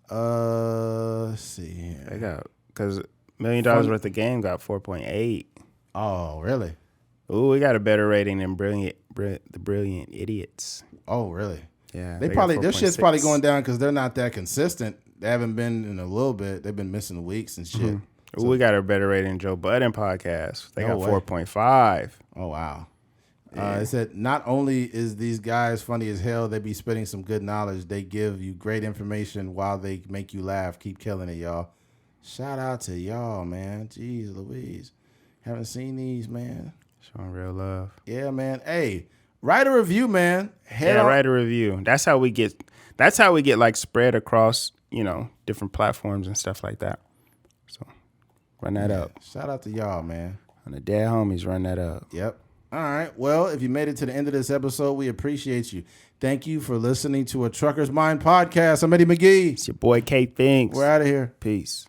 Let's see here. They got, because $1 million worth of game got 4.8. Oh, really? Ooh, we got a better rating than the Brilliant Idiots. Oh, really? Yeah, They probably their shit's probably going down because they're not that consistent. They haven't been in a little bit. They've been missing weeks and shit. Ooh, we got a better rating than Joe Budden podcast. They No got way. 4.5. Oh wow. It said not only is these guys funny as hell, they be spitting some good knowledge. They give you great information while they make you laugh. Keep killing it, y'all. Shout out to y'all, man. Jeez Louise. Haven't seen these, man. Showing real love. Yeah, man. Hey, write a review, man. Write a review. That's how we get like spread across, different platforms and stuff like that. So run that up. Shout out to y'all, man. On the dead homies, run that up. Yep. All right. Well, if you made it to the end of this episode, we appreciate you. Thank you for listening to a Trucker's Mind podcast. I'm Eddie McGee. It's your boy K Finks. We're out of here. Peace.